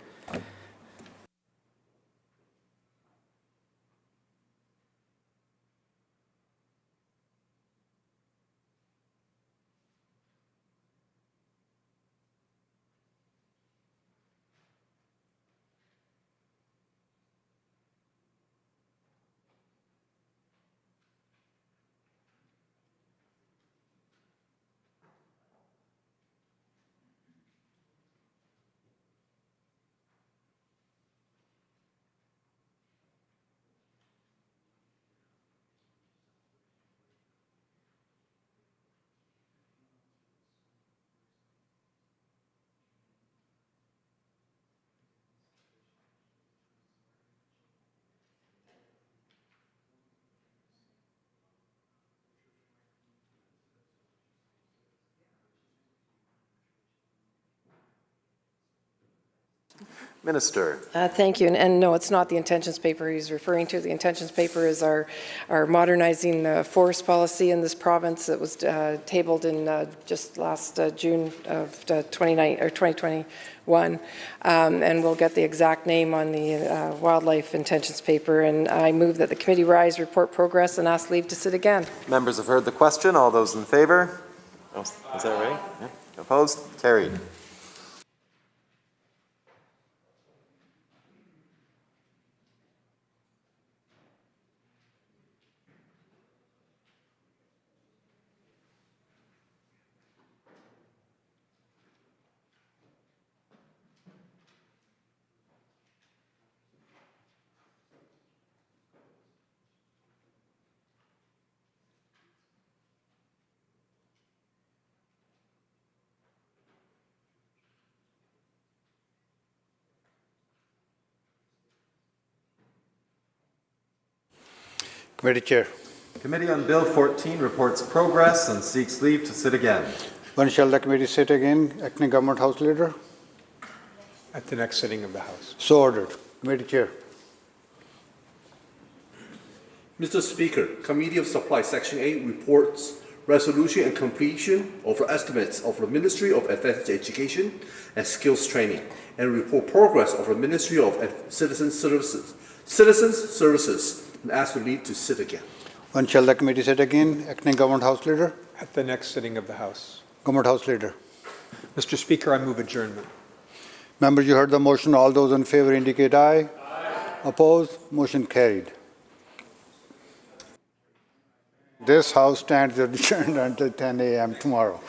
Minister. Thank you. And no, it's not the intentions paper he's referring to. The intentions paper is our modernizing forest policy in this province that was tabled in just last June of 2021. And we'll get the exact name on the wildlife intentions paper. And I move that the committee rise, report progress, and ask leave to sit again. Members have heard the question. All those in favour? Oh, is that right? Yeah. Opposed? Carried. Committee Chair. Committee on Bill 14 reports progress and seeks leave to sit again. When shall the committee sit again? Acting Government House Leader. At the next sitting of the House. So ordered. Committee Chair. Mr. Speaker, Committee of Supply Section 8 reports resolution and completion of estimates of the Ministry of Advanced Education and Skills Training, and report progress of the Ministry of Citizen Services, and ask for leave to sit again. When shall the committee sit again? Acting Government House Leader. At the next sitting of the House. Government House Leader. Mr. Speaker, I move adjournment. Members, you heard the motion. All those in favor indicate aye. Aye. Opposed? Motion carried. This House stands adjourned until 10 a.m. tomorrow.